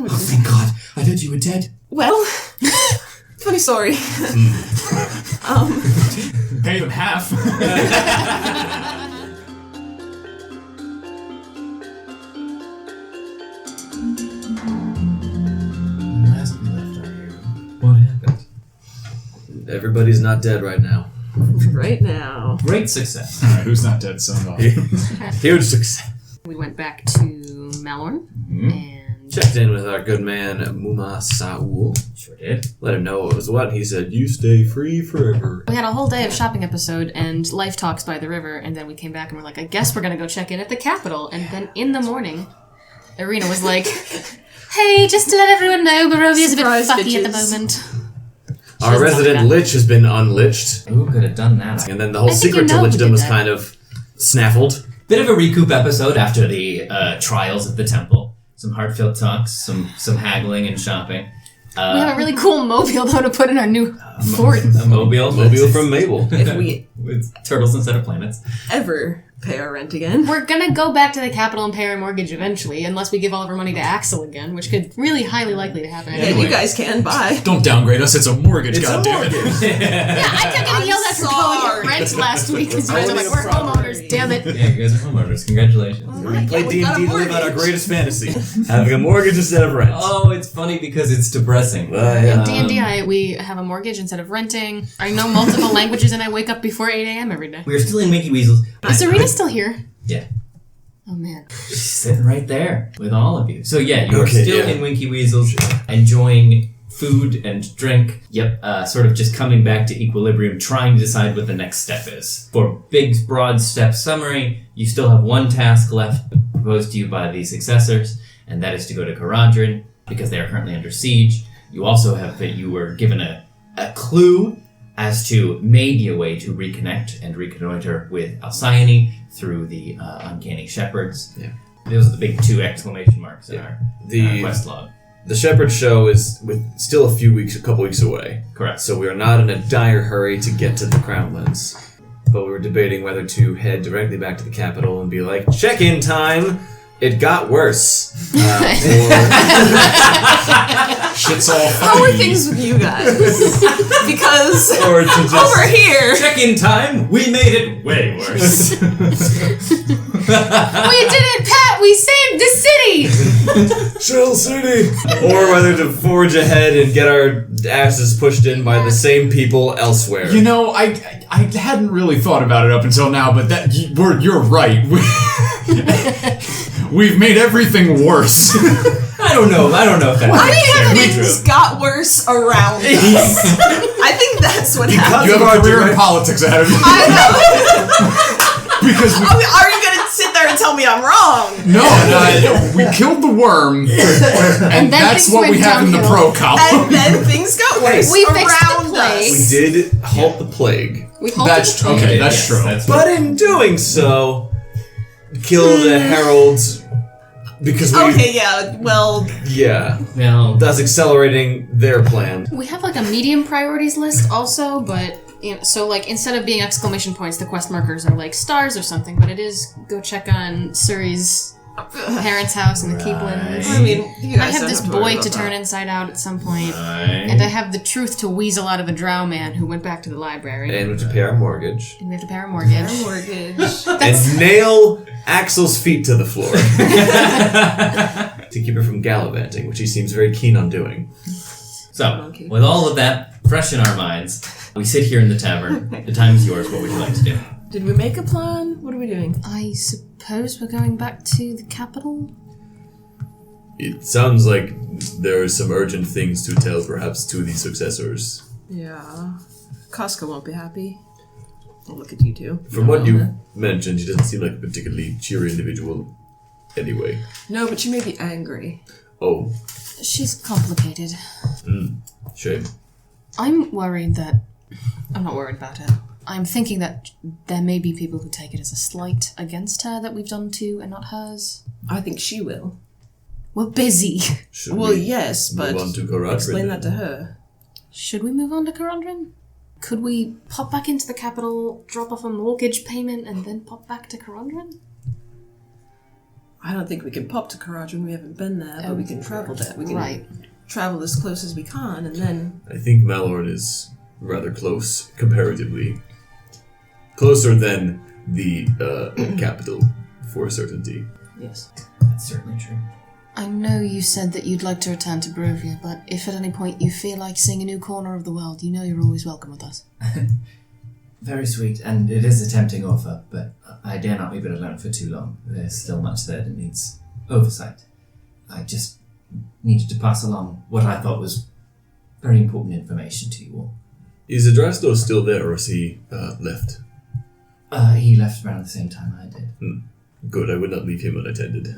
Oh, thank God. I thought you were dead. Well, funny story. Pay them half. Last we left our hero, what happened? Everybody's not dead right now. Right now. Great success. Alright, who's not dead, son of Huge success. We went back to Malorn and Checked in with our good man, Muma Saul. Sure did. Let him know what was what. He said, you stay free forever. we had a whole day of shopping episode and life talks by the river, and then we came back and we're like, I guess we're gonna go check in at the capital. And then in the morning, Irina was like, hey, just to let everyone know, Barovia's a bit Surprise, fucky at the bitches. moment. Our resident lich has been unliched. Who could have done that? And then the whole I think secret you to know who lichdom did was that. kind of snaffled. Bit of a recoup episode after the trials at the temple. Some heartfelt talks, some haggling and shopping. We have a really cool mobile, though, to put in our new fort. A mobile. Mobile from Mabel. If we with turtles instead of planets. ever pay our rent again. We're gonna go back to the capital and pay our mortgage eventually, unless we give all of our money to Axel again, which could really highly likely to happen. Yeah, you guys can buy. Don't downgrade us, it's a mortgage, It's a goddammit. mortgage. Yeah, I kept getting yelled at for calling sorry. it rent last week because you guys are like, Only we're a property. homeowners, damn it. Yeah, you guys are homeowners. Congratulations. We play we got a D&D to live out our mortgage. greatest fantasy. Having a mortgage instead of rent. Oh, it's funny because it's depressing. In D&D, we have a mortgage instead of renting. I know multiple languages and I wake up before 8 a.m. every day. We're still in Mickey Weasels. Is Serena still here? Yeah. Oh, man. She's sitting right there with all of you. So yeah, you're Okay, still yeah. in Winky Weasels, enjoying food and drink. Yep, sort of just coming back to equilibrium, trying to decide what the next step is. For big, broad step summary, you still have one task left proposed to you by the successors, and that is to go to Karadrin, because they are currently under siege. You also have that you were given a clue as to maybe a way to reconnect and reconnoiter with Alcyone through the Uncanny Shepherds. Yeah. Those are the big 2 exclamation marks in our quest log. The Shepherd Show is still a couple weeks away. Correct. So we are not in a dire hurry to get to the Crownlands. But we were debating whether to head directly back to the capital and be like, check-in time! It got worse. Shit's all How are funny. things with you guys? Because Or to just... over here, Check-in time! We made it way worse. We did it, Pat! We saved the city! Chill City! Or whether to forge ahead and get our asses pushed in by the same people elsewhere. You know, I hadn't really thought about it up until now, but you're right. We've made everything worse. I don't know if that's I think necessarily things true. got worse around us. I think that's what happened. You have our a career in direct- politics ahead of you. I know. Because we, Are you gonna sit there and tell me I'm wrong? no, we killed the worm, and then that's things what we went have in the downhill. pro column. And then things got worse We fixed the around plague. us. We did halt the plague. We halted That's the okay. plague. That's true. But in doing so, killed the heralds because we... Okay, yeah, well, Yeah. Well, Thus accelerating their plan. We have like a medium priorities list also, but so like instead of being exclamation points, the quest markers are like stars or something. But it is go check on Surrie's parents' house and the Keeplands. I mean, you I guys have don't this to worry boy about to turn that. inside out at some point, and I have the truth to weasel out of a drow man who went back to the library, And we have to pay our mortgage. and we have to pay our mortgage. Our mortgage. And nail Axel's feet to the floor. To keep her from gallivanting, which he seems very keen on doing. so, with all of that fresh in our minds, we sit here in the tavern. The time is yours. What would you like to do? Did we make a plan? What are we doing? I suppose we're going back to the capital. It sounds like there are some urgent things to tell, perhaps, to the successors. Yeah. Costco won't be happy. I'll look at you two. From what you mentioned, she doesn't seem like a particularly cheery individual anyway. No, but she may be angry. Oh, She's complicated. shame. I'm worried that... I'm not worried about it. I'm thinking that there may be people who take it as a slight against her that we've done to and not hers. I think she will. We're busy. Should Well, we yes, but move on to Karadrin explain then? that to her. Should we move on to Karadrin? Could we pop back into the capital, drop off a mortgage payment, and then pop back to Karadrin? I don't think we can pop to Karadrin. We haven't been there, but we can travel there. We can travel as close as we can, and then... I think Malorn is rather close, comparatively. Closer than the capital, for certainty. Yes. That's certainly true. I know you said that you'd like to return to Barovia, but if at any point you feel like seeing a new corner of the world, you know you're always welcome with us. Very sweet, and it is a tempting offer, but I dare not leave it alone for too long. There's still much there that needs oversight. I just needed to pass along what I thought was very important information to you all. Is Adrasto still there, or has he left? He left around the same time I did. Good, I would not leave him unattended.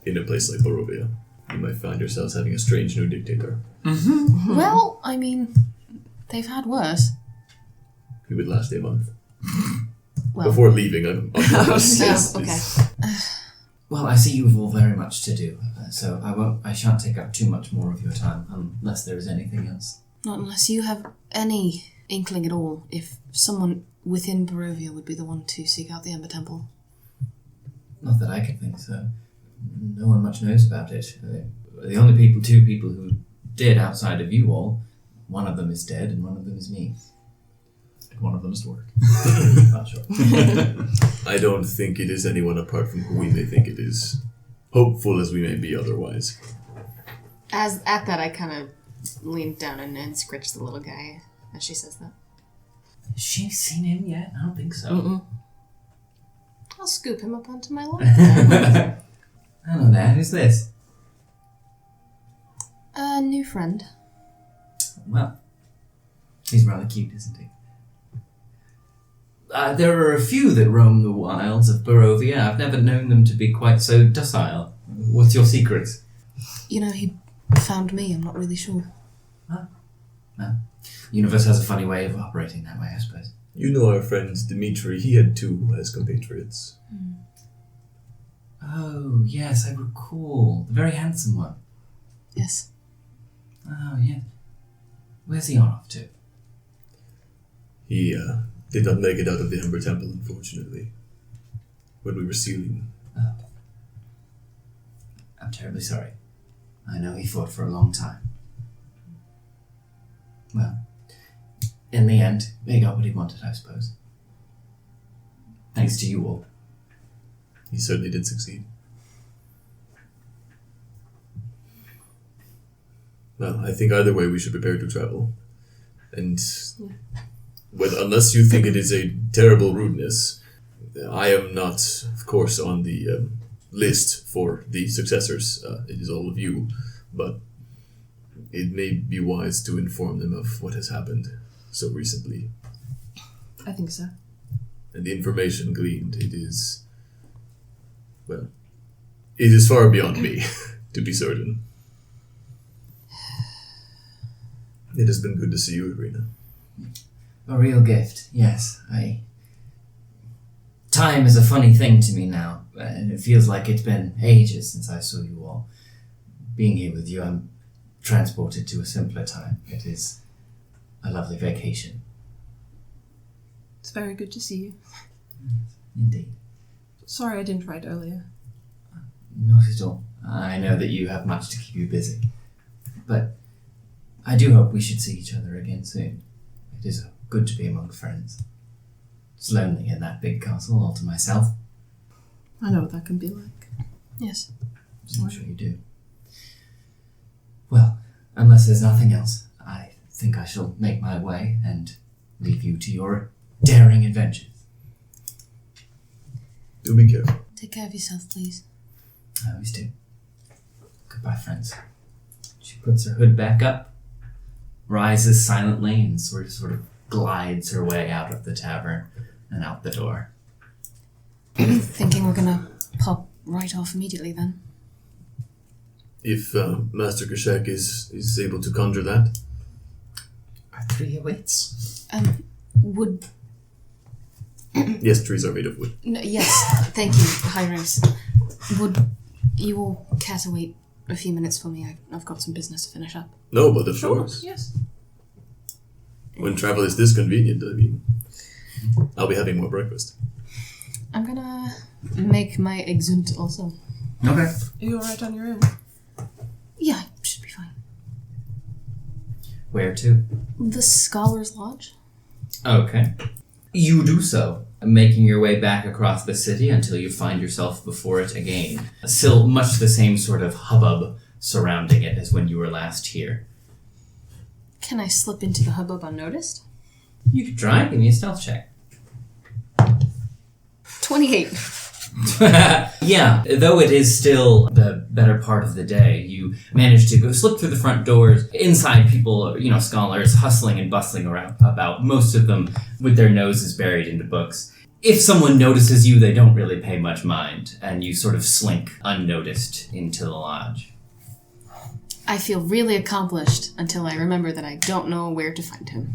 In a place like Barovia, you might find yourselves having a strange new dictator. Well, I mean, they've had worse. He would last a month. Well, Before leaving, I'm yes, okay. Well, I see you've all very much to do, so I shan't take up too much more of your time, unless there is anything else. Not unless you have any inkling at all if someone within Barovia would be the one to seek out the Ember Temple. Not that I can think so. No one much knows about it. The only two people who did outside of you all, one of them is dead and one of them is me. One of them is Dwarf. Not sure. I don't think it is anyone apart from who we may think it is. Hopeful as we may be otherwise. At that, I kind of leaned down and scratched the little guy as she says that. Has she seen him yet? I don't think so. Mm-mm. I'll scoop him up onto my lap. Hello there, who's this? A new friend. Well, he's rather cute, isn't he? There are a few that roam the wilds of Barovia. I've never known them to be quite so docile. What's your secret? You know, he found me, I'm not really sure. Well, universe has a funny way of operating that way, I suppose. You know our friend Dimitri, he had two as compatriots. Oh, yes, I recall. The very handsome one. Yes. Oh, yeah. Where's he on off to? He did not make it out of the Ember Temple, unfortunately, when we were sealing. Oh. I'm terribly sorry. I know he fought for a long time. Well, in the end, he got what he wanted, I suppose. Thanks to you all. He certainly did succeed. Well, I think either way we should prepare to travel. And unless you think it is a terrible rudeness, I am not, of course, on the list for the successors. It is all of you. But it may be wise to inform them of what has happened so recently. I think so. And the information gleaned, it is far beyond me, to be certain. It has been good to see you, Irina. A real gift, yes. Time is a funny thing to me now, and it feels like it's been ages since I saw you all. Being here with you, I'm transported to a simpler time. It is a lovely vacation. It's very good to see you. Indeed. Sorry I didn't write earlier. Not at all. I know that you have much to keep you busy. But I do hope we should see each other again soon. It is good to be among friends. It's lonely in that big castle all to myself. I know what that can be like. Yes. I'm sure you do. Well, unless there's nothing else, I think I shall make my way and leave you to your daring adventures. Do be careful. Take care of yourself, please. I always do. Goodbye, friends. She puts her hood back up, rises silently, and sort of glides her way out of the tavern and out the door. Thinking we're gonna pop right off immediately then? If Master Kashek is able to conjure that. Our 3 awaits. Would... Yes, trees are made of wood. No, yes, thank you, Hieros. Would you all care to wait a few minutes for me? I've got some business to finish up. No, but of course. Yes. When travel is this convenient, I mean, I'll be having more breakfast. I'm gonna make my exunt also. Okay. Are you alright on your own? Yeah, should be fine. Where to? The Scholar's Lodge? Okay. You do so, making your way back across the city until you find yourself before it again. Still much the same sort of hubbub surrounding it as when you were last here. Can I slip into the hubbub unnoticed? You could try. Give me a stealth check. 28. Yeah, though it is still the better part of the day, you manage to go slip through the front doors. Inside, people, scholars hustling and bustling around about, most of them with their noses buried into books. If someone notices you, they don't really pay much mind, and you sort of slink unnoticed into the lodge. I feel really accomplished until I remember that I don't know where to find him.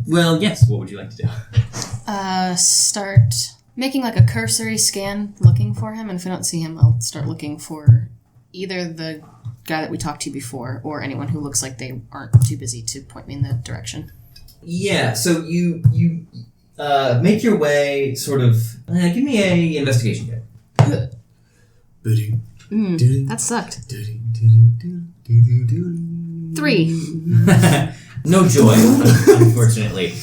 Well, yes, what would you like to do? Start making like a cursory scan looking for him, and if I don't see him, I'll start looking for either the guy that we talked to before or anyone who looks like they aren't too busy to point me in the direction. Yeah, so you make your way sort of... give me a investigation check. That sucked. 3. No joy, unfortunately.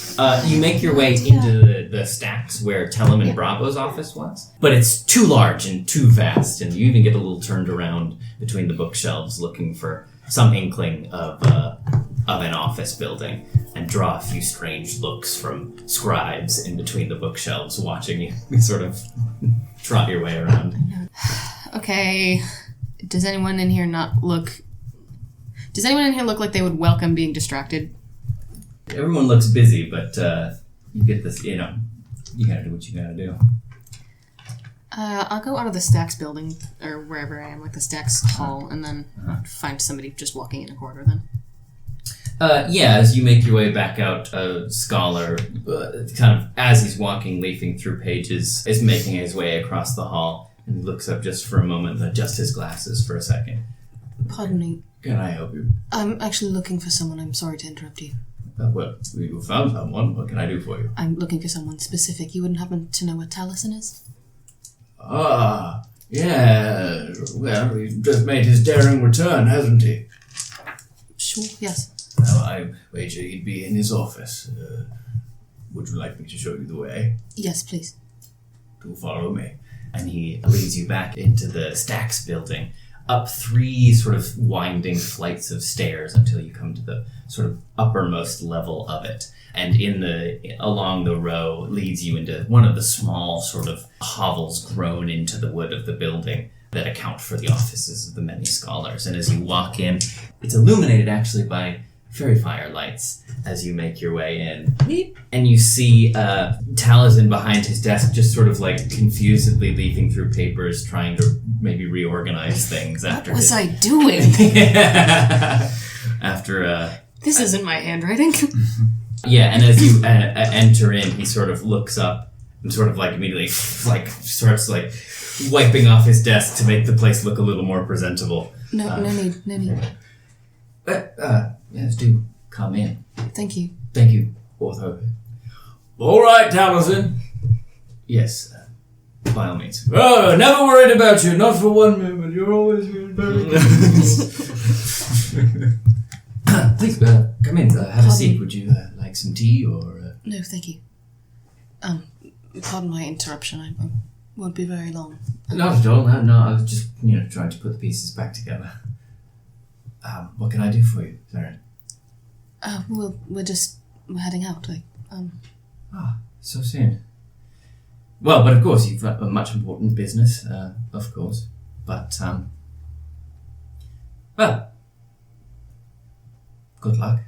You make your way into the stacks where Tellum and Bravo's office was, but it's too large and too vast, and you even get a little turned around between the bookshelves looking for some inkling of an office building, and draw a few strange looks from scribes in between the bookshelves watching you sort of trot your way around. Okay, does anyone in here look like they would welcome being distracted? Everyone looks busy, but you get this, you gotta do what you gotta do. I'll go out of the Stacks building, or wherever I am, like the Stacks hall, and then find somebody just walking in a corridor then. Yeah, as you make your way back out, a scholar, kind of as he's walking, leafing through pages, is making his way across the hall, and he looks up just for a moment and adjusts his glasses for a second. Pardon me. Can I help you? I'm actually looking for someone. I'm sorry to interrupt you. Well, you found someone. What can I do for you? I'm looking for someone specific. You wouldn't happen to know what Taliesin is? Ah, yeah. Well, he's just made his daring return, hasn't he? Sure, yes. Well, I wager he'd be in his office. Would you like me to show you the way? Yes, please. To follow me. And he leads you back into the Stacks building, up 3 sort of winding flights of stairs until you come to the sort of uppermost level of it. And along the row leads you into one of the small sort of hovels grown into the wood of the building that account for the offices of the many scholars. And as you walk in, it's illuminated actually by fairy fire lights as you make your way in. And you see Taliesin behind his desk just sort of like confusedly leafing through papers, trying to maybe reorganize things after What was I doing? after This isn't my handwriting. yeah, and as you enter in, he sort of looks up and sort of like immediately like starts like wiping off his desk to make the place look a little more presentable. No need. Yes, do come in. Thank you. Thank you, Author. All right, Taliesin. Yes, by all means. Oh, never worried about you, not for one moment. You're always very Please, come in. Have a seat. Would you like some tea or? No, thank you. Pardon my interruption. I won't be very long. Not at all. No. I was just trying to put the pieces back together. What can I do for you, Seren? We're heading out. So soon. Well, but of course you've got a much important business, of course. But well, good luck.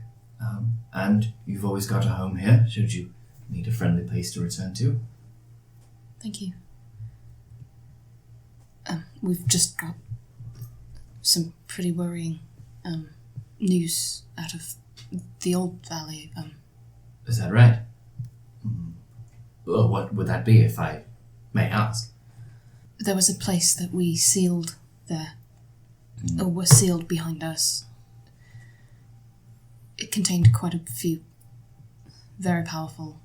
And you've always got a home here, should you need a friendly place to return to. Thank you. We've just got some pretty worrying news out of the Old Valley. Is that right? Well, what would that be, if I may ask? There was a place that we sealed there, or was sealed behind us. It contained quite a few very powerful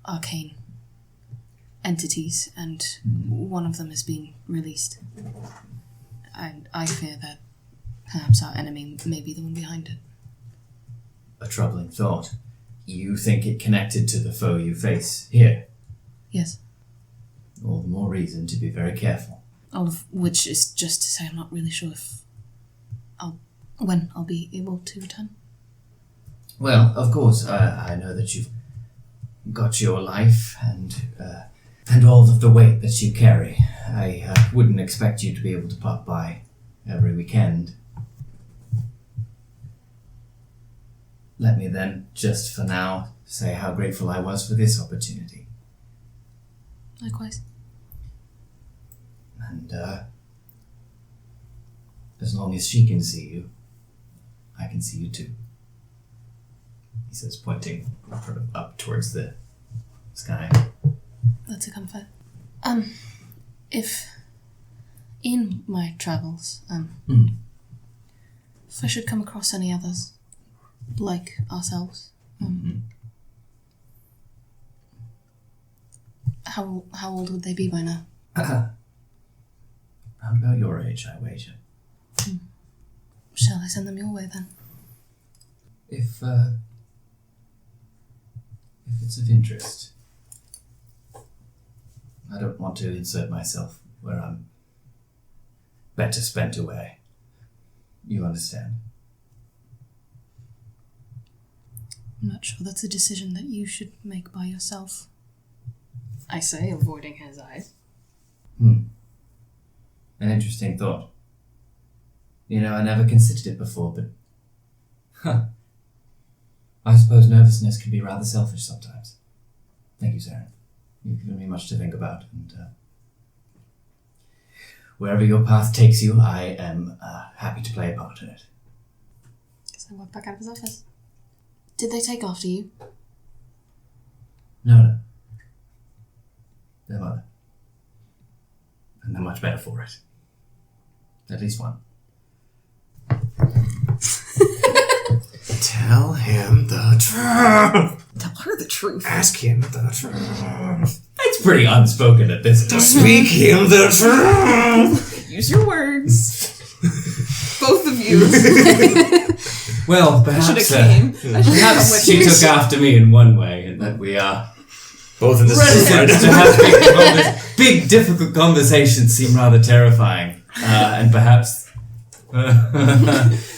arcane entities, and one of them is being released. And I fear that perhaps our enemy may be the one behind it. A troubling thought. You think it connected to the foe you face here? Yes. All the more reason to be very careful. All of which is just to say I'm not really sure if when I'll be able to return. Well, of course, I know that you've got your life and all of the weight that you carry. I wouldn't expect you to be able to pop by every weekend. Let me then, just for now, say how grateful I was for this opportunity. Likewise. And as long as she can see you, I can see you too. He says, pointing up towards the sky. That's a comfort. If in my travels, if I should come across any others like ourselves, how old would they be by now? Around about your age, I wager. Shall I send them your way then? If it's of interest. I don't want to insert myself where I'm better spent away. You understand? I'm not sure that's a decision that you should make by yourself. I say, avoiding his eyes. An interesting thought. You know, I never considered it before, but... I suppose nervousness can be rather selfish sometimes. Thank you, Seren. You've given me much to think about, and wherever your path takes you, I am happy to play a part in it. Guess I walked back out of his office. Did they take after you? No. Their mother. And they're much better for it. At least one. Tell him the truth. Tell her the truth. Ask him the truth. It's pretty unspoken at this point. Speak him the truth. Use your words. Both of you. Well, I should perhaps, have came. I should have come perhaps with she you. took after me in one way, and that we are Both in this reticent to have big, difficult conversations seem rather terrifying. And perhaps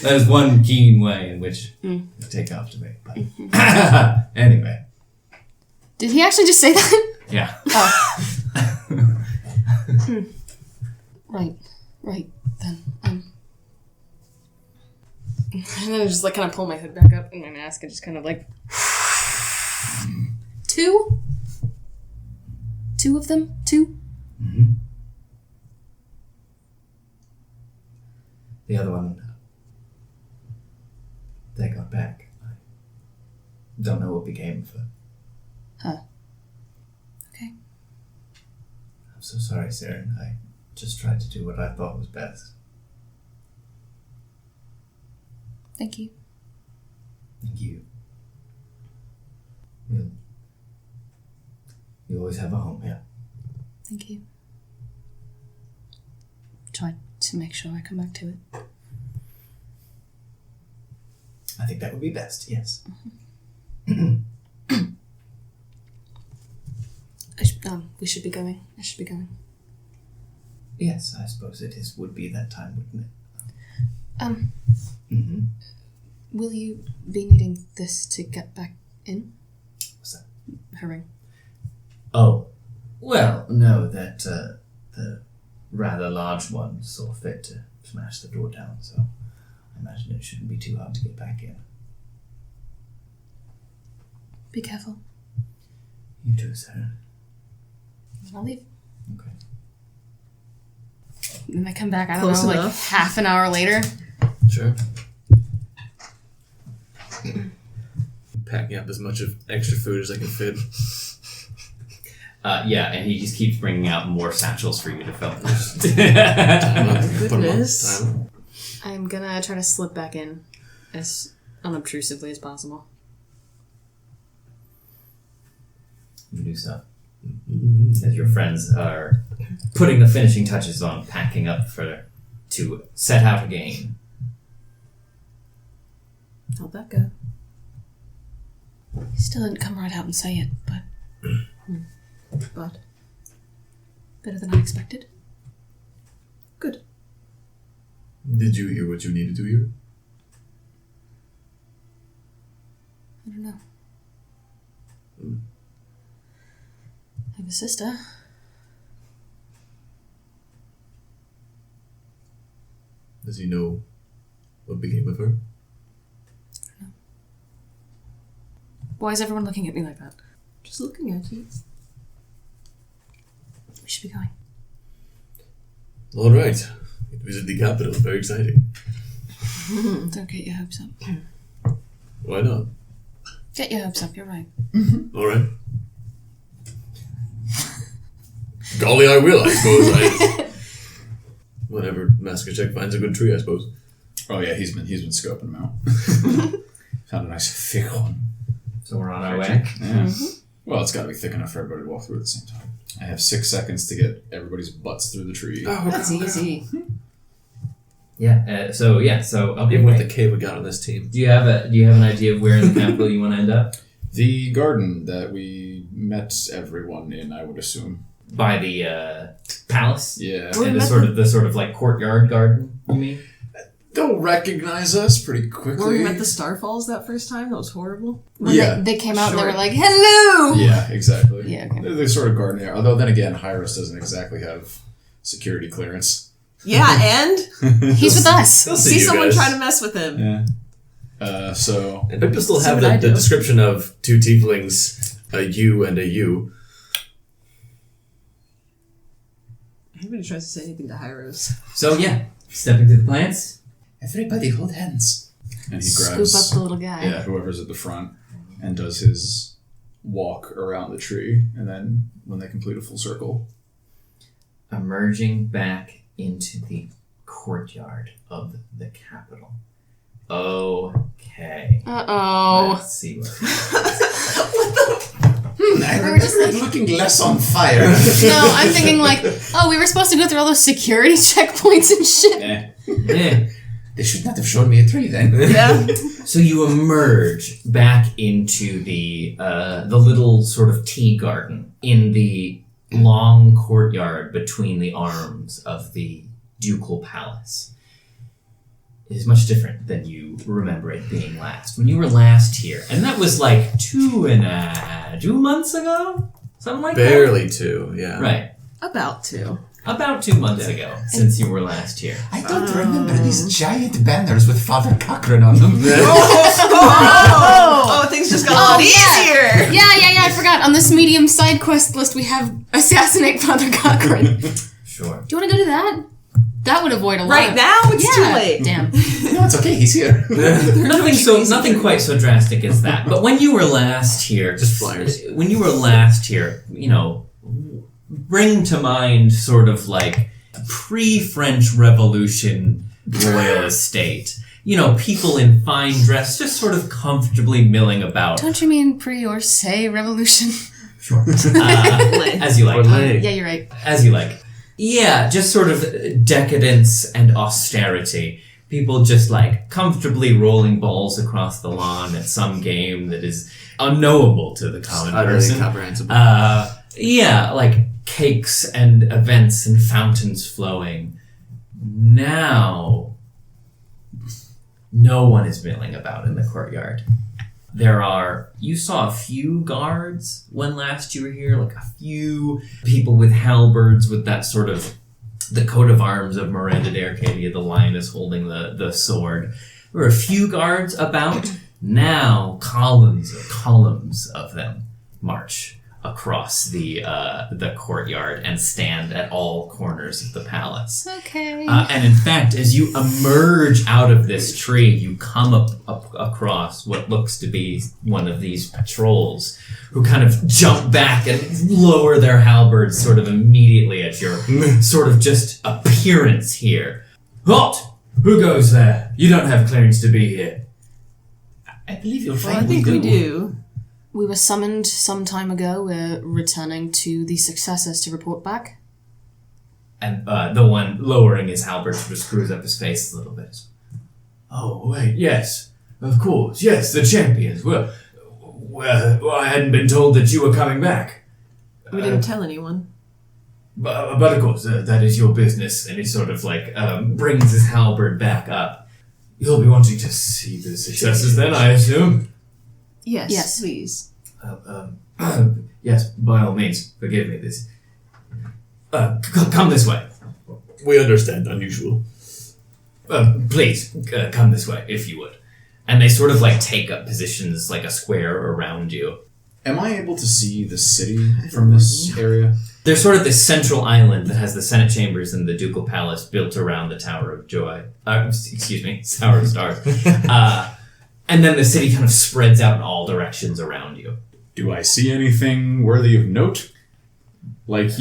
there's one keen way in which you take after me. But anyway. Did he actually just say that? Yeah. Right then. And then I just like kind of pull my hood back up in my mask and just kind of like... Two? Two of them? Two? Mm-hmm. The other one, they got back. I don't know what became of her. Huh. Okay. I'm so sorry, Seren. I just tried to do what I thought was best. Thank you. Thank you. You always have a home here. Thank you. Try to make sure I come back to it. I think that would be best, yes. We should be going. I should be going. Yes, I suppose it would be that time, wouldn't it? Mm-hmm. Will you be needing this to get back in? What's that? Her ring. Oh, well, no, that the rather large one saw fit to smash the door down, so I imagine it shouldn't be too hard to get back in. Be careful. You too, Seren. I'll leave. Okay. Then I come back, I don't Close know, enough. like half an hour later. Sure. Packing up as much of extra food as I can fit. Yeah, and he just keeps bringing out more satchels for you to fill. Goodness. I'm gonna try to slip back in as unobtrusively as possible. You do so. as your friends are putting the finishing touches on packing up to set out again. How'd that go? He still didn't come right out and say it, but But better than I expected. good. Did you hear what you needed to hear? I don't know. I have a sister. Does he know what became of her? Why is everyone looking at me like that? Just looking at you. We should be going. All right. Visit the capital. Very exciting. Don't get your hopes up. Why not? Get your hopes up, you're right. All right. Golly, I will, I suppose. Whenever Massacre Check finds a good tree, I suppose. Oh yeah, he's been scoping them out. Found a nice thick one. So we're on our way. Yeah. Well, it's got to be thick enough for everybody to walk through at the same time. I have 6 seconds to get everybody's butts through the tree. That's easy. Yeah. So up Even your with way. the cave we got on this team. Do you have an idea of where in the capital you want to end up? The garden that we met everyone in, I would assume. By the palace? Yeah. And the sort of like courtyard garden, you mean? They'll recognize us pretty When quickly. we met the Starfalls that first time, that was horrible. When Yeah. they came out and they Sure. were like, hello! Yeah, exactly. Yeah, okay. They're sort of garden area. Although then again, Hieros doesn't exactly have security clearance. Yeah, and He's with us. They'll see you someone guys. trying to mess with him. Yeah. So And don't you still See have what I the do? description of 2 tieflings, a you and a you. Nobody tries to say anything to Hieros. So yeah, stepping through the plants. everybody hold hands. And he Scoop grabs up the little guy. whoever's at the front and does his walk around the tree. And then when they complete a full circle, Emerging back into the courtyard of the capital. Okay. Uh-oh. Let's see what. I We're just remember it looking less on fire. No, I'm thinking like, oh, we were supposed to go through all those security checkpoints and shit. Yeah. They should not have shown me a tree then. Yeah. So you emerge back into the little sort of tea garden in the long courtyard between the arms of the ducal palace. It is much different than you remember it being last. When you were last here, and that was like 2 months ago? Something like Barely 2, yeah. that? Right. About to. About 2 months ago since you were last here. I don't remember these giant banners with Father Cochran on them. Oh, things just got a lot easier. Yeah, I forgot. On this medium side quest list, we have Assassinate Father Cochran. Do Sure. you want to go do that? That would avoid a lot. Right now, it's too late. Damn. No, it's okay. He's here. Nothing quite so drastic as that. But when you were last here, Just flyers. When you were last here, bring to mind sort of like pre-French Revolution royal estate. People in fine dress, just sort of comfortably milling about. Don't you mean pre or say revolution? Sure. As you like. Or lay. Yeah, you're right. As you like. Yeah, just sort of decadence and austerity. People just like comfortably rolling balls across the lawn at some game that is unknowable to the common Utterly person. incomprehensible. Yeah, like cakes and events and fountains flowing. Now, no one is milling about in the courtyard. You saw a few guards when last you were here, like a few people with halberds with that sort of, the coat of arms of Miranda de Arcadia, the lioness holding the sword. There were a few guards about. Now, columns of them march across the courtyard and stand at all corners of the palace. Okay. And in fact, as you emerge out of this tree, you come up across what looks to be one of these patrols who kind of jump back and lower their halberds sort of immediately at your sort of just appearance here. Halt! Who goes there? You don't have clearance to be here. I believe you'll Well, I think we do. We were summoned some time ago. We're returning to the successors to report back. And the one lowering his halberd sort of screws up his face a little bit. Oh, wait, yes. Of course, yes, the champions. Well, I hadn't been told that you were coming back. We didn't tell anyone. But of course, that is your business. And he sort of like brings his halberd back up. You'll be wanting to see the successors then, I assume? Yes, please. Yes, by all means, forgive me. This. Come this way. We understand. Unusual. Please, come this way, if you would. And they sort of like take up positions like a square around you. Am I able to see the city from this area? There's sort of this central island that has the Senate chambers and the Ducal Palace built around the Tower of Joy. Tower of Stars. And then the city kind of spreads out in all directions around you. Do I see anything worthy of note? Like,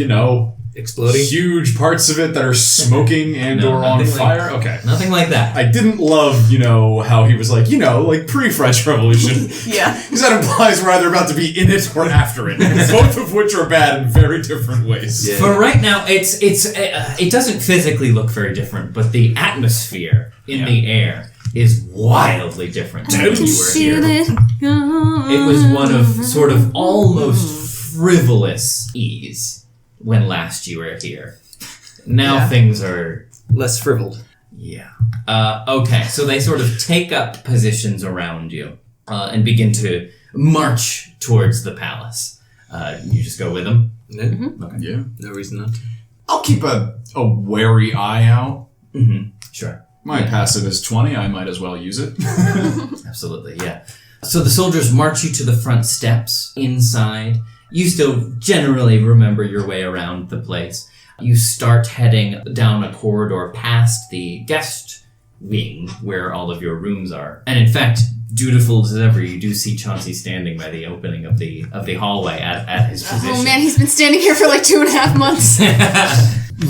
Exploding? huge parts of it that are smoking and No, or on nothing like- fire? Okay. Nothing like that. I didn't love, how he was like, like pre-French Revolution. Yeah. Because that implies we're either about to be in it or after it. Both of which are bad in very different ways. Yeah. For right now, it doesn't physically look very different, but the atmosphere in the air is wildly different than when you were here. It was one of sort of almost frivolous ease when last you were here. Now things are... Less frivoled. Yeah. Okay, so they sort of take up positions around you and begin to march towards the palace. You just go with them? Yeah. Okay. Yeah. No reason not to. I'll keep a wary eye out. Mm-hmm. Sure. My passive is 20, I might as well use it. Absolutely, yeah. So the soldiers march you to the front steps inside. You still generally remember your way around the place. You start heading down a corridor past the guest wing where all of your rooms are. And in fact, dutiful as ever, you do see Chauncey standing by the opening of the hallway at his position. Oh man, he's been standing here for like 2.5 months.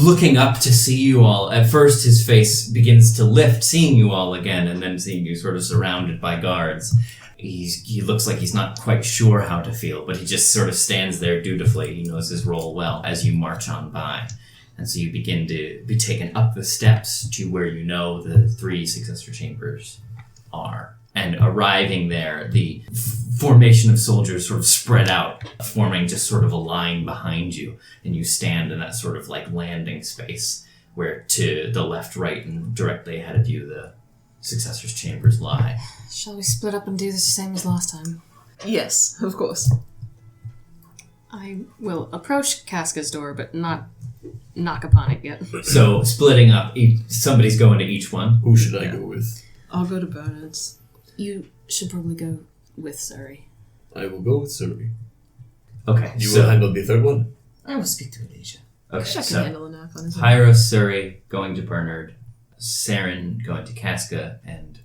Looking up to see you all. At first, his face begins to lift, seeing you all again, and then seeing you sort of surrounded by guards. He looks like he's not quite sure how to feel, but he just sort of stands there dutifully. He knows his role well as you march on by. And so you begin to be taken up the steps to where you know the 3 successor chambers are. And arriving there, the formation of soldiers sort of spread out, forming just sort of a line behind you. And you stand in that sort of like landing space where to the left, right, and directly ahead of you the successors' chambers lie. Shall we split up and do this the same as last time? Yes, of course. I will approach Casca's door, but not knock upon it yet. So splitting up, somebody's going to each one. Who should I go with? I'll go to Bernard's. You should probably go with Surrie. I will go with Surrie. Okay, You so will handle the third one? I will speak to Alicia. okay, Chuck can so handle a nap on his own. Hieros, Surrie going to Bernard, Seren going to Casca, and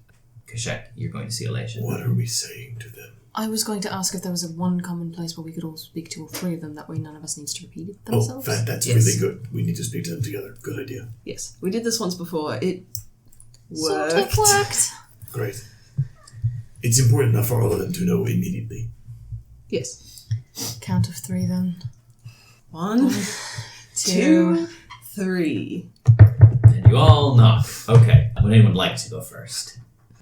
Kashek, you're going to see Alicia. What are we saying to them? I was going to ask if there was one common place where we could all speak to all 3 of them. That way none of us needs to repeat it Oh, themselves. that's Yes. really good. We need to speak to them together. Good idea. Yes, we did this once before. It Sort worked. of worked. Great. It's important enough for all of them to know immediately. Yes. Count of 3 then. 1, 2, 3. And you all knock. Okay, would anyone like to go first?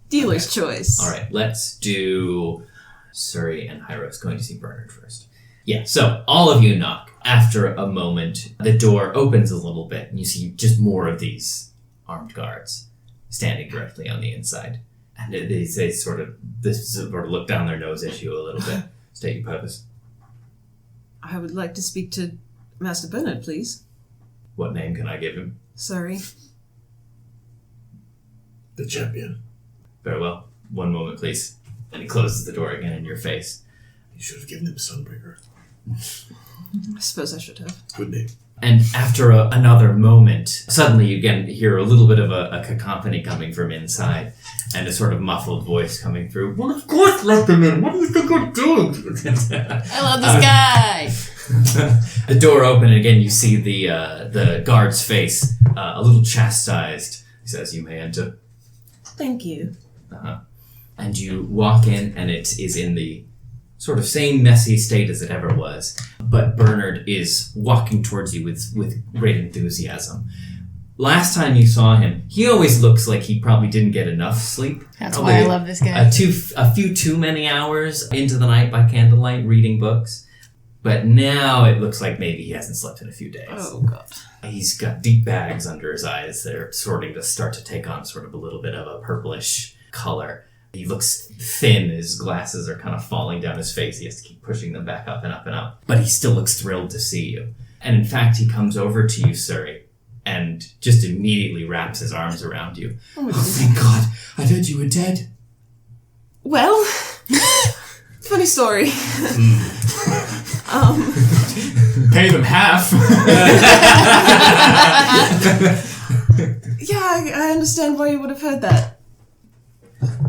Dealer's choice. All right, let's do Surrie and Hieros going to see Bernard first. Yeah, so all of you knock. After a moment, the door opens a little bit, and you see just more of these armed guards standing directly on the inside. And they sort of look down their nose at you a little bit. State your purpose. I would like to speak to Master Bernard, please. What name can I give him? Sorry. The champion. Very well. One moment, please. And he closes the door again in your face. You should have given him Sunbreaker. I suppose I should have. Good name. And after another moment, suddenly you again hear a little bit of a cacophony coming from inside, and a sort of muffled voice coming through. Well, of course, let them in. What do you think I'm doing? I love this guy! The door open, and again you see the guard's face, a little chastised. He says, "You may enter." Thank you. And you walk in, and it is in the sort of same messy state as it ever was. But Bernard is walking towards you with great enthusiasm. Last time you saw him, he always looks like he probably didn't get enough sleep. That's Probably why I love this guy. A few too many hours into the night by candlelight reading books. But now it looks like maybe he hasn't slept in a few days. Oh, God. He's got deep bags under his eyes that are starting to start to take on sort of a little bit of a purplish color. He looks thin. His glasses are kind of falling down his face. He has to keep pushing them back up and up and up. But he still looks thrilled to see you. And in fact, he comes over to you, Surrie, and just immediately wraps his arms around you. Oh, Thank God. I thought you were dead. Well, funny story. Pay them half. Yeah, I understand why you would have heard that.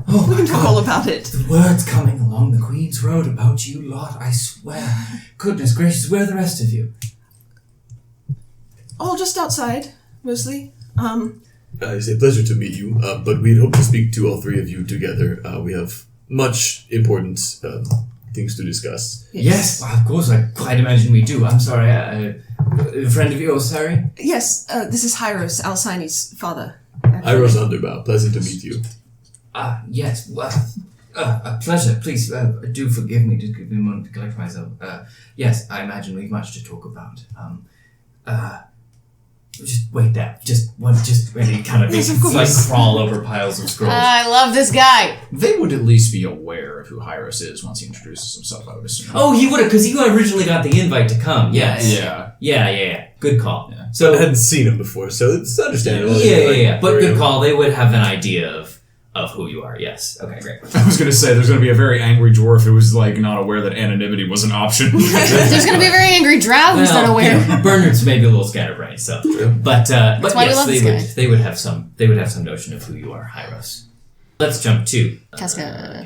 Oh, We can my talk God. all about it. The word's coming along the Queen's Road about you lot, I swear. Goodness gracious, where are the rest of you? All just outside, mostly. It's a pleasure to meet you, but we'd hope to speak to all three of you together. We have much important things to discuss. Yes, well, of course, I quite imagine we do. I'm sorry, a friend of yours, sorry? Yes, this is Hieros, Alcyne's father. Hieros Underbow, pleasant to meet you. Yes, well, a pleasure. Please, do forgive me. Just give me a moment to collect myself. Yes, I imagine we've much to talk about. Just wait there. Just really kind of Yes, of like course. crawl over piles of scrolls. I love this guy. They would at least be aware of who Hieros is once he introduces himself, I would assume. Oh, he would have, because you originally got the invite to come. Yes. Yeah. Yeah. Good call. Yeah. So I hadn't seen him before, so it's understandable. Yeah. But good Very- call. They would have an idea of who you are. Yes. Okay, great. I was going to say, there's going to be a very angry dwarf who was, like, not aware that anonymity was an option. There's going to be a very angry drow who's not aware. You know, Bernard's maybe a little scatterbrained, so. But why we yes, love this guy. they would have some notion of who you are, Hieros. Let's jump to Casca.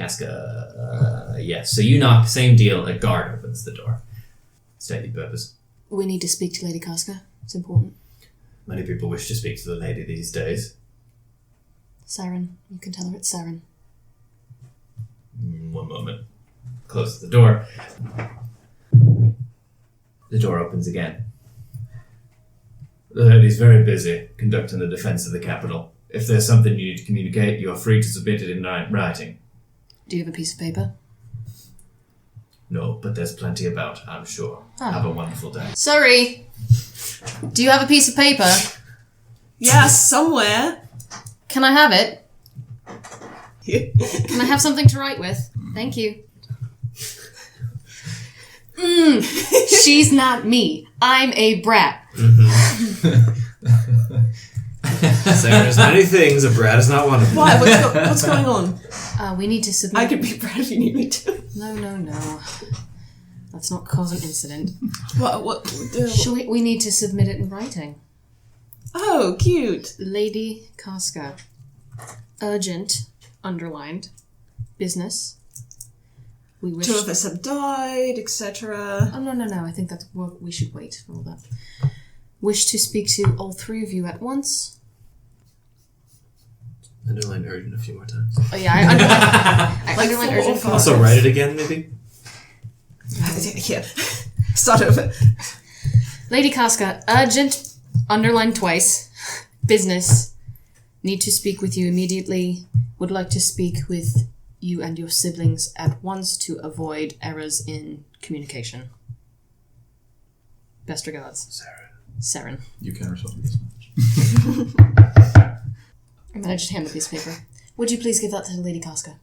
Yes. So you knock, same deal. A guard opens the door. Steady purpose. We need to speak to Lady Casca. It's important. Many people wish to speak to the lady these days. Seren. You can tell her it's Seren. One moment. Closes the door. The door opens again. The lady's very busy conducting the defense of the capital. If there's something you need to communicate, you are free to submit it in writing. Do you have a piece of paper? No, but there's plenty about, I'm sure. Have a wonderful day. Surrie! Do you have a piece of paper? Yeah, somewhere. Can I have it? Can I have something to write with? Thank you. She's not me. I'm a brat. So there's many things, a brat is not one of them. Why? What's going on? We need to submit... I could be Brad if you need me to. No. Let's not cause an incident. What? We need to submit it in writing. Oh, cute. Lady Casca. Urgent, underlined, business. We wish... 2 of us have died, etc. Oh, no. I think we should wait for all that. Wish to speak to all 3 of you at once. Underline urgent a few more times. Oh, yeah, I underline urgent. full Also, write it again, maybe? Yeah. Start over. Lady Casca, urgent, underlined twice, business. Need to speak with you immediately. Would like to speak with you and your siblings at once to avoid errors in communication. Best regards. Seren. You can respond to this message. And then I just hand the piece of paper. Would you please give that to Lady Casca?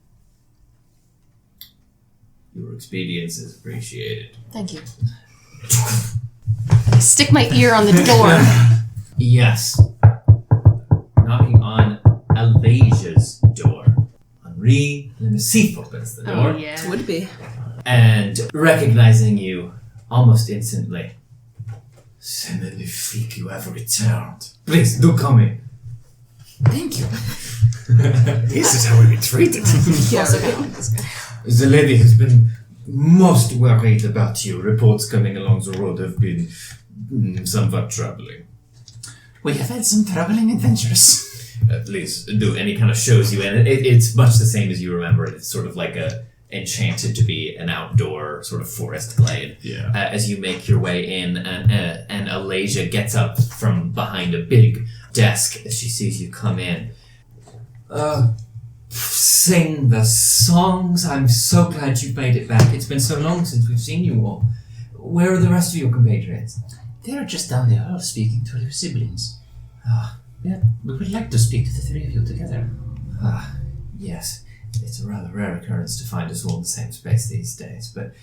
Your expedience is appreciated. Thank you. I stick my ear on the door. Yes. Knocking on Alasia's door. Henri Lemessif opens the door. Oh, yeah. Would be. And recognizing you almost instantly. C'est magnifique, you have returned. Please, do come in. Thank you. This is how we be treated. Yeah, Also okay. kind of like this guy. The lady has been most worried about you. Reports coming along the road have been somewhat troubling. We have had some troubling adventures. Please do any kind of shows you, and it's much the same as you remember it. It's sort of like enchanted to be an outdoor sort of forest glade. Yeah. As you make your way in, and Alasia gets up from behind a big desk as she sees you come in. Sing the songs. I'm so glad you've made it back. It's been so long since we've seen you all. Where are the rest of your compatriots? They're just down the hall speaking to their siblings. Yeah, we would like to speak to the three of you together. Yes. It's a rather rare occurrence to find us all in the same space these days, but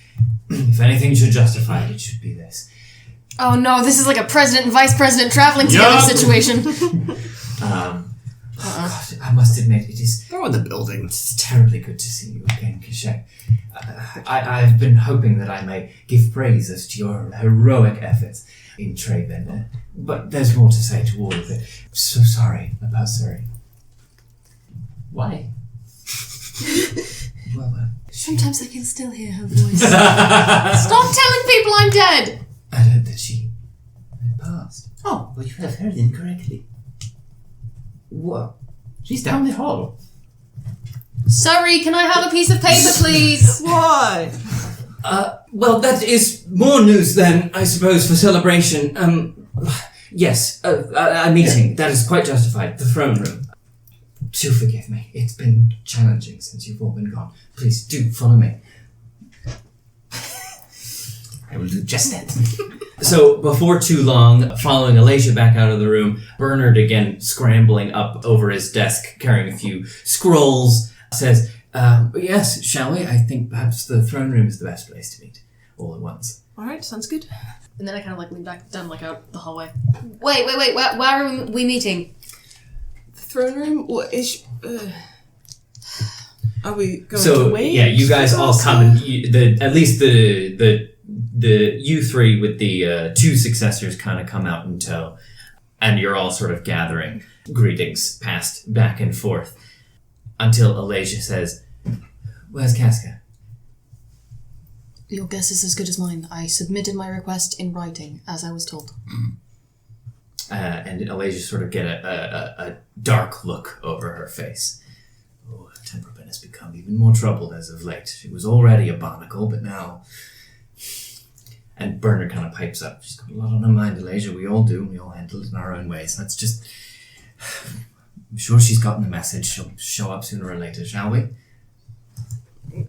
if anything should justify it, it should be this. Oh no, this is like a president and vice president traveling together situation. God, I must admit, it is... Throw in the building. It's terribly good to see you again, Kishek. I've been hoping that I may give praise as to your heroic efforts in Trevor, but there's more to say to all of it. So sorry about Surrie. Why? Well, Sometimes I can still hear her voice. Stop telling people I'm dead! I heard that she had passed. Oh, well, you have heard incorrectly. What? She's down the hall. Surrie, can I have a piece of paper, please? Why? Well, that is more news then, I suppose, for celebration. Yes, a meeting. That is quite justified. The throne room. Do forgive me. It's been challenging since you've all been gone. Please do follow me. I will do just that. So before too long, following Alasia back out of the room, Bernard again scrambling up over his desk, carrying a few scrolls, says, yes, shall we? I think perhaps the throne room is the best place to meet, all at once. Alright, sounds good. And then I kind of like lean back down, like out the hallway. Wait, where are we meeting? The throne room? What is... are we going So to wait? yeah, you guys all come and at least the you three with the two successors kind of come out in tow, and you're all sort of gathering greetings passed back and forth until Alasia says, "Where's Casca?" Your guess is as good as mine. I submitted my request in writing, as I was told. And Alasia sort of get a dark look over her face. Oh, her temperament has become even more troubled as of late. She was already a barnacle, but now... And Bernard kind of pipes up. She's got a lot on her mind, Alasia. We all do. We all handle it in our own ways. Let's just... I'm sure she's gotten the message. She'll show up sooner or later, shall we?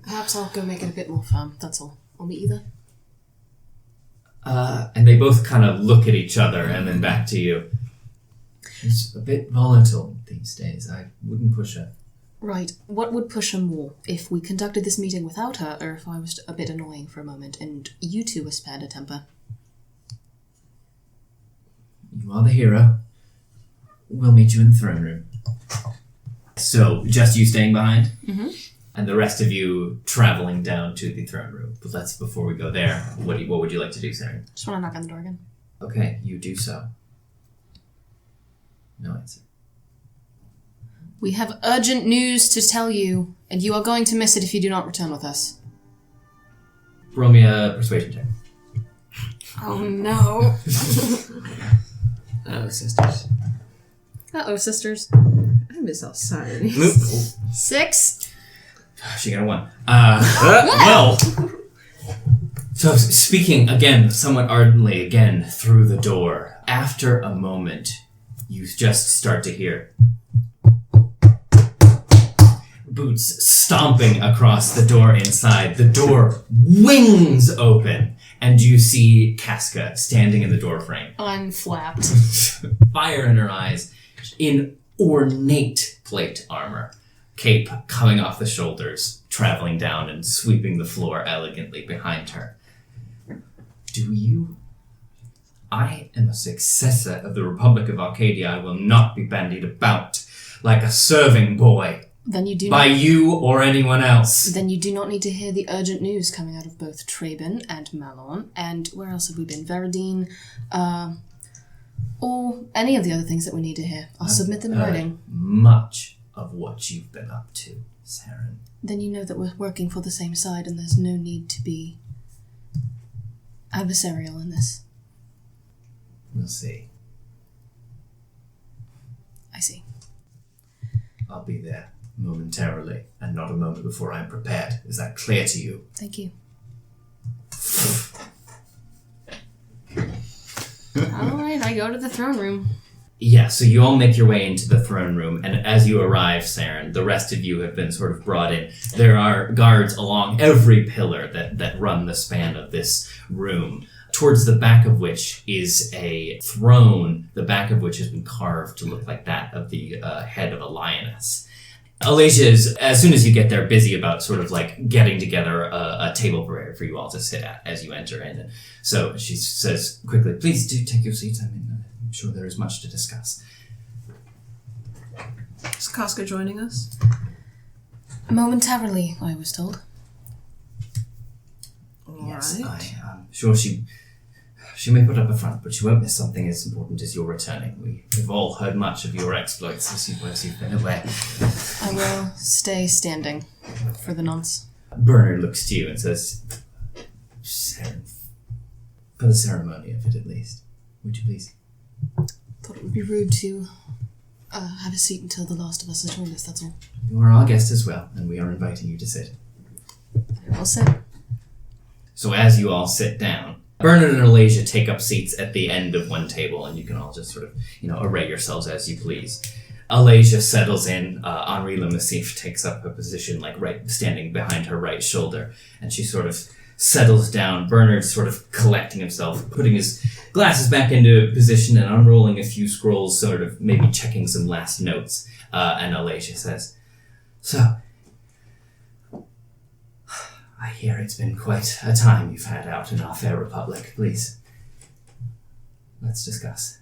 Perhaps I'll go make it a bit more firm, that's all. On me either. And they both kind of look at each other and then back to you. She's a bit volatile these days. I wouldn't push her. Right. What would push her more? If we conducted this meeting without her, or if I was a bit annoying for a moment and you two were spared a temper? You are the hero. We'll meet you in the throne room. So, just you staying behind? Mm-hmm. And the rest of you traveling down to the throne room. But let's, before we go there, what would you like to do, Seren? Just want to knock on the door again. Okay, you do so. No answer. We have urgent news to tell you, and you are going to miss it if you do not return with us. Roll me a persuasion check. Oh no. Oh, sisters. Uh-oh, sisters. I miss our sirens. 6? She got a 1. Well, so speaking again, somewhat ardently again through the door, after a moment, you just start to hear boots stomping across the door inside. The door wings open, and you see Casca standing in the doorframe. Unflapped. Fire in her eyes, in ornate plate armor. Cape coming off the shoulders, traveling down and sweeping the floor elegantly behind her. Do you... I am a successor of the Republic of Arcadia. I will not be bandied about like a serving boy Then you do by not... you or anyone else. Then you do not need to hear the urgent news coming out of both Trabin and Malon, and where else have we been? Veradine, or any of the other things that we need to hear. I'll submit them in writing. Much of what you've been up to, Seren. Then you know that we're working for the same side and there's no need to be adversarial in this. We'll see. I see. I'll be there. momentarily, and not a moment before I am prepared. Is that clear to you? Thank you. Alright, I go to the throne room. Yeah, so you all make your way into the throne room, and as you arrive, Seren, the rest of you have been sort of brought in. There are guards along every pillar that run the span of this room, towards the back of which is a throne, the back of which has been carved to look like that of the head of a lioness. Alasia is, as soon as you get there, busy about sort of like getting together a table prepared for you all to sit at as you enter in. So she says quickly, please do take your seats. I'm sure there is much to discuss. Is Casca joining us? Momentarily, I was told. Yes, Alright. I'm sure she may put up a front, but she won't miss something as important as your returning. We've all heard much of your exploits as you've been away. I will stay standing for the nonce. Bernard looks to you and says, Seren, for the ceremony of it at least, would you please? Thought it would be rude to have a seat until the last of us has joined us, that's all. You are our guest as well, and we are inviting you to sit. Very well said. So as you all sit down, Bernard and Alasia take up seats at the end of one table, and you can all just sort of, array yourselves as you please. Alasia settles in. Henri Le Massif takes up her position, like right standing behind her right shoulder, and she sort of settles down. Bernard's sort of collecting himself, putting his glasses back into position and unrolling a few scrolls, sort of maybe checking some last notes. And Alasia says, so, I hear it's been quite a time you've had out in our fair republic. Please, let's discuss.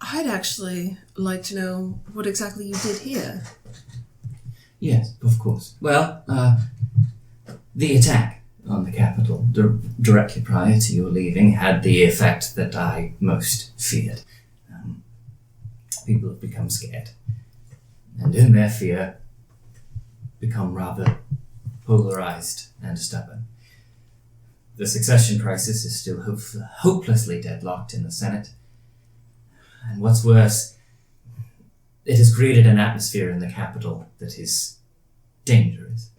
I'd actually like to know what exactly you did here. Yes, of course. Well, the attack on the capital directly prior to your leaving had the effect that I most feared. People have become scared, and in their fear, become rather polarized and stubborn. The succession crisis is still hopelessly deadlocked in the Senate. And what's worse, it has created an atmosphere in the capital that is dangerous.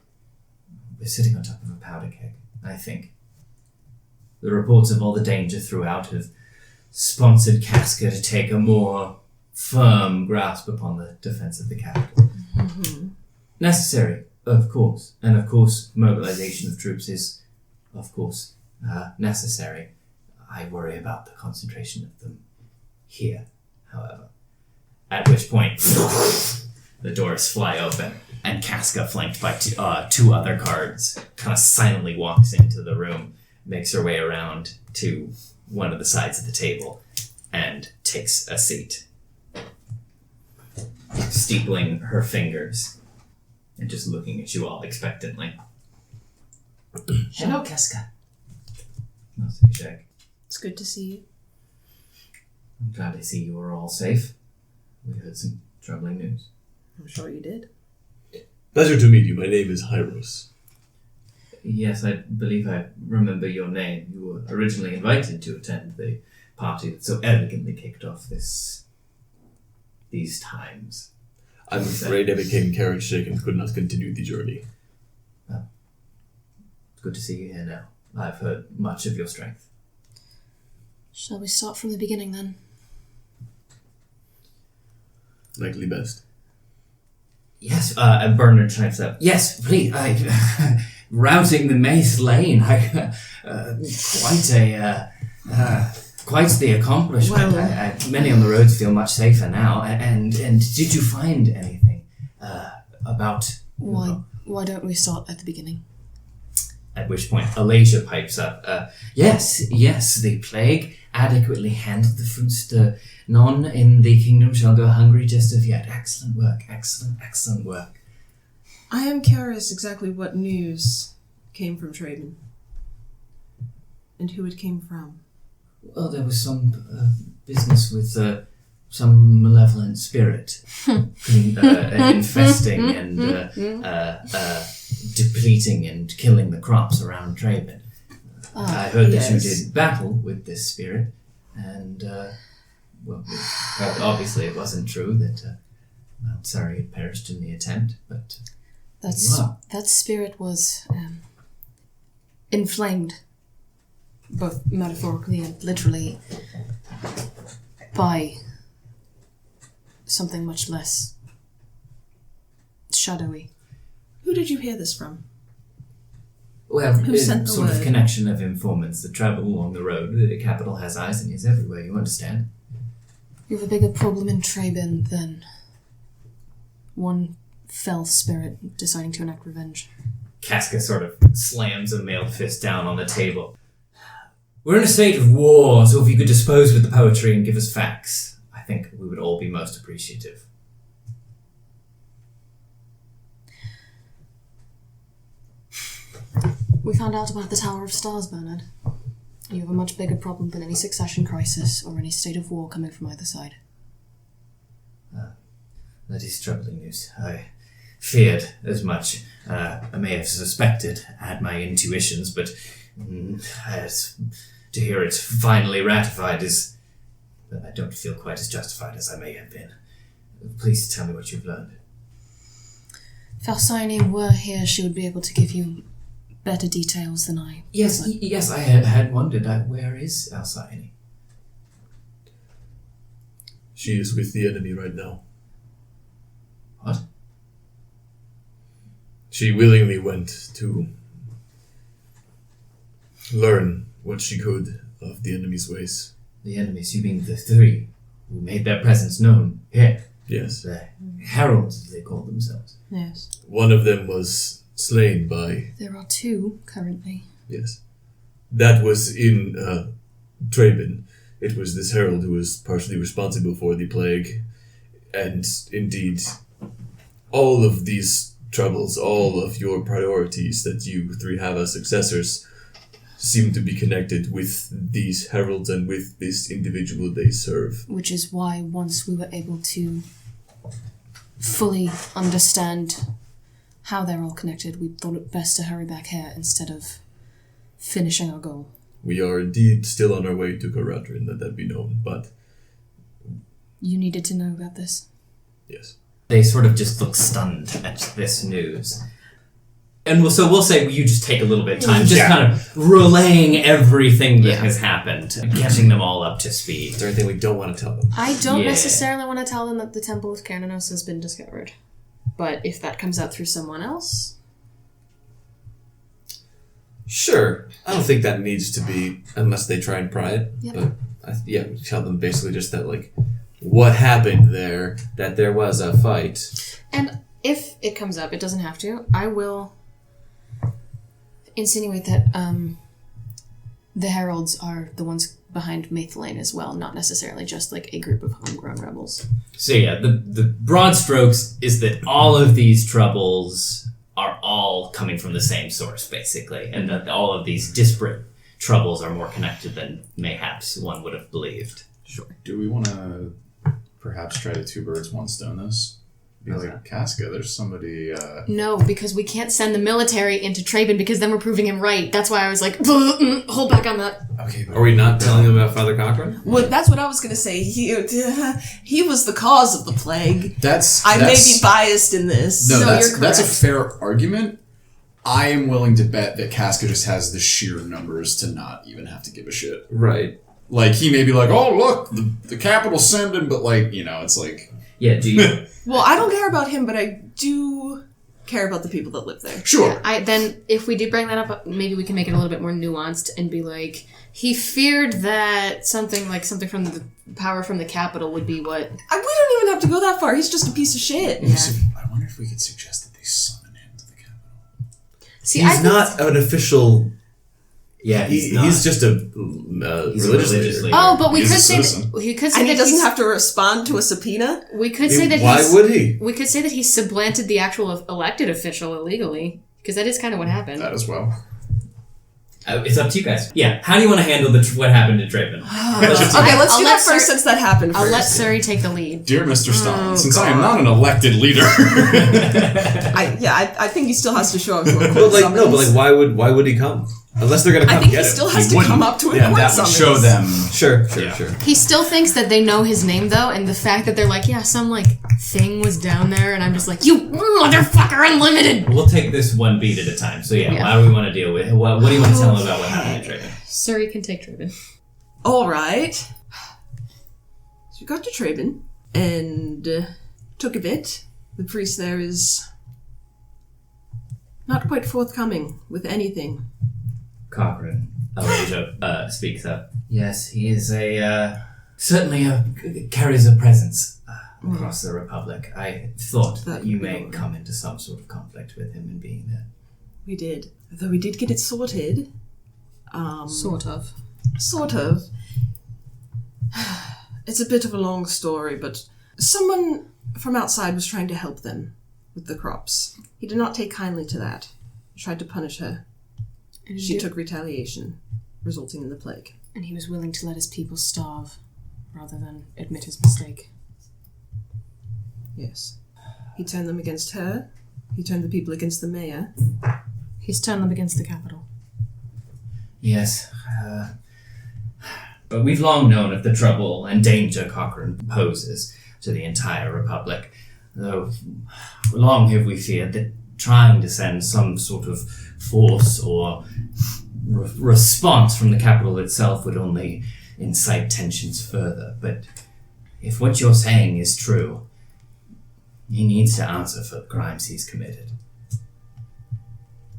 We're sitting on top of a powder keg, I think. The reports of all the danger throughout have sponsored Casca to take a more firm grasp upon the defense of the capital. Mm-hmm. Necessary, of course. And of course, mobilization of troops is, of course, necessary. I worry about the concentration of them here, however. At which point, the doors fly open, and Casca, flanked by two other guards, kind of silently walks into the room, makes her way around to one of the sides of the table, and takes a seat, steepling her fingers and just looking at you all expectantly. Hello, Casca. I'll take a check. It's good to see you. I'm glad to see you are all safe. We heard some troubling news. I'm sure you did. Pleasure to meet you. My name is Hieros. Yes, I believe I remember your name. You were originally invited to attend the party that so elegantly kicked off these times. I'm afraid I became carriage sick and could not continue the journey. Well, it's good to see you here now. I've heard much of your strength. Shall we start from the beginning then? Likely best. Yes, and Bernard chimes up. Yes, please. Routing the Mace Lane. Quite the accomplishment. Well, many on the roads feel much safer now. And did you find anything about? Why don't we start at the beginning? At which point, Alasia pipes up. Yes, the plague adequately handled the fruits to none in the kingdom shall go hungry just as yet. Excellent work, excellent work. I am curious exactly what news came from Traden. And who it came from. Well, there was some business with some malevolent spirit infesting and depleting and killing the crops around Traben. I heard that you did battle with this spirit, and obviously it wasn't true that I'm sorry it perished in the attempt, but That spirit was inflamed, both metaphorically and literally, by something much less shadowy. Who did you hear this from? well, Who sent the sort of word? connection of informants that travel along the road. The capital has eyes and ears everywhere, you understand? You have a bigger problem in Traben than one fell spirit deciding to enact revenge. Casca sort of slams a mailed fist down on the table. We're in a state of war, so if you could dispose with the poetry and give us facts, I think we would all be most appreciative. We found out about the Tower of Stars, Bernard. You have a much bigger problem than any succession crisis or any state of war coming from either side. That is troubling news. I feared as much. I may have suspected, had my intuitions, but to hear it finally ratified is... I don't feel quite as justified as I may have been. Please tell me what you've learned. If Alcyone were here, she would be able to give you better details than I. Yes, I had wondered. Where is Alcyone? She is with the enemy right now. What? She willingly went to learn what she could of the enemy's ways. The enemies, you mean the three who made their presence known here? Yes. The heralds, as they call themselves. Yes. One of them was slain by... There are two currently. Yes. That was in Traben. It was this herald who was partially responsible for the plague. And indeed, all of these troubles, all of your priorities that you three have as successors seem to be connected with these heralds and with this individual they serve. Which is why once we were able to fully understand how they're all connected, we thought it best to hurry back here instead of finishing our goal. We are indeed still on our way to Karadrin, let that be known, but... You needed to know about this? Yes. They sort of just look stunned at this news. And we'll say you just take a little bit of time, just kind of relaying everything that has happened, catching them all up to speed. Is there anything we don't want to tell them? I don't necessarily want to tell them that the Temple of Cananos has been discovered. But if that comes out through someone else... Sure. I don't think that needs to be, unless they try and pry it. Yep. But, tell them basically just that, like, what happened there, that there was a fight. And if it comes up, it doesn't have to, I will insinuate that the heralds are the ones behind Maythlane as well, not necessarily just like a group of homegrown rebels. So yeah, the broad strokes is that all of these troubles are all coming from the same source, basically, and that all of these disparate troubles are more connected than mayhaps one would have believed. Sure. Do we want to perhaps try to two birds, one stone this? Be like, Casca, there's somebody... No, because we can't send the military into Traben because then we're proving him right. That's why I was like, hold back on that. Okay, but Are we not telling them about Father Cochrane? Well, that's what I was going to say. He was the cause of the plague. I may be biased in this. No, you're that's a correct. fair argument. I am willing to bet that Casca just has the sheer numbers to not even have to give a shit. Right. Like, he may be like, oh, look, the capital's sending, but, like, you know, it's like... Yeah, do you... Well, I don't care about him, but I do care about the people that live there. Sure. Then, if we do bring that up, maybe we can make it a little bit more nuanced and be like, he feared that something from the power from the capital would be what... We don't even have to go that far. He's just a piece of shit. Yeah. I wonder if we could suggest that they summon him to the capital. See, He's not an official... Yeah, he's just a He's a religious leader. Oh, but we He's could a say citizen. that he could say And he that doesn't he's- have to respond to a subpoena? We could say that Why would he? We could say that he supplanted the actual elected official illegally, because that is kind of what happened. That as well. It's up to you guys. Yeah, how do you want to handle what happened to Draven? Okay, let's I'll do let that first since that happened I'll let first. Surrie take the lead. Dear Mr. Stein, Oh, since I am not an elected leader... I think he still has to show up to a court But like, summons. no, but like, why would he come? Unless they're gonna come I think get he him. still has He to come wouldn't. up to him Yeah, that once would on show this. them. Sure. Yeah. He still thinks that they know his name though, and the fact that they're like, yeah, some like thing was down there, and I'm just like, you motherfucker, unlimited. We'll take this one beat at a time. So yeah, Yeah. how do we want to deal with it? What do you want to tell them about what happened to Trevor? Surrie can take Trevor. All right. So we got to Traben and took a bit. The priest there is not quite forthcoming with anything. Karadrin, Elijah speaks up. Yes, he is certainly carries a presence across the Republic. I thought that you may come into some sort of conflict with him in being there. We did. Though we did get it sorted. Sort of. Sort of. It's a bit of a long story, but someone from outside was trying to help them with the crops. He did not take kindly to that. He tried to punish her. She took retaliation, resulting in the plague. And he was willing to let his people starve rather than admit his mistake. Yes. He turned them against her. He turned the people against the mayor. He's turned them against the capital. Yes, but we've long known of the trouble and danger Cochrane poses to the entire Republic, though long have we feared that trying to send some sort of force or response from the capital itself would only incite tensions further. But if what you're saying is true, he needs to answer for the crimes he's committed.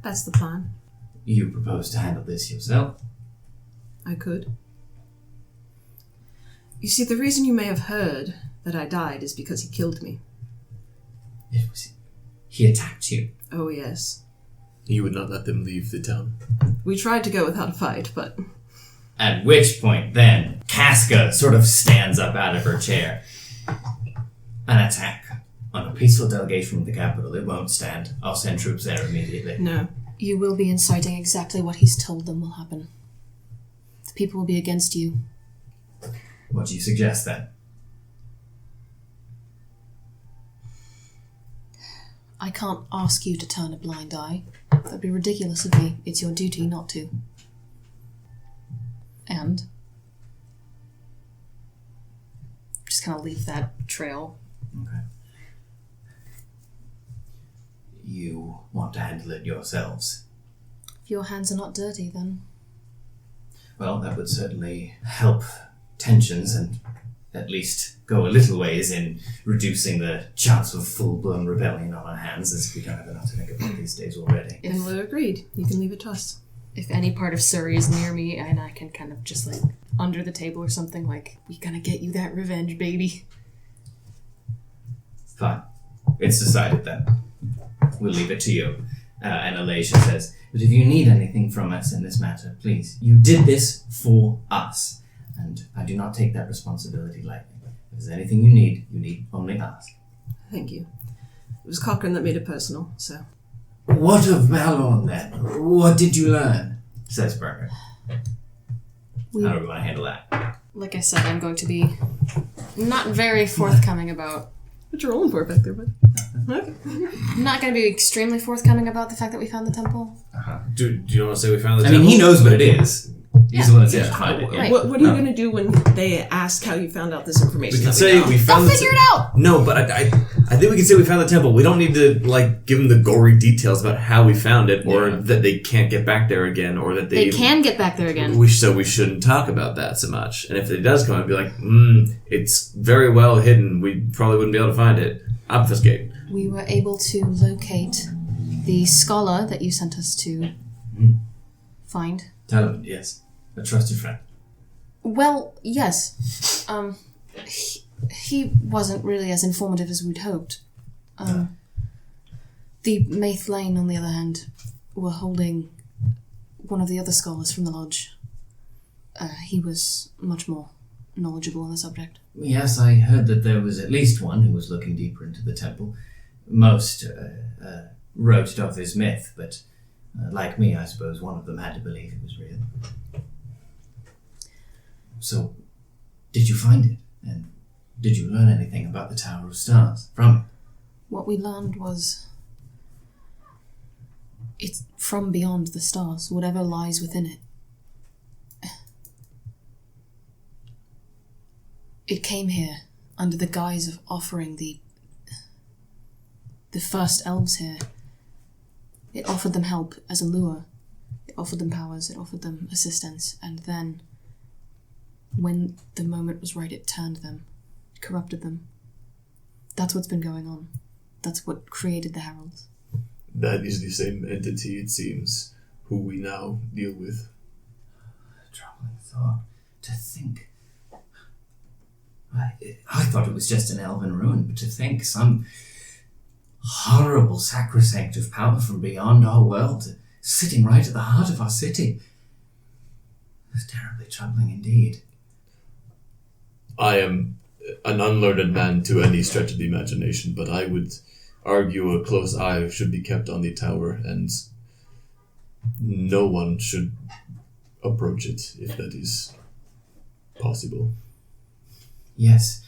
That's the plan. You propose to handle this yourself? I could. You see, the reason you may have heard that I died is because he killed me. He attacked you. Oh, yes. You would not let them leave the town. We tried to go without a fight, but... At which point, then, Casca sort of stands up out of her chair. An attack on a peaceful delegation from the capital. It won't stand. I'll send troops there immediately. No. You will be inciting exactly what he's told them will happen. The people will be against you. What do you suggest, then? I can't ask you to turn a blind eye. That'd be ridiculous of me. It's your duty not to. And just kind of leave that trail. Okay. You want to handle it yourselves? If your hands are not dirty, then... Well, that would certainly help tensions and at least go a little ways in reducing the chance of full-blown rebellion on our hands, as we don't have enough to think about these days already. And we're agreed. You can leave it to us. If any part of Surrie is near me, and I can kind of just, like, under the table or something, like, we gonna get you that revenge, baby. Fine. It's decided then. We'll leave it to you. And Elijah says, but if you need anything from us in this matter, please. You did this for us. And I do not take that responsibility lightly. If there's anything you need only ask. Thank you. It was Cochrane that made it personal, so... What of Malorn then? What did you learn? Says Burger. How do we want to handle that? Like I said, I'm going to be not very forthcoming about... What you rolling for back there, bud? Okay. I'm not going to be extremely forthcoming about the fact that we found the temple. Do you want to say we found the I temple? mean, he knows what it is. He's the one that's going to find it. Right. What are you going to do when they ask how you found out this information? We can that say know? we found They'll figure it out! No, but I think we can say we found the temple. We don't need to, like, give them the gory details about how we found it, or that they can't get back there again, or that They can get back there again. So we shouldn't talk about that so much. And if it does come out, be like, it's very well hidden. We probably wouldn't be able to find it. Obfuscate. We were able to locate the scholar that you sent us to find. Talon, yes. A trusted friend. Well, yes. He wasn't really as informative as we'd hoped. The Maith Lane, on the other hand, were holding one of the other scholars from the lodge. He was much more knowledgeable on the subject. Yes, I heard that there was at least one who was looking deeper into the temple. Most wrote it off as myth, but like me, I suppose one of them had to believe it was real. So, did you find it? And did you learn anything about the Tower of Stars from it? What we learned was... from beyond the stars, whatever lies within it. It came here under the guise of offering the first elves here. It offered them help as a lure. It offered them powers, it offered them assistance, and then, when the moment was right, it turned them, corrupted them. That's what's been going on. That's what created the heralds. That is the same entity, it seems, who we now deal with. Troubling thought. To think. I thought it was just an elven ruin, but to think some horrible sacrosanct of power from beyond our world sitting right at the heart of our city. It's terribly troubling indeed. I am an unlearned man to any stretch of the imagination, but I would argue a close eye should be kept on the tower, and no one should approach it if that is possible. Yes,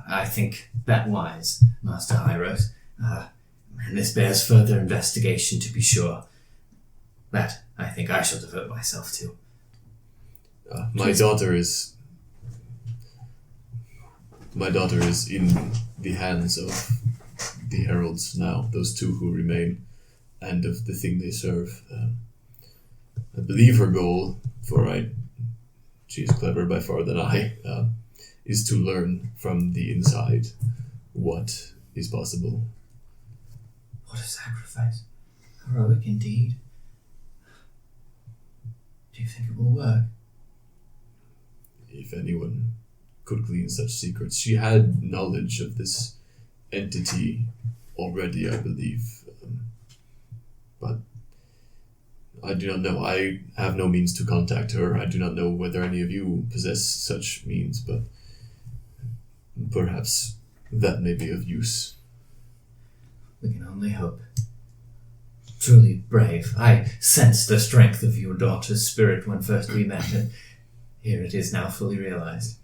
I think that wise, Master Hieros. And this bears further investigation to be sure. That, I think I shall devote myself to. My daughter is in the hands of the heralds now, those two who remain, and of the thing they serve. I believe her goal, she is clever by far than I, is to learn from the inside what is possible. What a sacrifice. Heroic indeed. Do you think it will work? If anyone could glean such secrets. She had knowledge of this entity already, I believe. But I do not know. I have no means to contact her. I do not know whether any of you possess such means, but perhaps that may be of use. We can only hope. Truly brave. I sensed the strength of your daughter's spirit when first we met, and here it is now fully realized.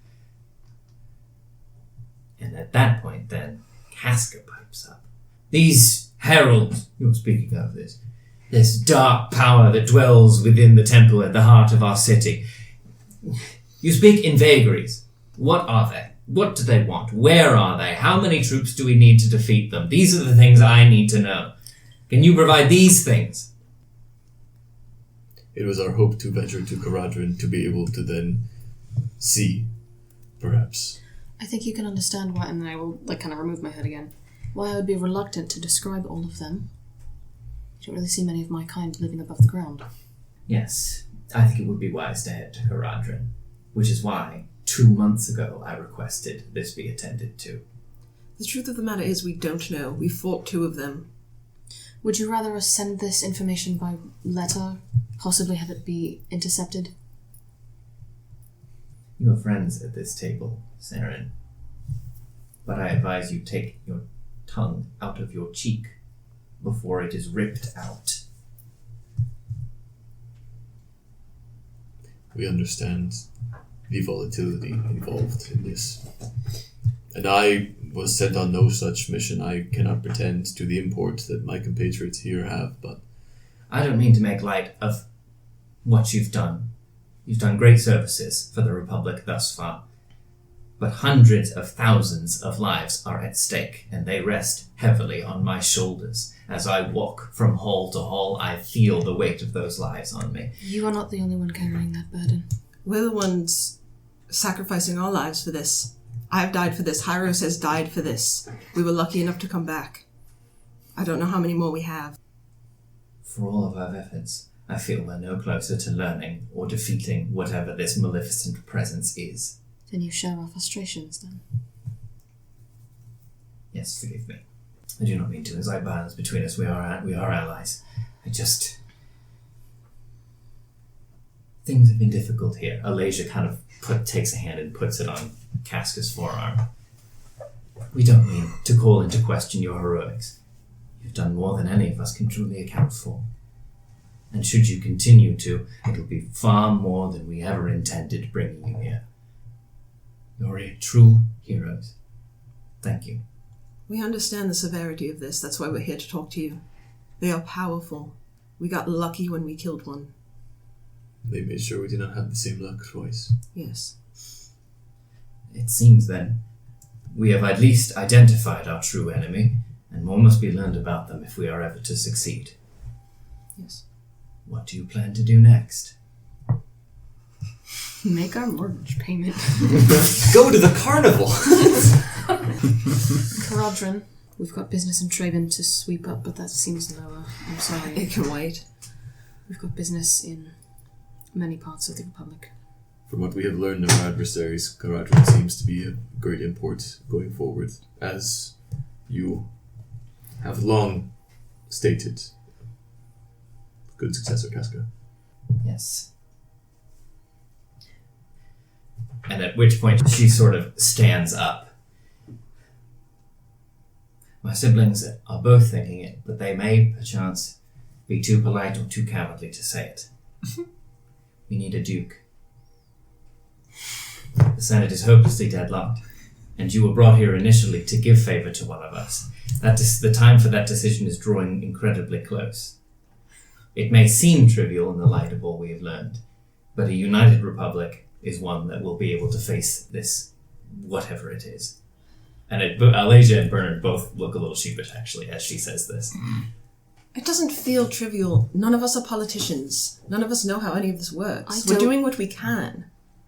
And at that point, then, Casca pipes up. These heralds, you're speaking of this dark power that dwells within the temple at the heart of our city. You speak in vagaries. What are they? What do they want? Where are they? How many troops do we need to defeat them? These are the things I need to know. Can you provide these things? It was our hope to venture to Karadrin to be able to then see, perhaps. I think you can understand why, and then I will kind of remove my hood again, why I would be reluctant to describe all of them. You don't really see many of my kind living above the ground. Yes, I think it would be wise to head to Karadrin, which is why 2 months ago I requested this be attended to. The truth of the matter is we don't know. We fought 2 of them. Would you rather us send this information by letter, possibly have it be intercepted? You are friends at this table, Seren. But I advise you take your tongue out of your cheek before it is ripped out. We understand the volatility involved in this. And I was sent on no such mission. I cannot pretend to the import that my compatriots here have, but... I don't mean to make light of what you've done. You've done great services for the Republic thus far. But hundreds of thousands of lives are at stake, and they rest heavily on my shoulders. As I walk from hall to hall, I feel the weight of those lives on me. You are not the only one carrying that burden. We're the ones sacrificing our lives for this. I've died for this. Hieros has died for this. We were lucky enough to come back. I don't know how many more we have. For all of our efforts, I feel we're no closer to learning or defeating whatever this maleficent presence is. Then you share our frustrations, then? Yes, forgive me. I do not mean to incite violence between us. We are allies. Things have been difficult here. Alasia kind of takes a hand and puts it on Casca's forearm. We don't mean to call into question your heroics. You've done more than any of us can truly account for. And should you continue to, it'll be far more than we ever intended bringing you here. You're a true heroes. Thank you. We understand the severity of this. That's why we're here to talk to you. They are powerful. We got lucky when we killed one. They made sure we did not have the same luck twice. Yes. It seems then we have at least identified our true enemy, and more must be learned about them if we are ever to succeed. Yes. What do you plan to do next? Make our mortgage payment. Go to the carnival! Karadrin. We've got business in Trevor to sweep up, but that seems lower. I'm sorry. It can wait. We've got business in many parts of the Republic. From what we have learned of our adversaries, Karadrin seems to be a great import going forward, as you have long stated. Good successor, Casca. Yes. And at which point she sort of stands up. My siblings are both thinking it, but they may, perchance, be too polite or too cowardly to say it. We need a duke. The Senate is hopelessly deadlocked, and you were brought here initially to give favor to one of us. The time for that decision is drawing incredibly close. It may seem trivial in the light of all we have learned, but a united republic is one that will be able to face this, whatever it is. And Alasia and Bernard both look a little sheepish, actually, as she says this. It doesn't feel trivial. None of us are politicians. None of us know how any of this works. We're doing what we can.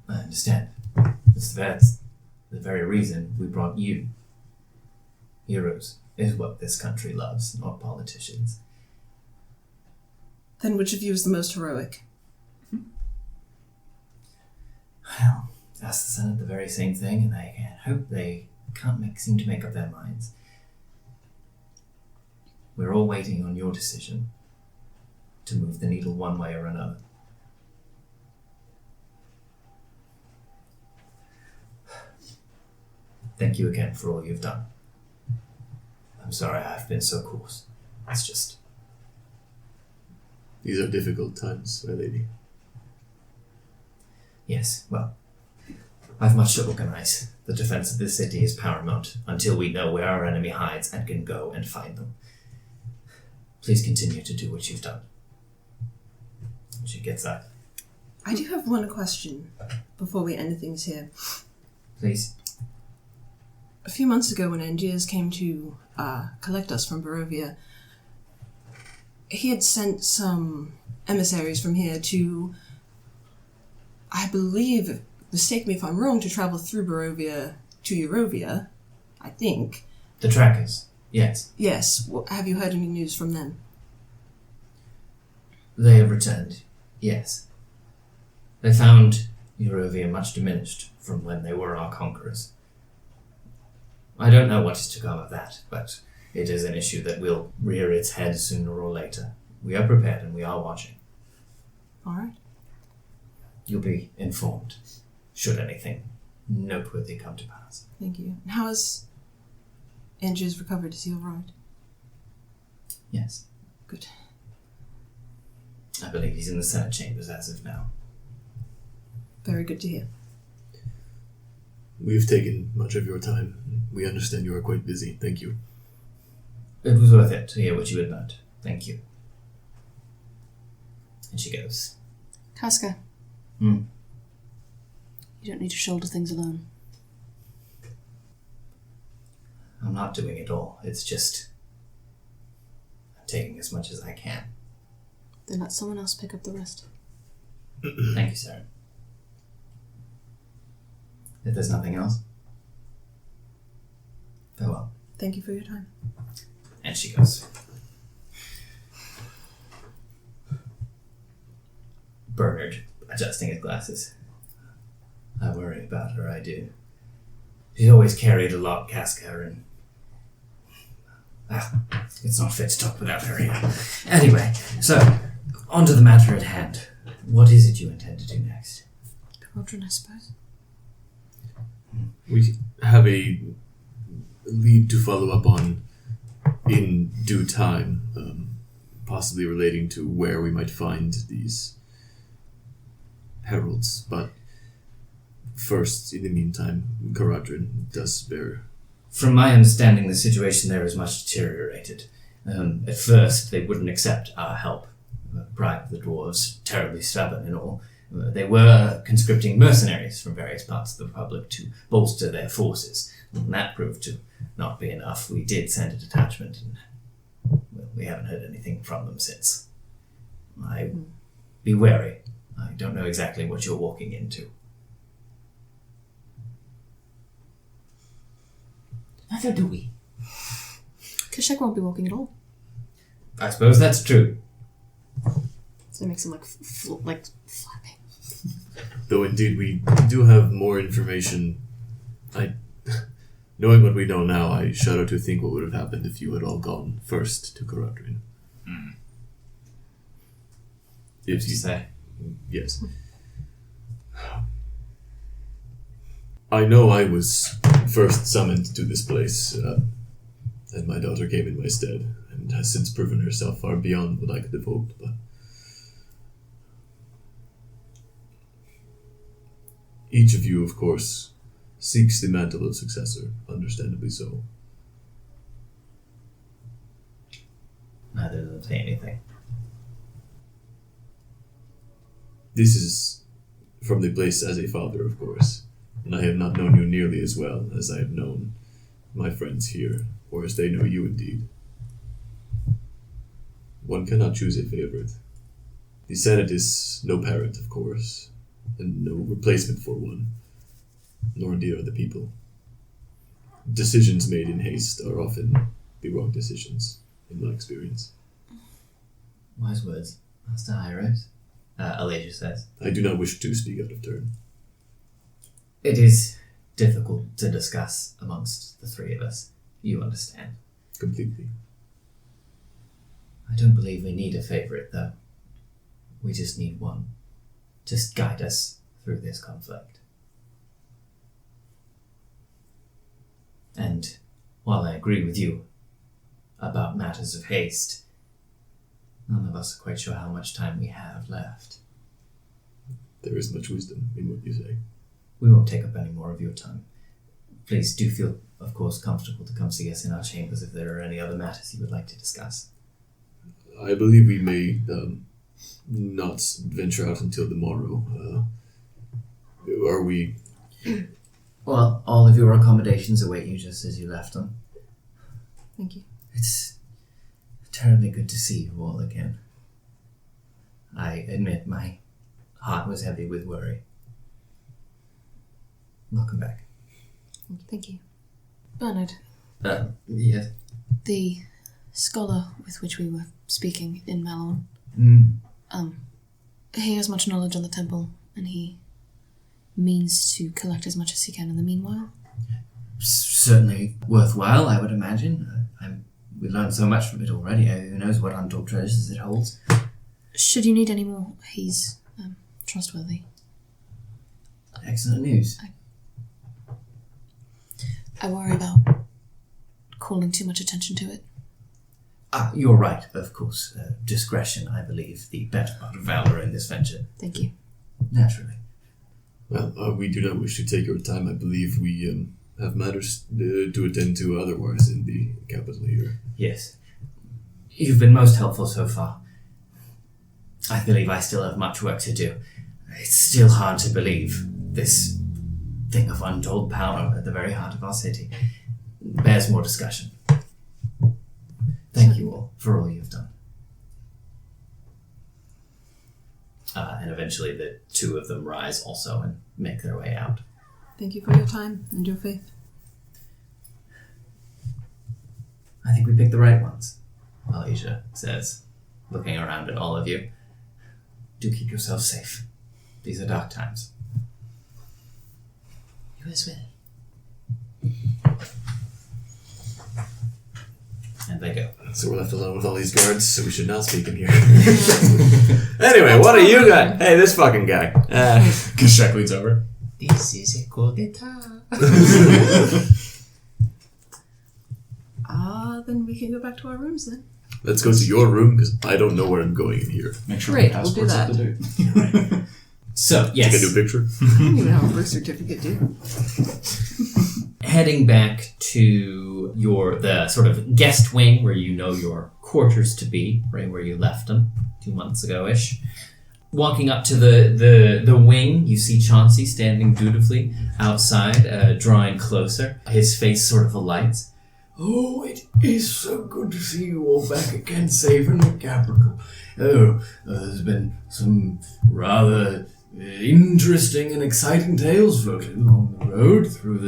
I understand. That's the very reason we brought you. Heroes is what this country loves, not politicians. Then which of you is the most heroic? Well, ask the Senate the very same thing, and I hope they can't seem to make up their minds. We're all waiting on your decision to move the needle one way or another. Thank you again for all you've done. I'm sorry I've been so coarse. It's just... These are difficult times, my lady. Yes, well, I've much to organize. The defense of this city is paramount until we know where our enemy hides and can go and find them. Please continue to do what you've done. She gets up. I do have one question before we end things here. Please. A few months ago when Angiers came to collect us from Barovia, he had sent some emissaries from here to, I believe, mistake me if I'm wrong, to travel through Barovia to Eurovia, I think. The trackers, yes. Yes. Have you heard any news from them? They have returned, yes. They found Eurovia much diminished from when they were our conquerors. I don't know what is to come of that, but it is an issue that will rear its head sooner or later. We are prepared and we are watching. All right. You'll be informed, should anything noteworthy come to pass. Thank you. And how has Angiers recovered? Is he all right? Yes. Good. I believe he's in the Senate chambers as of now. Very good to hear. We've taken much of your time. We understand you are quite busy. Thank you. It was worth it to hear what you had learned. Thank you. And she goes. Casca. Hmm. You don't need to shoulder things alone. I'm not doing it all. It's just... I'm taking as much as I can. Then let someone else pick up the rest. Thank you, Seren. If there's nothing else, farewell. Thank you for your time. And she goes. Bernard, adjusting his glasses. I worry about her, I do. She's always carried a lot, Casca, and... it's not fit to talk without her here. Anyway, so, on to the matter at hand. What is it you intend to do next? Karadrin, I suppose. We have a lead to follow up on in due time, possibly relating to where we might find these heralds. But first, in the meantime, Karadrin does bear... From my understanding, the situation there is much deteriorated. At first, they wouldn't accept our help. pride of the dwarves, terribly stubborn and all. They were conscripting mercenaries from various parts of the Republic to bolster their forces. And that proved to not be enough. We did send a detachment, and we haven't heard anything from them since. Be wary. I don't know exactly what you're walking into. Neither do we. Kashek won't be walking at all. I suppose that's true. So it makes him like flapping. Though indeed we do have more information. Knowing what we know now, I shudder to think what would have happened if you had all gone first to Karadrin. If you say. Yes. I know I was first summoned to this place, and my daughter came in my stead, and has since proven herself far beyond what I could have hoped, but each of you, of course, seeks the mantle of successor, understandably so. Neither of them say anything. This is from the place as a father, of course, and I have not known you nearly as well as I have known my friends here, or as they know you indeed. One cannot choose a favorite. The Senate is no parent, of course, and no replacement for one, nor indeed are the people. Decisions made in haste are often the wrong decisions, in my experience. Wise words, Master Hieros. Alasia says. I do not wish to speak out of turn. It is difficult to discuss amongst the three of us. You understand. Completely. I don't believe we need a favorite, though. We just need one. Just guide us through this conflict. And while I agree with you about matters of haste, none of us are quite sure how much time we have left. There is much wisdom in what you say. We won't take up any more of your time. Please do feel, of course, comfortable to come see us in our chambers if there are any other matters you would like to discuss. I believe we may not venture out until tomorrow. Are we... Well, all of your accommodations await you just as you left them. Thank you. It's terribly good to see you all again. I admit my heart was heavy with worry. Welcome back. Thank you. Bernard, Yes. the scholar with which we were speaking in Malon, he has much knowledge on the temple, and he means to collect as much as he can in the meanwhile. Certainly worthwhile, I would imagine. We learned so much from it already. Who knows what untold treasures it holds. Should you need any more, he's trustworthy. Excellent news. I worry about calling too much attention to it. You're right, of course. Discretion, I believe, the better part of valor in this venture. Thank you. Naturally. Well, we do not wish to take your time. I believe we have matters to attend to otherwise in the capital here. Yes. You've been most helpful so far. I believe I still have much work to do. It's still hard to believe this thing of untold power at the very heart of our city bears more discussion. Thank you all for all you've done. And eventually the two of them rise also and make their way out. Thank you for your time and your faith. I think we picked the right ones, Alasia says, looking around at all of you. Do keep yourselves safe. These are dark times. You as well. And they go. So we're left alone with all these guards, so we should not speak in here. Anyway, what do you got? Hey, this fucking guy. Kashek leads over. This is a coup d'etat. Then we can go back to our rooms then. Let's go to your room, because I don't know where I'm going in here. Make sure Great, my we'll do passport's up to date. So, yes. Take a new picture. I don't even have a birth certificate, do. Heading back to the sort of guest wing where you know your quarters to be, right where you left them. 2 months ago-ish. Walking up to the wing, you see Chauncey standing dutifully outside, drawing closer. His face sort of alight. Oh, it is so good to see you all back again, saving the capital. Oh, there's been some rather interesting and exciting tales floating along the road through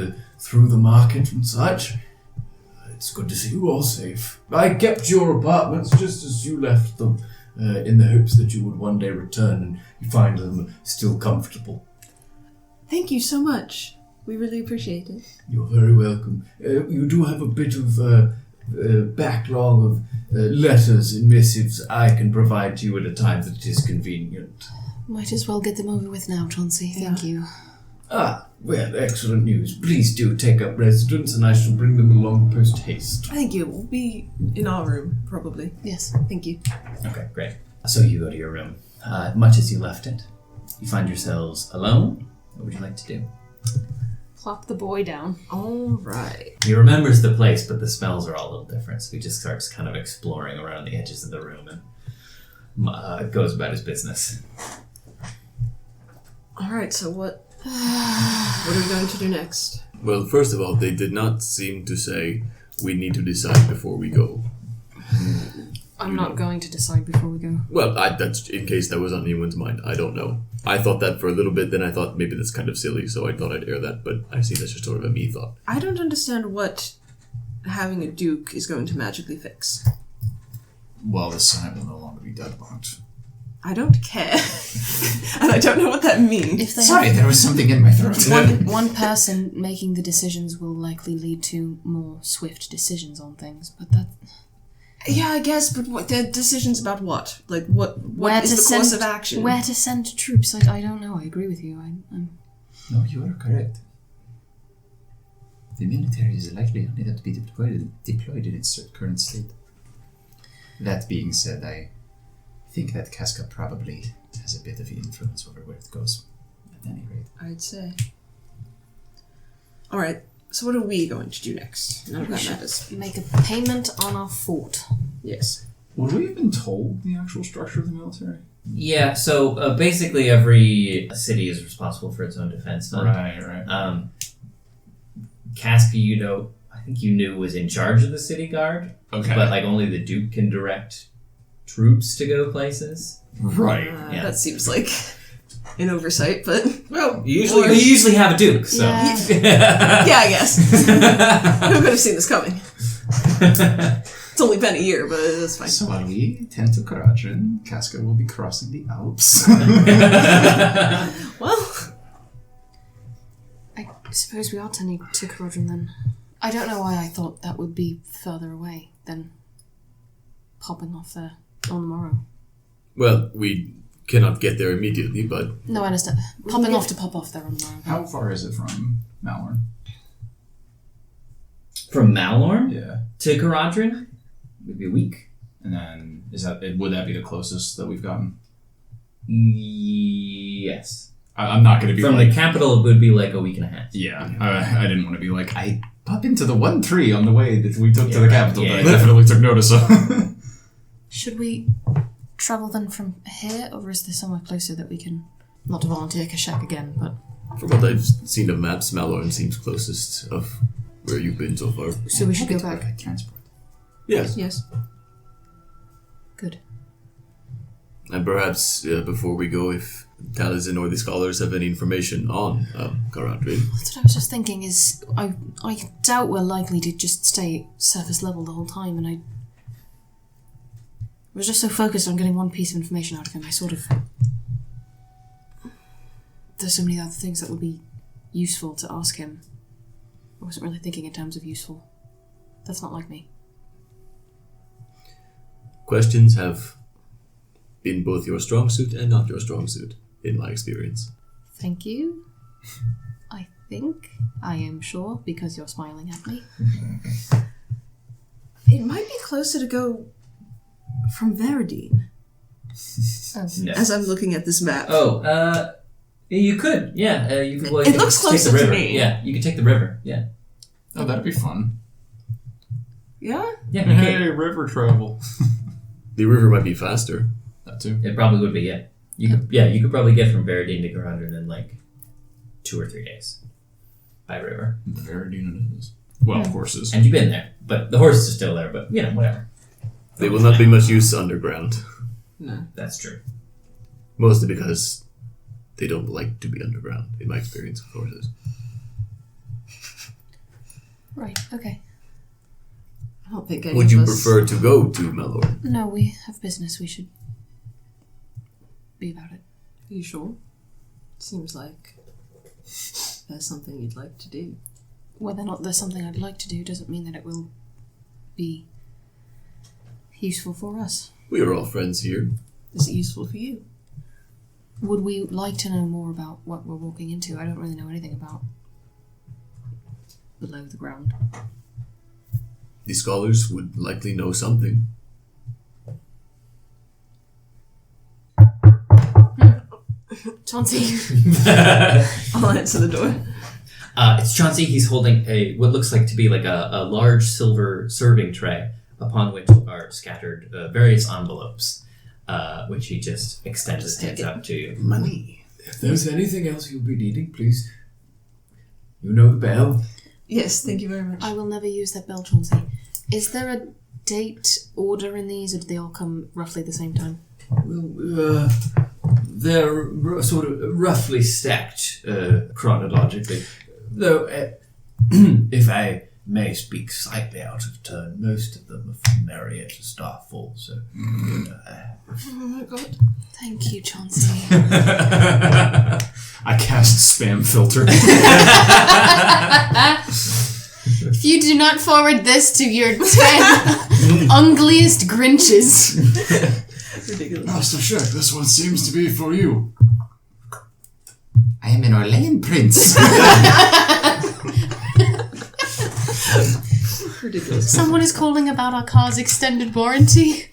the market and such. It's good to see you all safe. I kept your apartments just as you left them, in the hopes that you would one day return and you find them still comfortable. Thank you so much. We really appreciate it. You're very welcome. You do have a bit of backlog of letters and missives I can provide to you at a time that is convenient. Might as well get them over with now, Chauncey. Thank you. Ah, well, excellent news. Please do take up residence and I shall bring them along post haste. Thank you. We'll be in our room, probably. Yes. Thank you. Okay, great. So you go to your room. Much as you left it, you find yourselves alone. What would you like to do? Plop the boy down. All right. He remembers the place, but the smells are all a little different, so he just starts kind of exploring around the edges of the room and goes about his business. All right, so what are we going to do next? Well, first of all, they did not seem to say we need to decide before we go. I'm not going to decide before we go. Well, that's in case that was on anyone's mind. I don't know. I thought that for a little bit, then I thought maybe that's kind of silly, so I thought I'd air that, but I see that's just sort of a me thought. I don't understand what having a duke is going to magically fix. Well, the Senate will no longer be deadlocked. I don't care. And I don't know what that means. If they Sorry, there was something in my throat. one person making the decisions will likely lead to more swift decisions on things, but that... Yeah, I guess, but what, the decisions about what? Like, what is the course of action? Where to send troops? I don't know. I agree with you. No, you are correct. The military is likely only to be deployed in its current state. That being said, I think that Casca probably has a bit of influence over where it goes, at any rate. I'd say. Alright, so what are we going to do next? None of that matters. Make a payment on our fort. Yes. Would we have been told the actual structure of the military? Yeah, so basically every city is responsible for its own defense fund. Right. Casca, I think you knew was in charge of the city guard. Okay. But only the Duke can direct troops to go places. Right. Yeah. That seems like an oversight, but... Well, You usually have a Duke, so... Yeah. Yeah, I guess. Who could have seen this coming? It's only been a year, but it's fine. So while we tend to Karadrin, Casca will be crossing the Alps. Well... I suppose we are tending to Karadrin then. I don't know why I thought that would be further away than popping off there on the morrow. Well, we cannot get there immediately, but... No, I understand. Popping off to pop off there on the morrow. How far is it from Malorn? From Malorn Yeah. to Karadrin? Maybe a week. And then would that be the closest that we've gotten? Yes. I'm not going to be From the capital, it would be a week and a half. Yeah, I didn't want to be like, I pop into the one tree on the way that we took to the capital, yeah. but I definitely took notice of. Should we travel then from here, or is there somewhere closer that we can... Not to volunteer Kashak again, but... From what I've seen of maps, Malorn seems closest of where you've been so far. So we should go back. Provide transport. Yes. Yes. Good. And perhaps before we go, if Taliesin or the scholars have any information on Karadrin. That's what I was just thinking is... I doubt we're likely to just stay surface level the whole time, and I was just so focused on getting one piece of information out of him, I sort of... There's so many other things that would be useful to ask him. I wasn't really thinking in terms of useful. That's not like me. Questions have been both your strong suit and not your strong suit, in my experience. Thank you. I think. I am sure, because you're smiling at me. It might be closer to go from Veradine. No. As I'm looking at this map. You could, yeah. You could. It looks take the closer to river. me. Yeah, you could take the river. Yeah. Oh, that'd be fun. Yeah? Yeah. Hey, river travel. The river might be faster. That too. It probably would be, yeah. You could probably get from Veradine to Karadrin in like 2 or 3 days by river. Veradine it is. Well, horses. And you've been there, but the horses are still there. But whatever. They will not be much use underground. No. That's true. Mostly because they don't like to be underground, in my experience with horses. Right, okay. I don't think any Would of you us... prefer to go to Malor? No, we have business. We should be about it. Are you sure? Seems like there's something you'd like to do. Whether or not there's something I'd like to do doesn't mean that it will be useful for us. We are all friends here. Is it useful for you? Would we like to know more about what we're walking into? I don't really know anything about below the ground. The scholars would likely know something. Chauncey. I'll answer the door. It's Chauncey. He's holding what looks like to be like a large silver serving tray upon which are scattered various envelopes, which he just extends his hands out to you. Money. If there's anything else you'll be needing, please. You know the bell. Yes, thank you very much. I will never use that bell, Chauncey. Is there a date order in these, or do they all come roughly at the same time? Well, they're sort of roughly stacked chronologically. Though, if I may speak slightly out of turn, most of them are from Marietta Starfall, so, Oh my god. Thank you, Chauncey. I cast spam filter. If you do not forward this to your 10 ugliest Grinches. Ridiculous. Master Shek, this one seems to be for you. I am an Orlean prince. Ridiculous. Someone is calling about our car's extended warranty.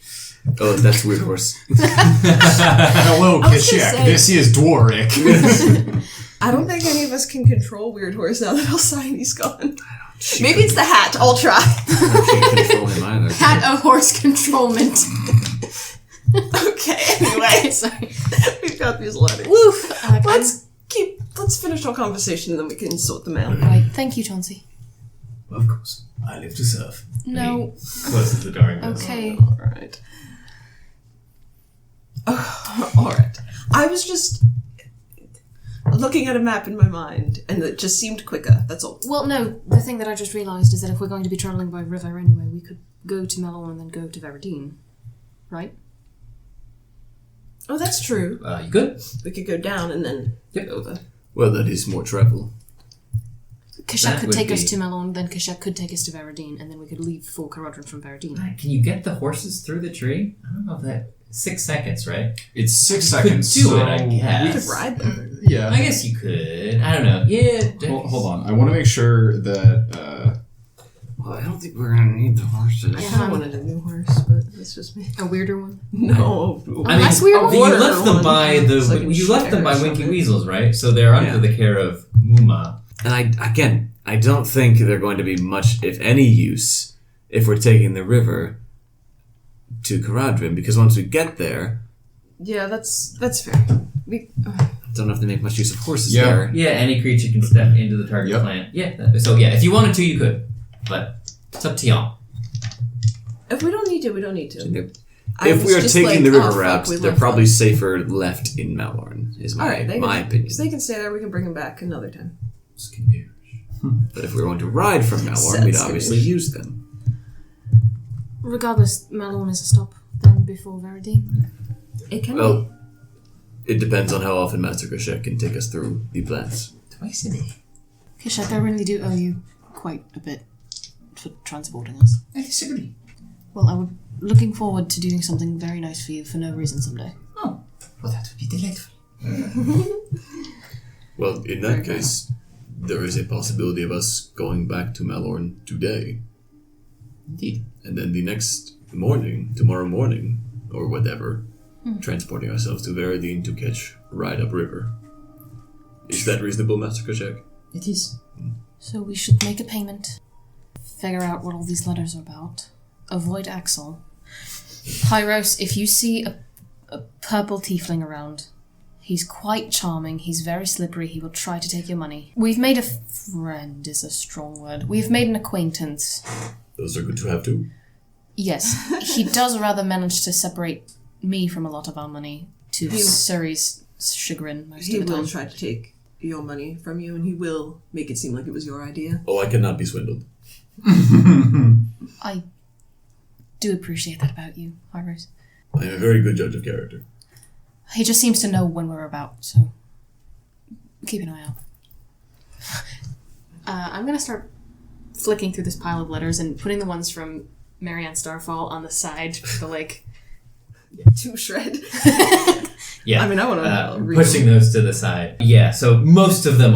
Oh, that's Weird Horse. Hello, I was gonna Kashek. say- This is Dworik. I don't think any of us can control Weird Horse now that Alcyone's gone. Maybe it's the hat. I'll try. I can't control him either. Hat of horse controlment. Okay, anyway. Sorry. We've got these letters. Woof. Let's finish our conversation and then we can sort them out. Right, thank you, Chauncey. of course, I live to serve. No. Closes the door and goes, Okay. Alright. Alright. I was just looking at a map in my mind and it just seemed quicker, that's all. Well, no, the thing that I just realised is that if we're going to be travelling by river anyway, we could go to Melon and then go to Veradine. Right? Oh, that's true. You good? We could go down and then over. Well, that is more travel. Kashak That could would take us be- to Melon, then Kashak could take us to Veradine, and then we could leave for Karadrin from Veradine. Can you get the horses through the tree? I don't know if that... 6 seconds, right? It's 6 You could seconds. do so it, I guess. We could ride them. Yeah. I guess you could. I don't know. Yeah. Hold on. I want to make sure that. Well, I don't think we're gonna need the horses. I kind of wanted a new horse, but that's just me. A weirder one? No. I mean, Less weird you one? left them by So I the can you left them by share Winky something. Weasels, right? So they're under the care of Muma. And I don't think they're going to be much, if any, use if we're taking the river to Karadrin, because once we get there, Yeah, that's fair. I don't know if they make much use of horses Yeah. there. Yeah, any creature can step into the target Yep. plant. Yeah. So yeah, if you wanted to, you could, but it's up to y'all. If we don't need to, we don't need to. If we are taking the river route, we they're left probably them. safer left in Malorn, is my, Alright, my opinion. So they can stay there, we can bring them back another time. But if we were going to ride from Malorn, we'd obviously use them. Regardless, Melon is a stop then before Veradine. It can Well, it depends on how often Master Kashek can take us through the plants. Twice a day. Kashak, I really do owe you quite a bit for transporting us. I disagree. Well, I would looking forward to doing something very nice for you for no reason someday. Oh, well, that would be delightful. Well, in that case, there is a possibility of us going back to Malorn today. Indeed. And then the next morning, tomorrow morning, or whatever, transporting ourselves to Veradine to catch Ride Up River. Is that reasonable, Master Kashek? It is. So we should make a payment, figure out what all these letters are about, avoid Axel. Hieros, if you see a purple tiefling around. He's quite charming. He's very slippery. He will try to take your money. We've made a friend is a strong word. We've made an acquaintance. Those are good to have too. Yes. He does rather manage to separate me from a lot of our money to Surrey's chagrin most of the time. He will try to take your money from you, and he will make it seem like it was your idea. Oh, I cannot be swindled. I do appreciate that about you, Hieros. I am a very good judge of character. He just seems to know when we're about, so keep an eye out. I'm going to start flicking through this pile of letters and putting the ones from Marianne Starfall on the side for To shred. Yeah. I mean, I want to read pushing them. those to the side. Yeah, so most of them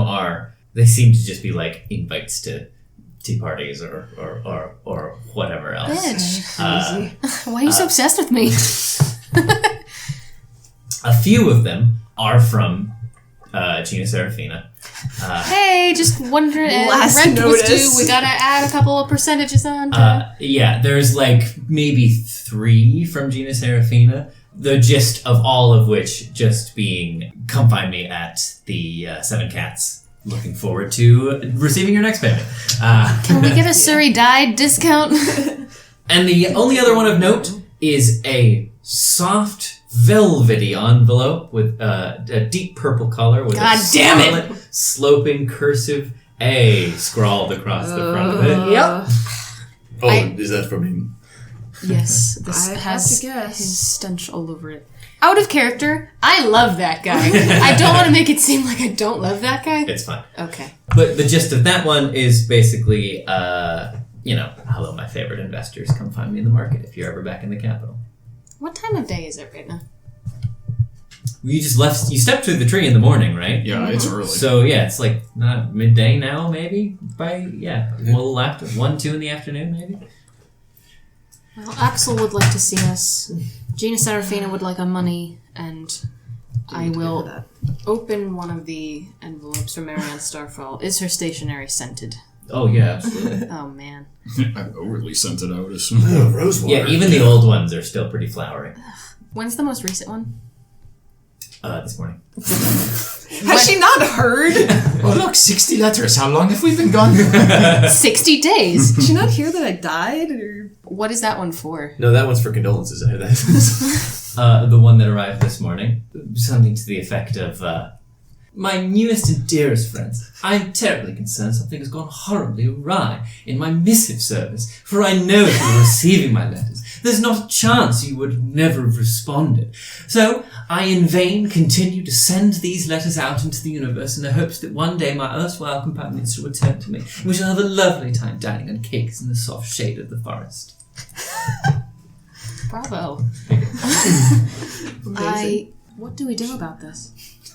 they seem to just be like invites to tea parties or whatever else. Bitch. Why are you so obsessed with me? A few of them are from Gina Serafina. Hey, just wondering. Last Rent was due. notice. We gotta add a couple of percentages on. Yeah, there's like maybe 3 from Gina Serafina. The gist of all of which just being, come find me at the 7 Cats. Looking forward to receiving your next payment. Can we get a Surrie Died discount? And the only other one of note is a soft, velvety envelope with a deep purple color with God a damn it! solid, sloping cursive A scrawled across the front of it. Yep. Oh, is that from him? Yes, this I'd has have to guess. his stench all over it. Out of character, I love that guy. I don't want to make it seem like I don't love that guy. It's fine. Okay. But the gist of that one is basically, hello, my favorite investors. Come find me in the market if you're ever back in the capital. What time of day is it right now? You you stepped through the tree in the morning, right? Yeah, it's early. So, yeah, it's like not midday now, maybe? A little after, 1, 2 in the afternoon, maybe? Well, Axel would like to see us. Gina Serafina would like our money, and I will open one of the envelopes from Marianne Starfall. Is her stationery scented? Oh, yeah, absolutely. Oh, man. I've overly sent it out. Oh, rose water. Yeah, even the old ones are still pretty flowery. When's the most recent one? This morning. Has she not heard? Oh, look, 60 letters. How long have we been gone? 60 days! Did she not hear that I died? Or... What is that one for? No, that one's for condolences. I hear that. The one that arrived this morning, something to the effect of, my newest and dearest friends, I am terribly concerned something has gone horribly awry in my missive service, for I know if you were receiving my letters, there's not a chance you would never have responded. So, I in vain continue to send these letters out into the universe in the hopes that one day my erstwhile companions shall return to me, and we shall have a lovely time dining on cakes in the soft shade of the forest. Bravo. What do we do about this?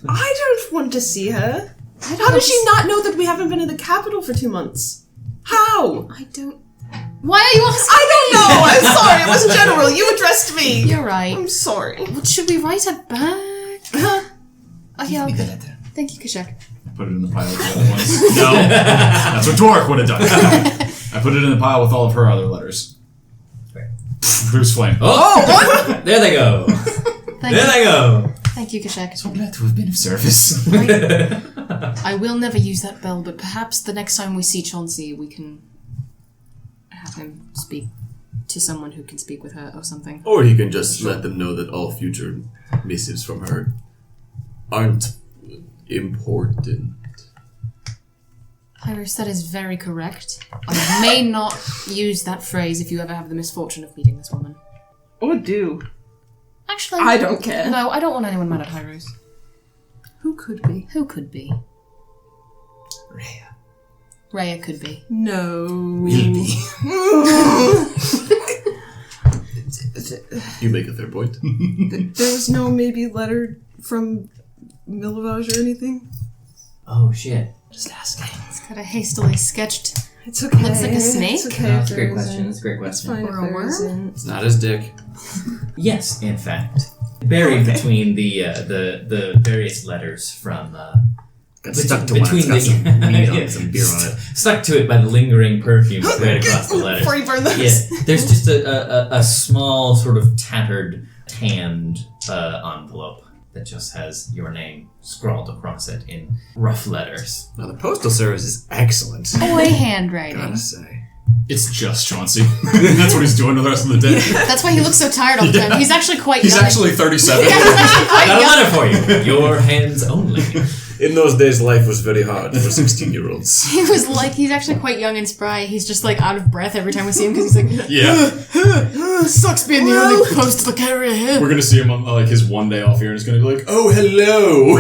I don't want to see her. How does she not know that we haven't been in the capital for 2 months? How? I don't... Why are you asking I don't know. I'm sorry. It was general. You addressed me. You're right. I'm sorry. What, should we write it back? Oh, yeah, Give me the okay. letter. Thank you, Kashak. I put it in the pile with the other ones. No, that's what Dwark would have done. I put it in the pile with all of her other letters. Bruce Flame. Oh! There they go! Thank There you. they go! Thank you, Kashak. So glad to have been of service. I will never use that bell, but perhaps the next time we see Chauncey, we can have him speak to someone who can speak with her or something. Or he can just let them know that all future missives from her aren't important. Iris, that is very correct. I may not use that phrase if you ever have the misfortune of meeting this woman. Or do. Actually, I don't care. No, I don't want anyone mad at Hieros. Who could be? Who could be? Rhea. Rhea could be. No. Will be. You make a fair point. There was no maybe letter from Milovage or anything? Oh, shit. Just asking. It's got a hastily sketched... It's okay. Looks like a snake? It's okay. That's if a great there question. isn't. That's a great It's question. fine Or if a there worm? isn't. It's not his dick. Yes, in fact. Buried between the various letters from... Got stuck to one. It's got some meat on it, some beer on it. Stuck to it by the lingering perfume right across the letters. Before you burn those. Yeah, there's just a small sort of tattered, tanned envelope that just has your name scrawled across it in rough letters. Now, the postal service is excellent. Boy handwriting. Gotta say. It's just Chauncey. That's what he's doing the rest of the day. That's why he looks so tired all the time. He's actually quite He's young. actually 37. Yeah, he's actually quite Got a young. letter for you. Your hands only. In those days, life was very hard for 16-year-olds. He was like, he's actually quite young and spry. He's just like out of breath every time we see him because he's like, Yeah. sucks being the only postal carrier here. We're gonna see him on like his one day off here and it's gonna be like, oh, hello.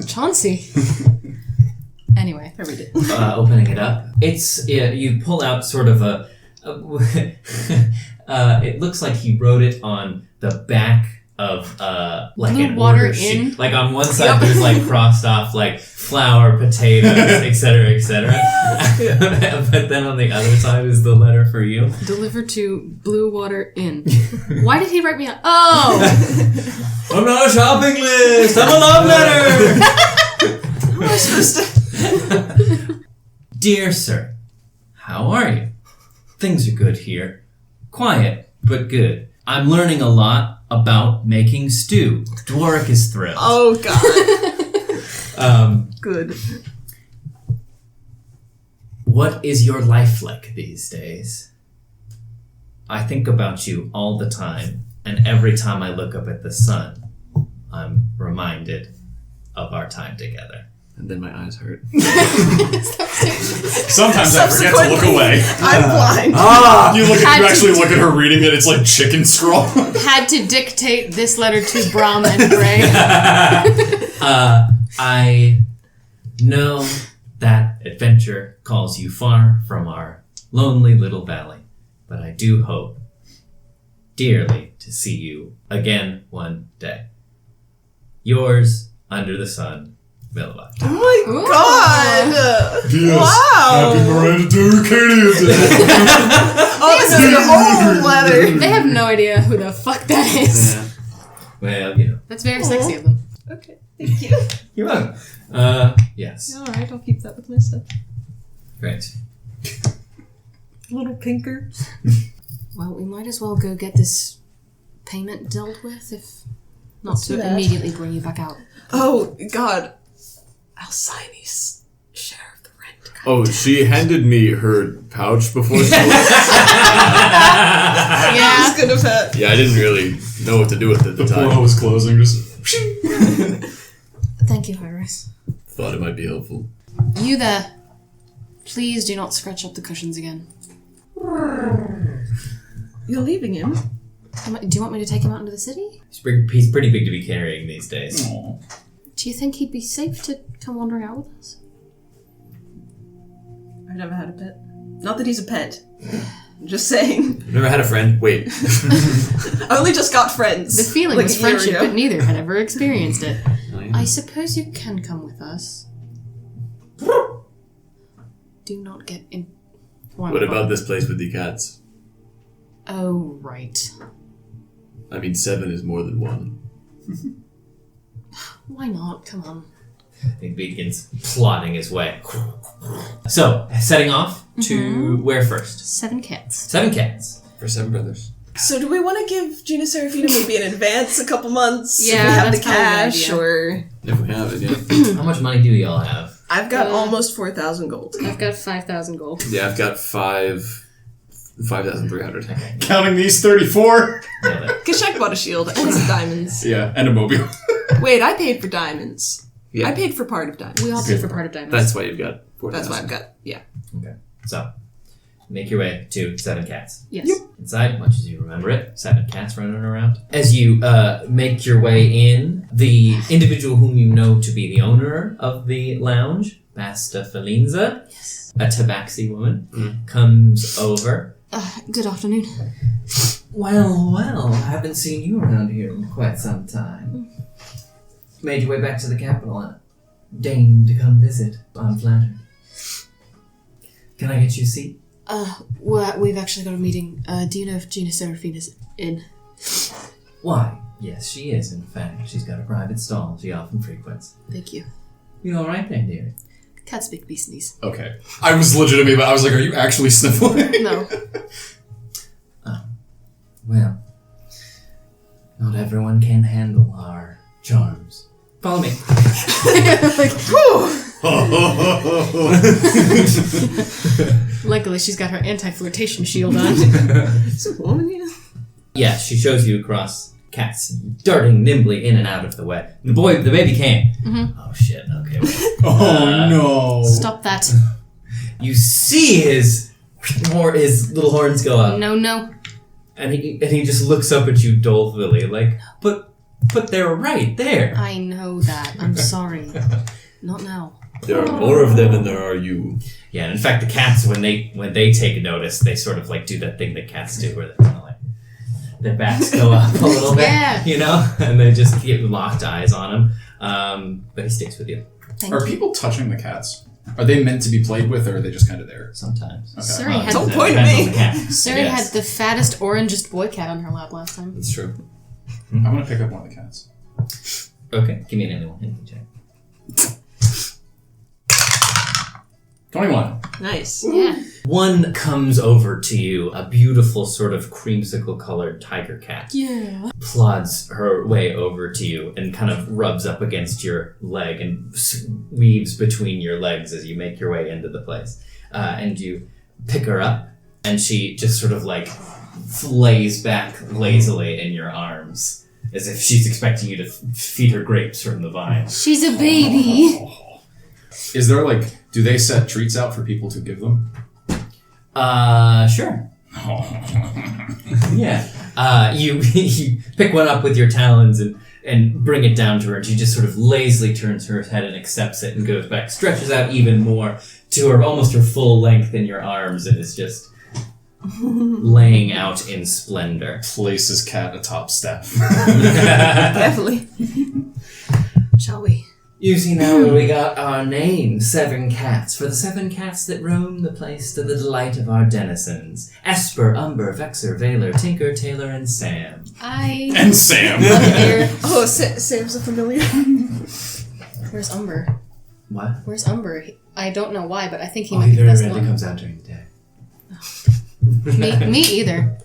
Chauncey. Anyway. Every day. Opening it up, you pull out sort of a it looks like he wrote it on the back of like Blue an water order in? sheet. Like on one side there's like crossed off like flour, potatoes, etc., etc. But then on the other side is the letter for you. Delivered to Blue Water Inn. Why did he write me on? Oh! I'm not a shopping list. I'm a love letter. How am I supposed to... Dear sir, how are you? Things are good here. Quiet, but good. I'm learning a lot about making stew. Dwarrick is thrilled. Oh, God. Good. What is your life like these days? I think about you all the time, and every time I look up at the sun, I'm reminded of our time together. And then my eyes hurt. Sometimes I forget to look away. I'm blind. You actually look at her reading it, it's like chicken scroll. Had to dictate this letter to Brahm and Bray. I know that adventure calls you far from our lonely little valley, but I do hope dearly to see you again one day. Yours, under the sun, Milva. Oh my God! Yes. Wow! Happy Miranda to Arcadia Day. Oh, this is a whole letter! They have no idea who the fuck that is. Yeah. Well, you know. That's very sexy of them. Okay, thank you. You're welcome. Yes. Alright, I'll keep that with my stuff. Great. Little pinker. Well, we might as well go get this payment dealt with, if not Let's do to that. immediately bring you back out. Oh, God. Alcyne's share of the rent. Oh, she handed me her pouch before she Yeah. That's good of that. Yeah, I didn't really know what to do with it at the The time. portal was closing, just... Thank you, Hieros. Thought it might be helpful. You there. Please do not scratch up the cushions again. You're leaving him? Do you want me to take him out into the city? He's pretty big to be carrying these days. Aw. Do you think he'd be safe to come wandering out with us? I've never had a pet. Not that he's a pet. I'm just saying. I've never had a friend. Wait. I only just got friends. The feeling like was a year friendship, ago. but neither had ever experienced it. Oh, yeah. I suppose you can come with us. Do not get in. What about this place with the cats? Oh, right. I mean, 7 is more than 1. Why not? Come on. He begins plodding his way. So, setting off to where first? 7 cats. 7 cats. For 7 brothers. So do we want to give Gina Serafina maybe in advance a couple months? Yeah, if we have that's the probably a good cash, idea. or... If we have it, yeah. How much money do y'all have? I've got almost 4,000 gold. I've got 5,000 gold. Yeah, I've got 5,300. Okay. Counting these 34? Nailed it. Kashak bought a shield and some diamonds. Yeah, and a mobile. Wait, I paid for diamonds. Yeah. I paid for part of diamonds. We all paid for part of diamonds. That's why you've got 4,000. That's why I've got, yeah. Okay. So, make your way to 7 cats. Yes. Inside, much as you remember it, 7 cats running around. As you make your way in, the individual whom you know to be the owner of the lounge, Basta Felinza, a tabaxi woman, comes over. Good afternoon. Well, I haven't seen you around here in quite some time. Made your way back to the capital and deigned to come visit. I'm flattered. Can I get you a seat? We've actually got a meeting. Do you know if Gina Serafina's in? Why, yes, she is, in fact. She's got a private stall she often frequents. Thank you. You all right there, dearie? Cats speak bee sneeze. Okay. I was legitimately, but I was like, are you actually sniffling? No. Well, Not everyone can handle our charms. Follow me. Luckily, she's got her anti-flirtation shield on. Is a woman here? Yeah, she shows you across, cats darting nimbly in and out of the way. The baby came. Mm-hmm. Oh shit, okay. Oh no. Stop that. You see his little horns go up. No. And he just looks up at you dolefully, like, but they're right there. I know that. I'm sorry. Not now. There are more of them than there are you. Yeah, and in fact, the cats, when they take notice, they sort of like do that thing that cats do, where they kind of like their backs go up a little bit, Yeah. you know, and they just get locked eyes on him. But he sticks with you Thank Are you. people touching the cats? Are they meant to be played with, or are they just kind of there? sometimes. Okay. Surrie had Don't the, point at Depends on me. the cat. Surrie Yes. had the fattest, orangest boy cat on her lap last time. That's true. I'm gonna pick up one of the cats. Okay, give me an anyone check. 21. Nice. Yeah. One comes over to you, a beautiful sort of creamsicle-colored tiger cat. Yeah. Plods her way over to you and kind of rubs up against your leg and weaves between your legs as you make your way into the place. And you pick her up, and she just sort of like flays back lazily in your arms, as if she's expecting you to feed her grapes from the vine. She's a baby. Is there do they set treats out for people to give them? Sure. Yeah. You pick one up with your talons and bring it down to her, and she just sort of lazily turns her head and accepts it and goes back, stretches out even more to her, almost her full length in your arms, and is just laying out in splendor. Places cat atop step. Definitely. Shall we? You see now where we got our name, 7 Cats, for the 7 cats that roam the place to the delight of our denizens. Esper, Umber, Vexer, Valor, Tinker, Taylor, and Sam. I And Sam. love it here. Oh, Sam's a familiar. Where's Umber? What? Where's Umber? I don't know why, but I think he Oh, might he be the very best rarely one. comes out during the day. Me either.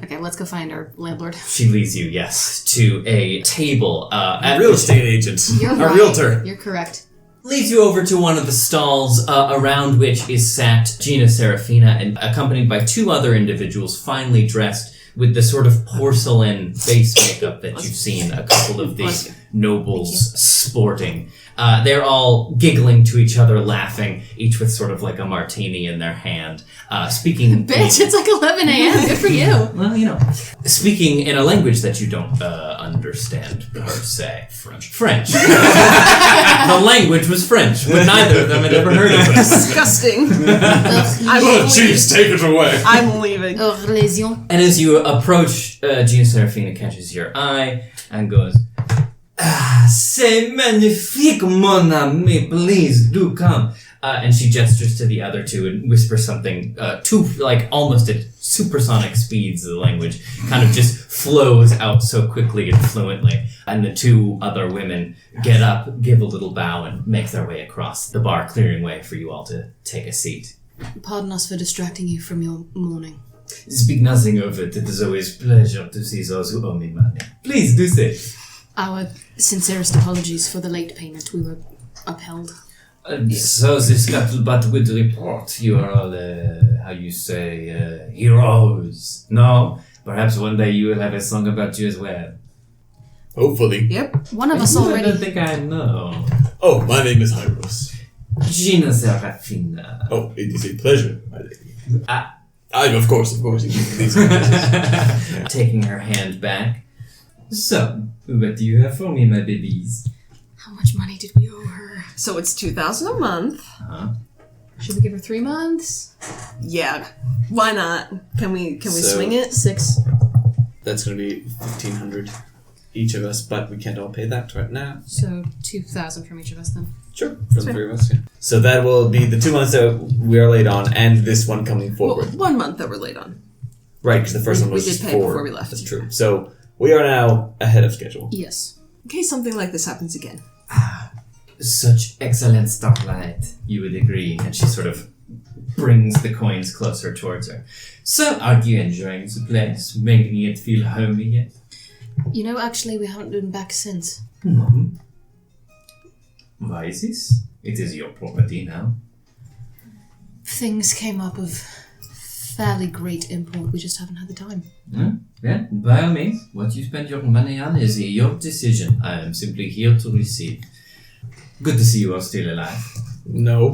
Okay, let's go find our landlord. She leads you, yes, to a table. At Real estate agent. You're A right. realtor. You're correct. leads you over to one of the stalls around which is sat Gina Serafina, and accompanied by 2 other individuals finely dressed with the sort of porcelain face makeup that you've seen a couple of the nobles sporting. They're all giggling to each other, laughing, each with sort of like a martini in their hand. Speaking Bitch, it's like 11 a.m. Good for you. well, you know, speaking in a language that you don't understand per se. French. The language was French, but neither of them had ever heard of it. Disgusting. Oh, jeez, take it away. I'm leaving. Lésion. And as you approach, Gina Serafina catches your eye and goes, "Ah, c'est magnifique, mon ami, please do come." And she gestures to the other 2 and whispers something, like almost at supersonic speeds. The language kind of just flows out so quickly and fluently. And the 2 other women get up, give a little bow, and make their way across the bar, clearing way for you all to take a seat. Pardon us for distracting you from your morning. Speak nothing of it. It is always a pleasure to see those who owe me money. Please do say. Our sincerest apologies for the late payment. We were upheld. So the scuttlebutt would report you are all, how you say, heroes. No? Perhaps one day you will have a song about you as well. Hopefully. Yep. One of us I already. don't think I know. Oh, my name is Hieros. Gina Serafina. Oh, it is a pleasure, my lady. Ah. Of course. These are Taking her hand back. So, what do you have for me, my babies? How much money did we owe her? So it's $2,000 a month. Should we give her 3 months? Yeah. Why not? Can we So- swing it? 6. That's going to be 1,500 each of us, but we can't all pay that right now. So 2,000 from each of us then. Sure, from the 3 of us, yeah. So that will be the 2 months that we are late on, and this one coming Well, forward. 1 month that we're late on. Right, because the first we one was did just pay 4. before we left. That's true. So we are now ahead of schedule. Yes. In case something like this happens again. Such excellent starlight, you would agree. And she sort of brings the coins closer towards her. So, are you enjoying the place? Making it feel homey yet? You know, actually, we haven't been back since. Why is this? It is your property now. Things came up of fairly great import. We just haven't had the time. Yeah, by all means. What you spend your money on is your decision. I am simply here to receive. Good to see you all still alive. No.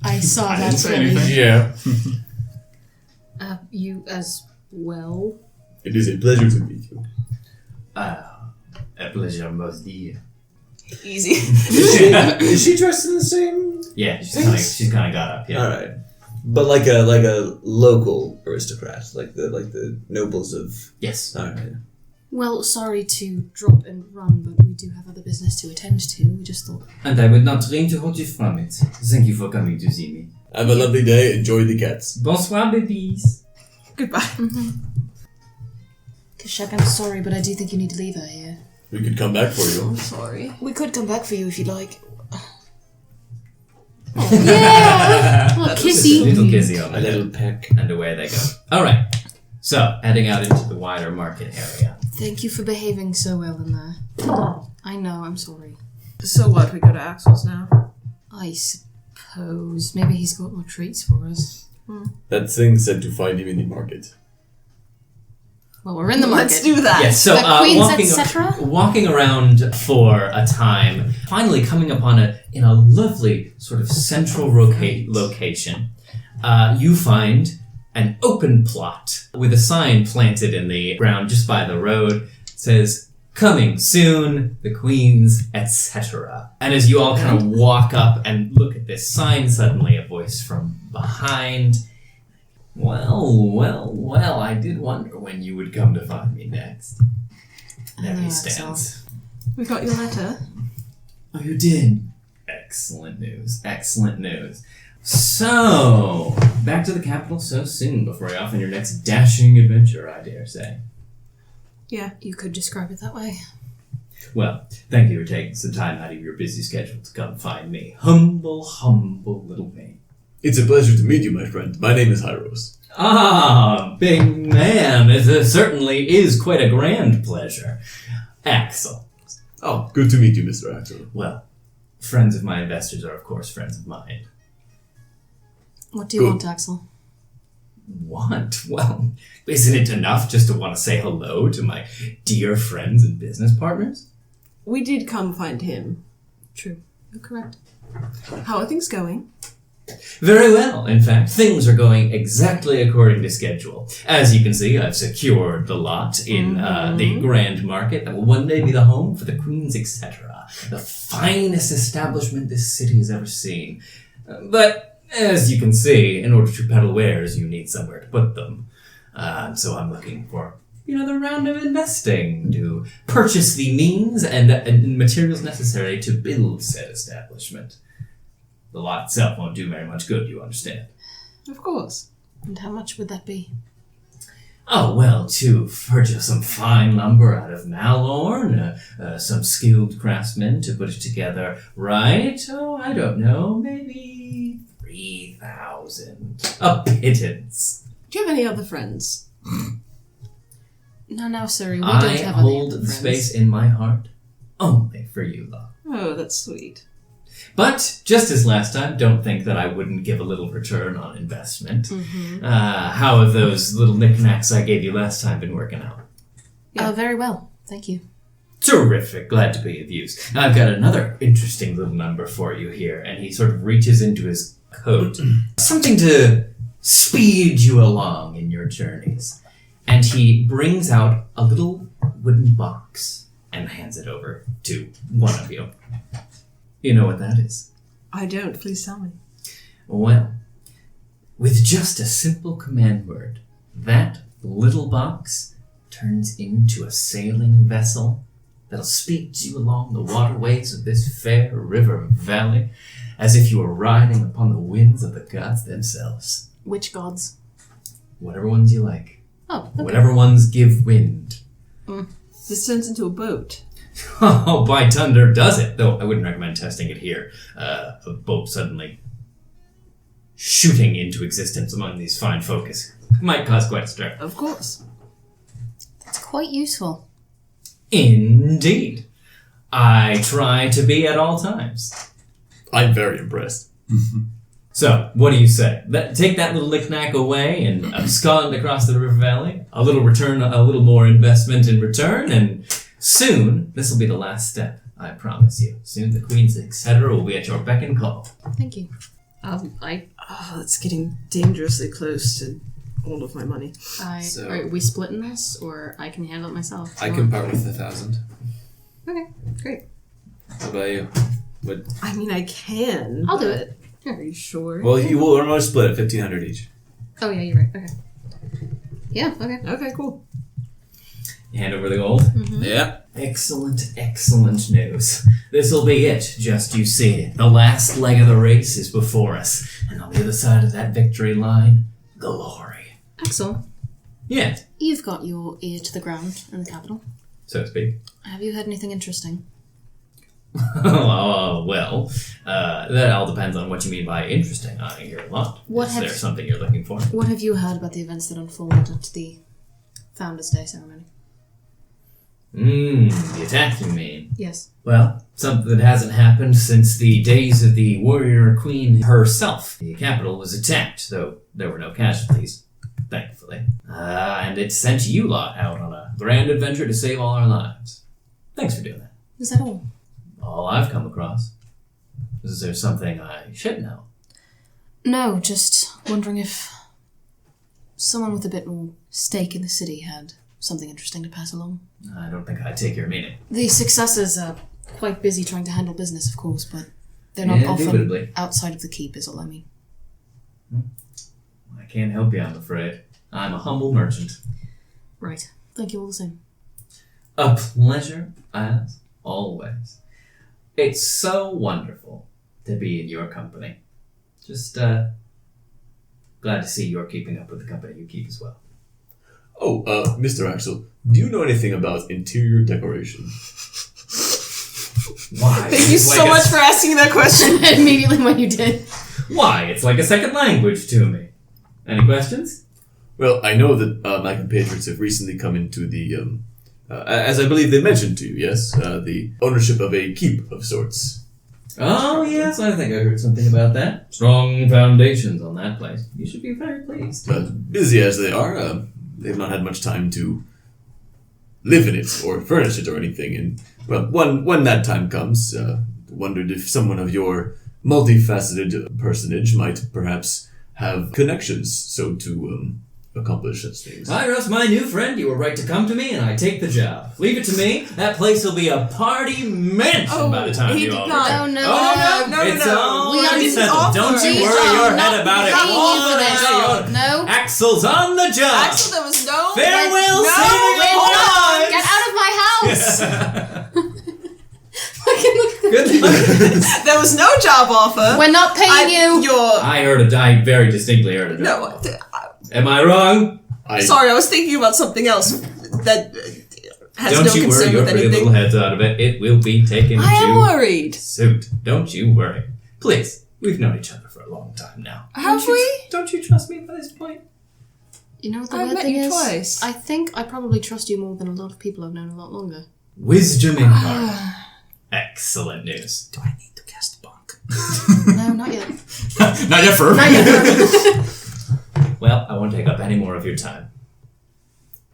I saw I that. didn't say Freddy. anything. Yeah. You as well. It is a pleasure to meet you. A pleasure, most dear. Easy. Is she dressed in the same? Yeah, she's kind of got up. Yeah. All right, but like a local aristocrat, like the nobles of. Yes. All right. Well, sorry to drop and run, but we do have other business to attend to. We just thought. And I would not dream to hold you from it. Thank you for coming to see me. Have a lovely day. Enjoy the cats. Bonsoir, babies. Goodbye. Kashak, I'm sorry, but I do think you need to leave her here. We could come back for you. I'm sorry. We could come back for you if you like. Yeah! Little kissy. Little kissy on A it. little peck. And away they go. All right. So, heading out into the wider market area. Thank you for behaving so well in there. I know, I'm sorry. So what? We go to Axel's now. I suppose. Maybe he's got more treats for us. That thing said to find him in the market. Well, we're in the market. Let's do that. Yes, so The queens, etc.? walking around for a time, finally coming upon in a lovely sort of central location, you find an open plot with a sign planted in the ground just by the road. It says, "Coming soon, the queens, etc." And as you all kind of walk up and look at this sign, suddenly a voice from behind. Well, I did wonder when you would come to find me next. There he stands. We got your letter. Oh, you did? Excellent news. So, back to the capital so soon before you're off on your next dashing adventure, I dare say. Yeah. You could describe it that way. Well, thank you for taking some time out of your busy schedule to come find me. Humble little me. It's a pleasure to meet you, my friend. My name is Hieros. Ah, big man. It certainly is quite a grand pleasure. Axel. Oh, good to meet you, Mr. Axel. Well, friends of my investors are, of course, friends of mine. What do you want, Axel? Want? Well, isn't it enough just to want to say hello to my dear friends and business partners? We did come find him. True. You're correct. How are things going? Very well. In fact, things are going exactly according to schedule. As you can see, I've secured the lot in the Grand Market that will one day be the home for the Queens, etc. The finest establishment this city has ever seen. But, as you can see, in order to peddle wares, you need somewhere to put them. So I'm looking for another round of investing to purchase the means and materials necessary to build said establishment. The lot itself won't do very much good, you understand. Of course. And how much would that be? Oh, well, to purchase some fine lumber out of Malorn, some skilled craftsmen to put it together right, I don't know, maybe 3,000. A pittance. Do you have any other friends? No, Surrie, we don't I have hold any the friends. space in my heart only for you, love. Oh, that's sweet. But, just as last time, don't think that I wouldn't give a little return on investment. How have those little knickknacks I gave you last time been working out? Yeah. Very well. Thank you. Terrific. Glad to be of use. I've got another interesting little number for you here, and he sort of reaches into his coat. Something to speed you along in your journeys. And he brings out a little wooden box and hands it over to one of you. You know what that is? I don't. Please tell me. Well, with just a simple command word, that little box turns into a sailing vessel that'll speed you along the waterways of this fair river valley as if you were riding upon the winds of the gods themselves. Which gods? Whatever ones you like. Oh, okay. Whatever ones give wind. This turns into a boat. Oh, by thunder, does it? Though I wouldn't recommend testing it here. A boat suddenly shooting into existence among these fine focus might cause quite a stir. Of course. That's quite useful. Indeed. I try to be at all times. I'm very impressed. So, what do you say? Take that little knick-knack away and abscond across the river valley. A little more investment in return, and soon, this will be the last step, I promise you. Soon the Queen's etc. will be at your beck and call. Thank you. It's getting dangerously close to all of my money. Are we splitting this, or I can handle it myself? I can part with 1,000. Okay, great. How about you? What? I mean, I can. I'll do but- it. Are you sure? Well, you will almost split it, 1,500 each. Oh yeah, you're right. Okay. Yeah. Okay. Okay, cool. Hand over the gold. Yeah. Excellent news. This'll be it, just you see. The last leg of the race is before us, and on the other side of that victory line, glory. Axel, Yeah, you've got your ear to the ground in the capital. so to speak. Have you heard anything interesting? That all depends on what you mean by interesting. I hear a lot. Is there something you're looking for? What have you heard about the events that unfolded at the Founders' Day ceremony? The attack, you mean? Yes. Well, something that hasn't happened since the days of the warrior queen herself. The capital was attacked, though there were no casualties, thankfully. And it sent you lot out on a grand adventure to save all our lives. Thanks for doing that. Is that all? All I've come across. Is there something I should know? No, just wondering if someone with a bit more stake in the city had something interesting to pass along. I don't think I take your meaning. The successors are quite busy trying to handle business, of course, but they're not often Indubitably. outside of the keep, is all I mean. I can't help you, I'm afraid. I'm a humble merchant. Right. Thank you all the same. A pleasure, as always. It's so wonderful to be in your company. Just, glad to see you're keeping up with the company you keep as well. Oh, Mr. Axel, do you know anything about interior decoration? Why? Thank you It's so like much for asking that question. Immediately when you did. Why? It's like a second language to me. Any questions? Well, I know that my compatriots have recently come into the, as I believe they mentioned to you, yes? The ownership of a keep of sorts. Oh, yes, I think I heard something about that. Strong foundations on that place. You should be very pleased. Busy as they are, they've not had much time to live in it or furnish it or anything. And, well, when that time comes, wondered if someone of your multifaceted personage might perhaps have connections so to accomplish such things. Hieros, my new friend, you were right to come to me, and I take the job. Leave it to me. That place will be a party mansion by the time he you did all not. return. Oh, no. No. It's all We already didn't settled. offer Don't you it. worry your Not head about it. paying you for All this. right, No. Axel's on the job. Axel, there was no... Farewell, No, saving wait, of hold on. lives. Get out of my house! Good luck. There was no job offer. We're not paying you! I very distinctly heard it. No, Am I wrong? sorry, I was thinking about something else that has Don't no you worry concern your with pretty little anything. heads out of it. It will be taken I am to worried. suit. Don't you worry. Please, we've known each other for a long time now. Have we? Don't you trust me by this point? You know what the I've weird met thing you is? twice. I think I probably trust you more than a lot of people I've known a lot longer. Wisdom in part. Excellent news. Do I need to cast bonk? No, not yet. Not yet, Ferb. Not yet. Well, I won't take up any more of your time.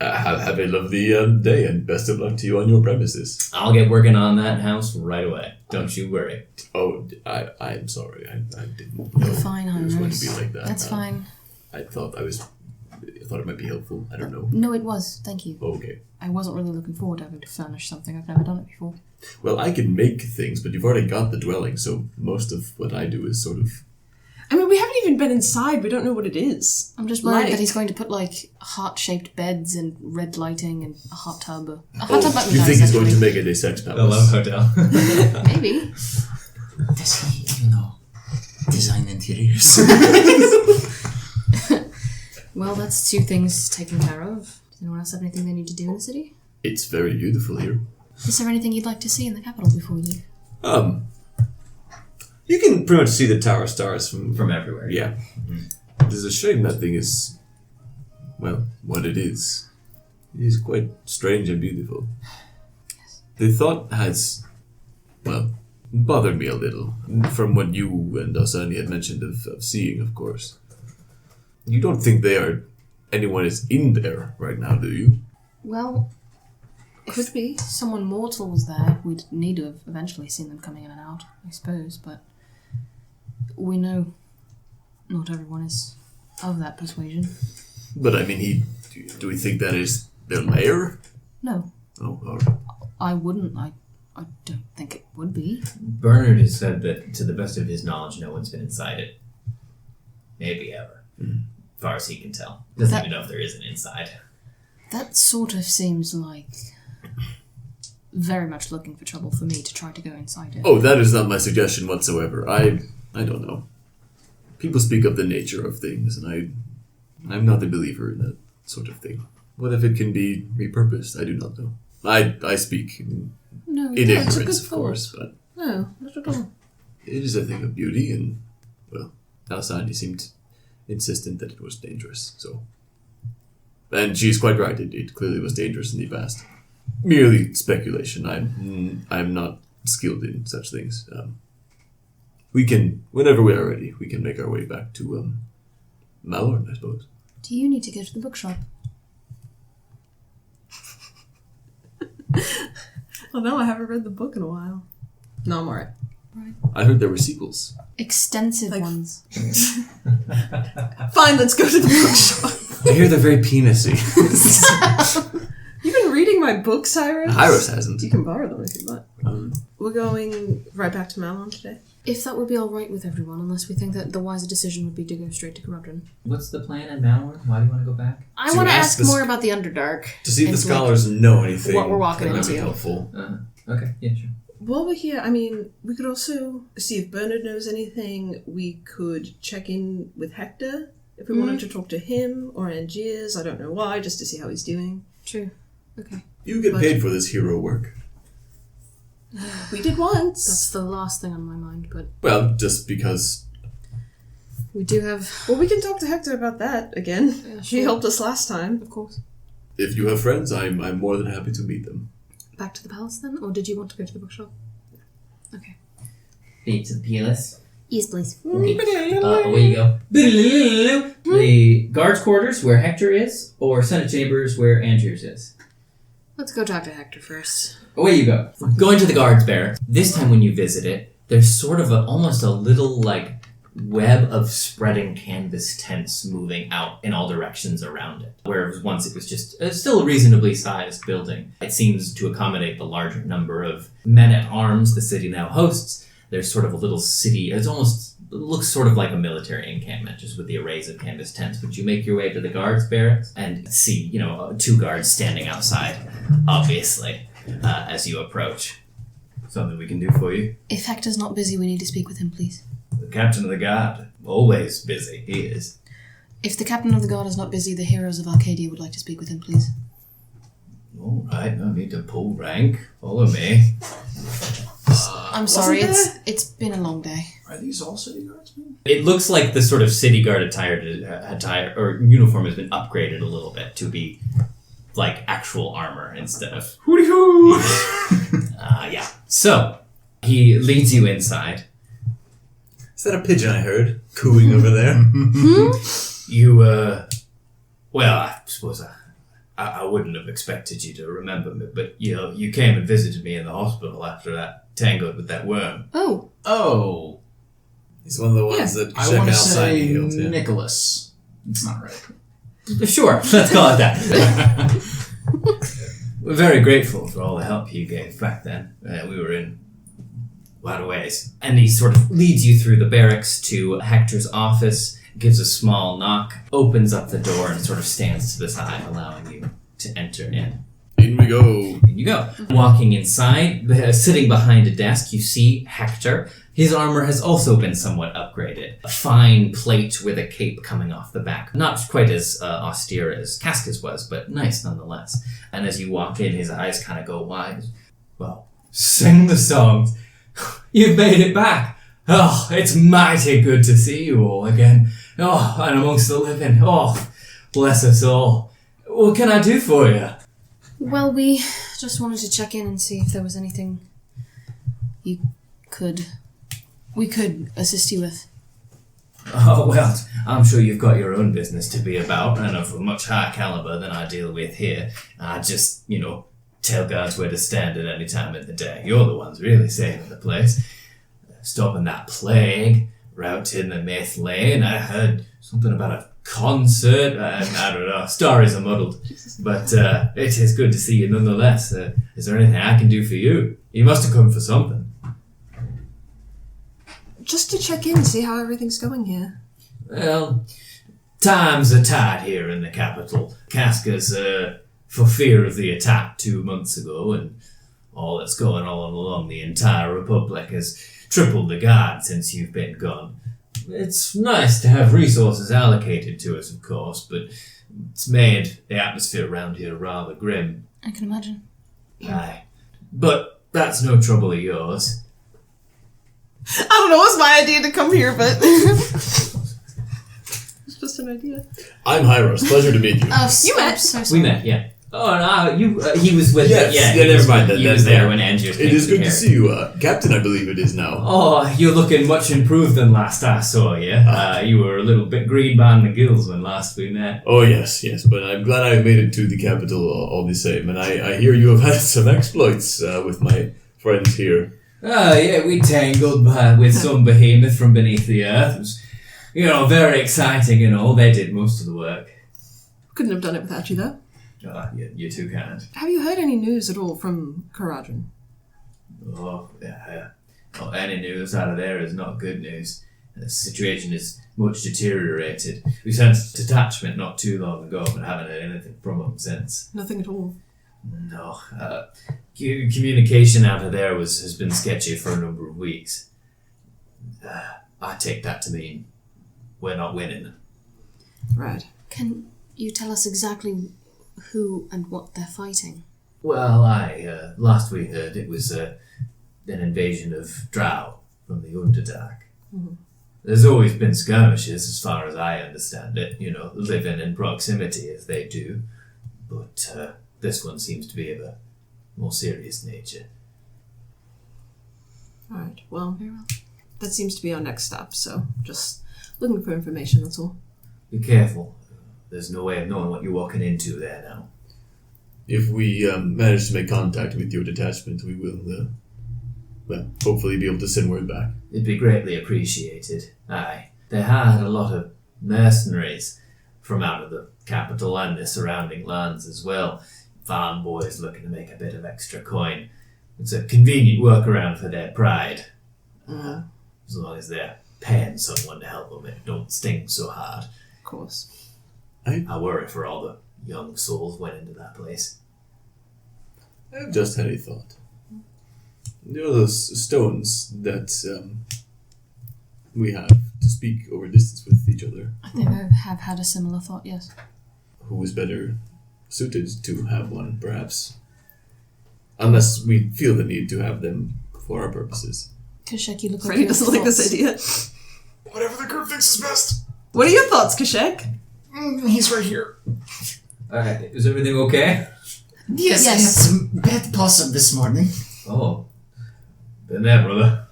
Have a lovely day and best of luck to you on your premises. I'll get working on that house right away. Don't you worry. Oh, I'm sorry. I didn't know You're fine, it was going to be Hieros. like that. That's fine. I thought it might be helpful. I don't know. No, it was. Thank you. Okay. I wasn't really looking forward to having to furnish something. I've never done it before. Well, I can make things, but you've already got the dwelling, so most of what I do is sort of... I mean, we haven't even been inside. We don't know what it is. I'm just worried Like- that he's going to put, like, heart-shaped beds and red lighting and a hot tub. A hot tub might be you nice, think he's going to actually. make it a sex palace? The Love Hotel. Maybe. Does he, design interiors? Well, that's two things taken care of. Does anyone else have anything they need to do in the city? It's very beautiful here. Is there anything you'd like to see in the capital before we leave? You can pretty much see the Tower Stars From everywhere. Yeah. It's a shame that thing is, well, what it is. It is quite strange and beautiful. The thought has, well, bothered me a little, from what you and Asani had mentioned of seeing, of course. You don't think anyone is in there right now, do you? Well, Could be. someone mortal was there, we'd need to have eventually seen them coming in and out, I suppose, but we know not everyone is of that persuasion. But I mean, do we think that is their lair? No, Oh, all right. I wouldn't. I don't think it would be. Bernard has said that, to the best of his knowledge, no one's been inside it. Maybe ever. As far as he can tell. Doesn't even know if there is an inside. That sort of seems like very much looking for trouble for me to try to go inside it. Oh, that is not my suggestion whatsoever. I don't know. People speak of the nature of things, and I'm not a believer in that sort of thing. What if it can be repurposed? I do not know. I speak in ignorance, of course, but No, not at all. it is a thing of beauty, and, well, Alsani seemed insistent that it was dangerous, so... And she's quite right, it clearly was dangerous in the past. Merely speculation, I'm not skilled in such things. We can, whenever we are ready, we can make our way back to, Malorn, I suppose. Do you need to go to the bookshop? Well, no, I haven't read the book in a while. No, I'm alright. I heard there were sequels. Extensive Like- ones. Fine, let's go to the bookshop. I hear they're very penisy. You've been reading my books, Hieros? Hieros hasn't. You can borrow them if you'd like. We're going right back to Malon today. If that would be alright with everyone, unless we think that the wiser decision would be to go straight to Karadrin. What's the plan in Malor? Why do you want to go back? I To want to ask ask the more about the Underdark. To see if and the to, like, scholars know anything what we're walking that might be into. helpful. Okay, yeah, sure. While we're here, I mean, we could also see if Bernard knows anything. We could check in with Hector if we wanted to talk to him, or Angiers, I don't know why, just to see how he's doing. True. Okay. You get paid for this hero work. We did once. That's the last thing on my mind, but Well, just because... we do have... Well, we can talk to Hector about that again. Yeah, He sure. helped us last time. Of course. If you have friends, I'm more than happy to meet them. Back to the palace then? Or did you want to go to the bookshop? Okay. Beat to the palace. Yes, please. Okay. Away you go. The guards' quarters where Hector is, or Senate chambers where Angiers is. Let's go talk to Hector first. Away you go. Going to the guards' barracks. This time when you visit it, there's sort of almost a little, like, web of spreading canvas tents moving out in all directions around it. Whereas once it was just still a reasonably sized building. It seems to accommodate the larger number of men-at-arms the city now hosts. There's sort of a little city. It looks sort of like a military encampment, just with the arrays of canvas tents. But you make your way to the guards' barracks and see, 2 guards standing outside, obviously, as you approach. Something we can do for you? If Hector's not busy, we need to speak with him, please. The captain of the guard. Always busy, he is. If the captain of the guard is not busy, the Hieros of Arcadia would like to speak with him, please. All right, no need to pull rank. Follow me. I'm sorry, wasn't it's been a long day. Are these all city guardsmen? It looks like the sort of city guard attire or uniform has been upgraded a little bit to be like actual armor instead of Hooty hoo! yeah. So he leads you inside. Is that a pigeon I heard cooing over there? You well, I suppose I wouldn't have expected you to remember me, but you came and visited me in the hospital after that tangled with that worm. Oh, Oh, He's one of the ones that I check want to outside say the hills, yeah. Nicholas. It's not right. Sure, let's call it that. We're very grateful for all the help you gave back then. We were in a lot of ways. And he sort of leads you through the barracks to Hector's office, gives a small knock, opens up the door, and sort of stands to the side, allowing you to enter in. In we go. In you go. Walking inside, sitting behind a desk, you see Hector. His armor has also been somewhat upgraded. A fine plate with a cape coming off the back. Not quite as austere as Casca's was, but nice nonetheless. And as you walk in, his eyes kind of go wide. Well, sing the songs. You've made it back. Oh, it's mighty good to see you all again. Oh, and amongst the living. Oh, bless us all. What can I do for you? well, we just wanted to check in and see if there was anything we could assist you with. Oh, well, I'm sure you've got your own business to be about, and of a much higher caliber than I deal with here. I just, tell guards where to stand at any time of the day. You're the ones really saving the place. Stopping that plague, routing the myth lane. I heard something about a concert. I don't know. Stories are muddled. But it is good to see you nonetheless. Is there anything I can do for you? You must have come for something. Just to check in, see how everything's going here. Well, times are tight here in the capital. Casca's, for fear of the attack 2 months ago, and all that's going on along the entire Republic has tripled the guard since you've been gone. It's nice to have resources allocated to us, of course, but it's made the atmosphere around here rather grim. I can imagine. Aye. But that's no trouble of yours. I don't know, it was my idea to come here, but... It's just an idea. I'm Hieros. Pleasure to meet you. Oh, You met? So sorry. We met, yeah. Oh, no, he was with Yes, yeah, yeah, he never was mind with- that, He was that- there that- when Angiers It is good to see you. Captain, I believe it is now. Oh, you're looking much improved than last I saw you. You were a little bit green behind the gills when last we met. Oh, yes, but I'm glad I made it to the capital all the same. And I hear you have had some exploits with my friends here. Oh, yeah, we tangled with some behemoth from beneath the earth. It was, very exciting and all. They did most of the work. Couldn't have done it without you, though. You're too kind. Have you heard any news at all from Karadrin? Oh, yeah. Well, any news out of there is not good news. The situation is much deteriorated. We sent a detachment not too long ago, but haven't had anything from them since. Nothing at all. No. Communication out of there has been sketchy for a number of weeks. I take that to mean we're not winning. Right. Can you tell us exactly who and what they're fighting? Well, last we heard it was an invasion of drow from the Underdark. Mm-hmm. There's always been skirmishes, as far as I understand it, living in proximity as they do. But this one seems to be of a more serious nature. Alright, well, Very well. that seems to be our next step, so just looking for information, that's all. Be careful. There's no way of knowing what you're walking into there now. If we manage to make contact with your detachment, we will, hopefully be able to send word back. It'd be greatly appreciated. Aye. They had a lot of mercenaries from out of the capital and the surrounding lands as well. Farm boys looking to make a bit of extra coin. It's a convenient workaround for their pride. As long as they're paying someone to help them, it don't sting so hard. Of course. I worry for all the young souls went into that place. I've just had a thought. Those stones that we have to speak over distance with each other. I think I have had a similar thought, yes. Who is better suited to have one, perhaps? Unless we feel the need to have them for our purposes. Kashek, you look like Freddy you have doesn't like this thoughts. idea. Whatever the group thinks is best. What are your thoughts, Kashek? He's right here. Alright, is everything okay? Yes, I had Yes. some bad possum this morning. Oh. Been there, brother.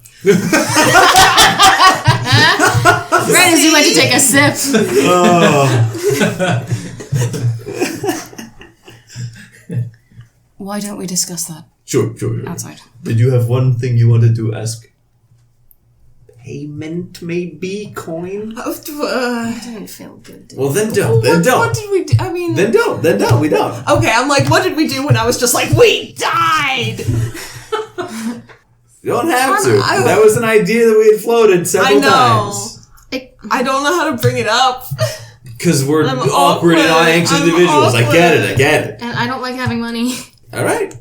Right as you went to take a sip. Why don't we discuss that Sure. outside? Did you have one thing you wanted to ask? Payment, maybe? Coin? Oh, I don't feel good. Well, then don't. What did we do? I mean... Then don't. We don't. Okay, I'm like, what did we do when I was just like, we died? You don't have to. I- That was an idea that we had floated several I know. times. I don't know how to bring it up. Because we're I'm awkward and awkward. anxious I'm individuals. I get it. And I don't like having money. All right.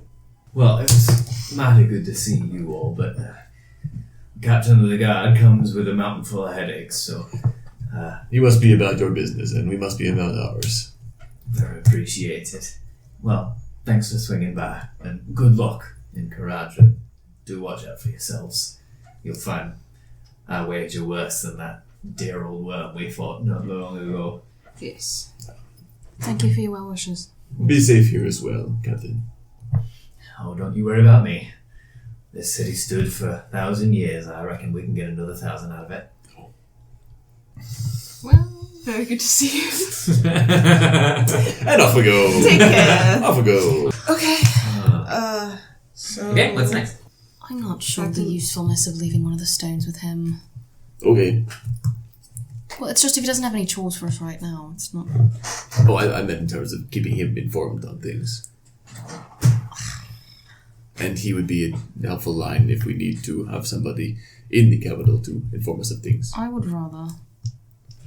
Well, it was mighty good to see you all, but Captain of the Guard comes with a mountain full of headaches, so You must be about your business, and we must be about ours. very appreciated. Well, thanks for swinging by, and good luck in Karadrin. Do watch out for yourselves. You'll find our wager worse than that dear old worm we fought not long ago. Yes. Thank you for your well wishes. Be safe here as well, Captain. Oh, don't you worry about me. This city stood for 1,000 years. I reckon we can get another 1,000 out of it. Well, very good to see you. And off we go. Take care. Off we go. Okay. So... Okay, what's next? I'm not sure the usefulness of leaving one of the stones with him. Okay. Well, it's just if he doesn't have any chores for us right now, it's not... Oh, I meant in terms of keeping him informed on things. And he would be a helpful line if we need to have somebody in the capital to inform us of things. I would rather,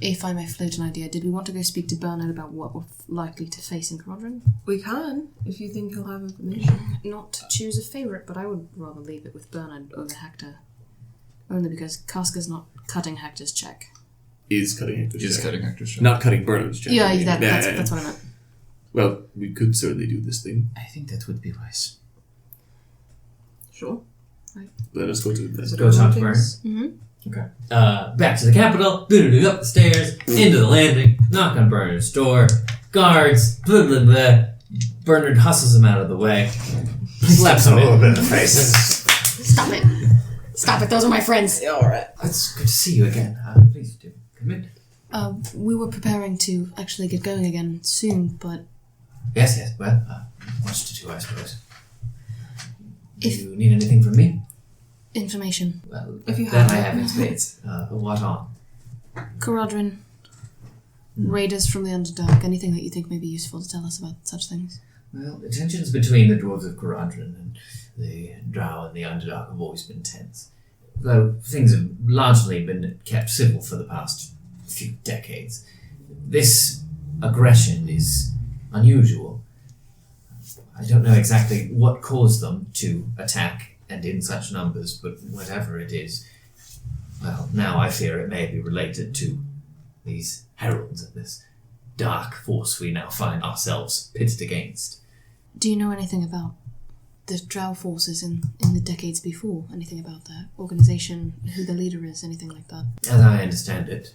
if I may float an idea, did we want to go speak to Bernard about what we're likely to face in Karadrin? We can, if you think he'll have information. Not to choose a favourite, but I would rather leave it with Bernard over Hector. Only because Casca's not cutting Hector's check. Is cutting Hector's He's check. cutting Hector's check. Not cutting Bernard's check. Yeah, I mean. that's what I meant. Well, we could certainly do this thing. I think that would be wise. Sure. Let us go to the Go talk to Bernard. Mm-hmm. Okay. Back to the capital, boo-doo-doo, up the stairs, into the landing, knock on Bernard's door, guards, blah blah blah. Bernard hustles him out of the way, slaps him in the face. Stop it. Stop it, those are my friends. Yeah, alright. It's good to see you again. Please do come in. We were preparing to actually get going again soon, but... Yes, well, much to do, I suppose. Do If- you need anything from me? Information. Well, If you that have I it. have in spades. What on? Karadrin. Raiders from the Underdark. Anything that you think may be useful to tell us about such things? Well, the tensions between the dwarves of Karadrin and the drow and the Underdark have always been tense. Though things have largely been kept civil for the past few decades. This aggression is unusual. I don't know exactly what caused them to attack and in such numbers, but whatever it is, well, now I fear it may be related to these heralds and this dark force we now find ourselves pitted against. Do you know anything about the drow forces in the decades before? Anything about their organization, who the leader is, anything like that? As I understand it,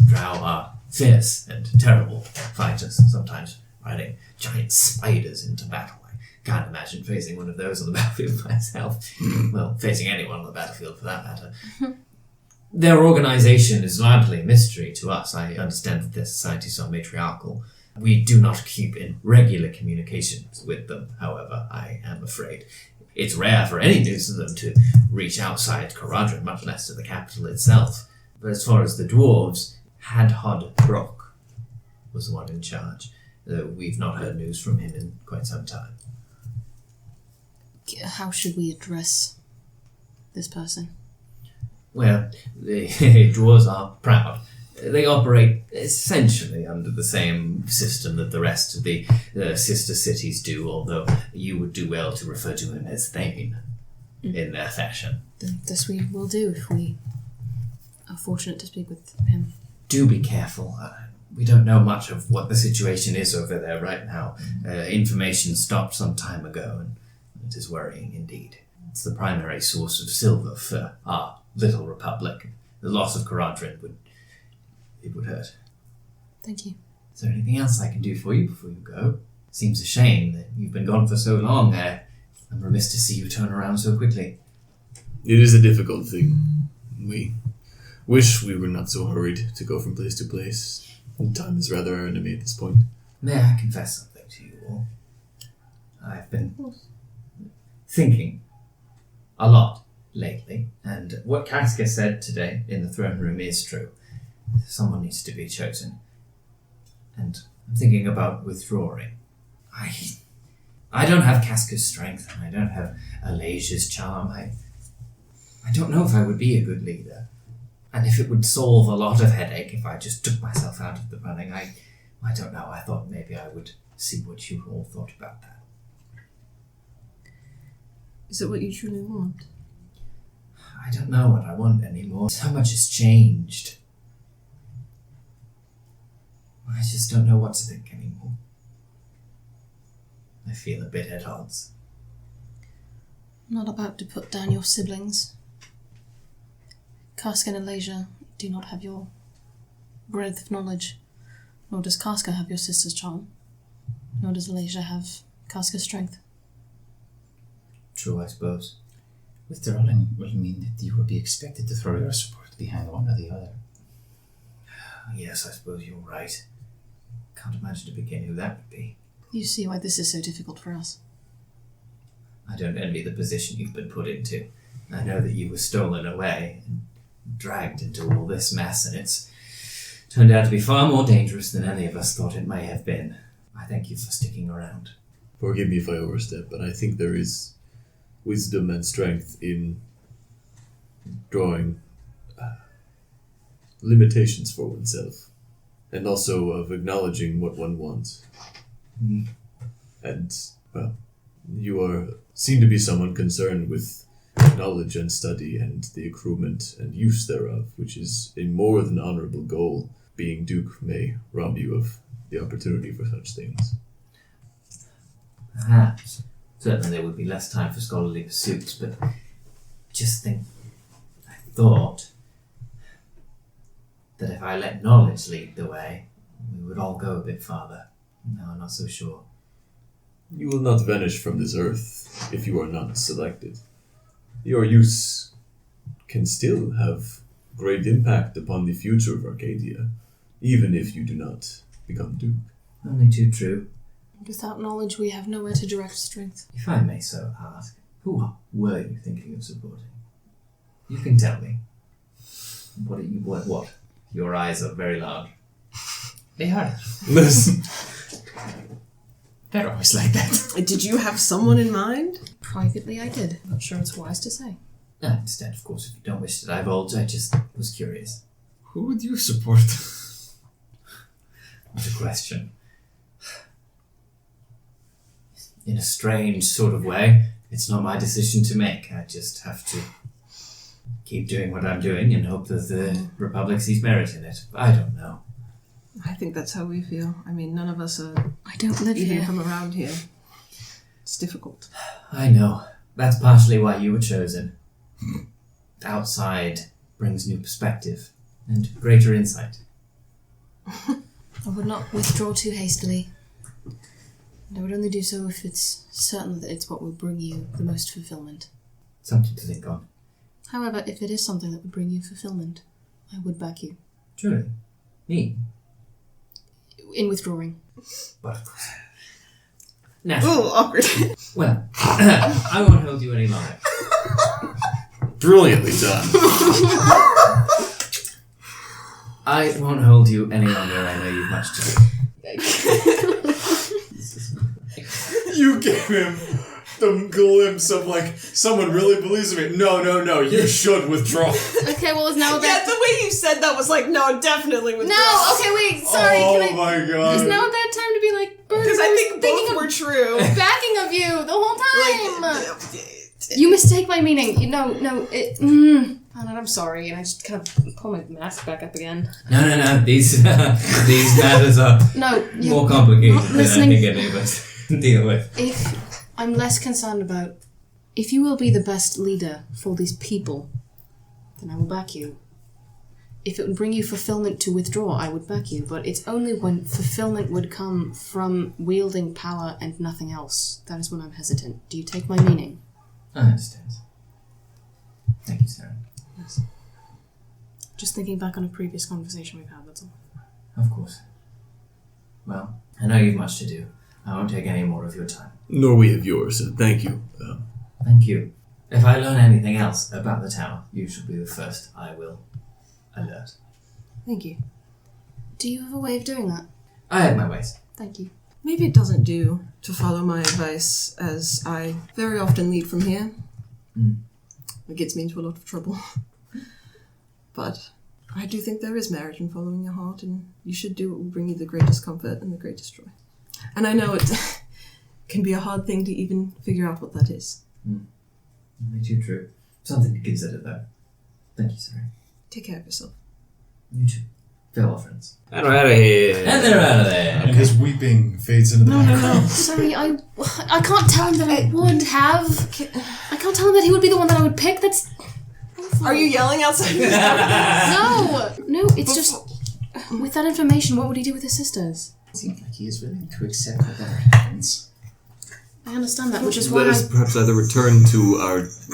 drow are fierce and terrible fighters, sometimes riding giant spiders into battle. I can't imagine facing one of those on the battlefield myself. Well, facing anyone on the battlefield for that matter. Their organization is largely a mystery to us. I understand that their society is so matriarchal. We do not keep in regular communications with them, however, I am afraid. It's rare for any news of them to reach outside Karadrin, much less to the capital itself. But as far as the dwarves, Hadhod Brock was the one in charge, though we've not heard news from him in quite some time. How should we address this person? Well, the dwarves are proud. They operate essentially under the same system that the rest of the sister cities do, although you would do well to refer to him as Thane in their fashion. Then this we will do if we are fortunate to speak with him. Do be careful. We don't know much of what the situation is over there right now. Information stopped some time ago, and it is worrying indeed. It's the primary source of silver for our little republic. The loss of Karadrin would hurt. Thank you. Is there anything else I can do for you before you go? Seems a shame that you've been gone for so long. I'm remiss to see you turn around so quickly. It is a difficult thing. We wish we were not so hurried to go from place to place. Time is rather our enemy at this point. May I confess something to you all? I've been thinking a lot lately, and what Casca said today in the throne room is true. Someone needs to be chosen. And I'm thinking about withdrawing. I don't have Casca's strength, and I don't have Alasia's charm. I don't know if I would be a good leader. And if it would solve a lot of headache if I just took myself out of the running, I don't know. I thought maybe I would see what you all thought about that. Is it what you truly want? I don't know what I want anymore. So much has changed. I just don't know what to think anymore. I feel a bit at odds. I'm not about to put down your siblings. Casca and Alasia do not have your breadth of knowledge, nor does Casca have your sister's charm, nor does Alasia have Casca's strength. true, I suppose. Withdrawing will mean that you will be expected to throw your support behind one or the other. Yes, I suppose you're right. Can't imagine to begin who that would be. You see why this is so difficult for us. I don't envy the position you've been put into. I know that you were stolen away and dragged into all this mess, and it's turned out to be far more dangerous than any of us thought it may have been. I thank you for sticking around. Forgive me if I overstep, but I think there is wisdom and strength in drawing limitations for oneself, and also of acknowledging what one wants. And, well, you seem to be someone concerned with knowledge and study and the accruement and use thereof, which is a more than honorable goal. Being Duke may rob you of the opportunity for such things. Perhaps. Certainly there would be less time for scholarly pursuits, but I thought that if I let knowledge lead the way, we would all go a bit farther. No, I'm not so sure. You will not vanish from this earth if you are not selected. Your use can still have great impact upon the future of Arcadia, even if you do not become Duke. Only too true. Without knowledge, we have nowhere to direct strength. If I may so ask, who were you thinking of supporting? You can tell me. What? Your eyes are very large. They are. They're always like that. Did you have someone in mind? Privately, I did. Not sure it's wise to say. I understand, of course, if you don't wish to divulge. I just was curious. Who would you support? What a question. In a strange sort of way, it's not my decision to make. I just have to keep doing what I'm doing and hope that the Republic sees merit in it. I don't know. I think that's how we feel. I mean, none of us are I don't live even here. from around here. It's difficult. I know. That's partially why you were chosen. Outside brings new perspective and greater insight. I would not withdraw too hastily. And I would only do so if it's certain that it's what will bring you the most fulfillment. Something to think on. However, if it is something that would bring you fulfillment, I would back you. Truly. Me. In withdrawing. But of course. Naturally. Oh, awkward. Well, I won't hold you any longer. Brilliantly done. I won't hold you any longer. I know you've much to do. You gave him the glimpse of, like, someone really believes in me. No, you should withdraw. Okay, well, it's now a Yeah, bad... the way you said that was like, no, definitely withdraw. No, okay, wait, sorry. Oh Can I... my god. Is now a bad time to be like, Because I think both were of true. backing of you the whole time. Like, You mistake my meaning. No, I'm sorry. And I just kind of pull my mask back up again. No. These matters are No, you're more complicated than I listening. think any of us deal with. If I'm less concerned about if you will be the best leader for these people, then I will back you. If it would bring you fulfillment to withdraw, I would back you. But it's only when fulfillment would come from wielding power and nothing else. That is when I'm hesitant. Do you take my meaning? I understand. Thank you, Seren. Yes. Just thinking back on a previous conversation we've had, that's all. Of course. Well, I know you've much to do. I won't take any more of your time. Nor we of yours, so thank you. Thank you. If I learn anything else about the tower, you shall be the first I will alert. Thank you. Do you have a way of doing that? I have my ways. Thank you. maybe it doesn't do to follow my advice, as I very often lead from here. It gets me into a lot of trouble. But I do think there is merit in following your heart, and you should do what will bring you the greatest comfort and the greatest joy. And I know it can be a hard thing to even figure out what that is. Only too true. Something to consider, though. Thank you, Surrie. Take care of yourself. You too. Farewell, friends. And we're out of here. And they're out of there. And his weeping fades into the background. Sorry, I can't tell him that I would have. I can't tell him that he would be the one that I would pick. That's awful. Are you yelling outside your No, it's just with that information, what would he do with his sisters? It seems like he is willing to accept whatever happens. I understand that, which is Let why us perhaps either return to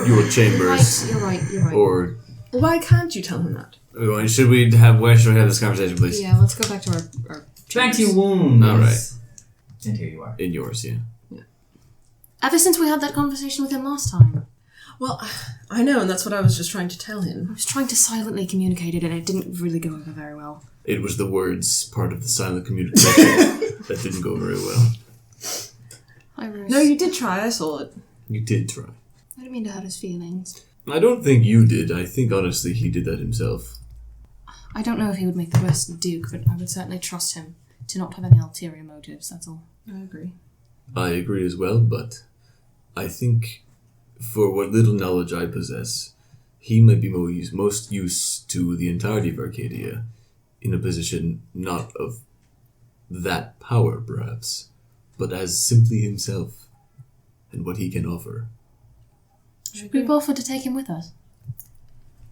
your chambers, You're right. or Why can't you tell him that? Where should we have this conversation, please? Yeah, let's go back to our Back to your wounds. All right. And here you are. In yours, yeah. Ever since we had that conversation with him last time, Well, I know, and that's what I was just trying to tell I him. was trying to silently communicate it, and it didn't really go over very well. it was the words part of the silent communication that didn't go very well. Hieros. No, you did try. I saw it. You did try. I didn't mean to hurt his feelings. I don't think you did. I think, honestly, he did that himself. I don't know if he would make the best duke, but I would certainly trust him to not have any ulterior motives, that's all. I agree. I agree as well, but I think, for what little knowledge I possess, he might be most used to the entirety of Arcadia in a position not of that power, perhaps, but as simply himself and what he can offer. Should we offer to take him with us?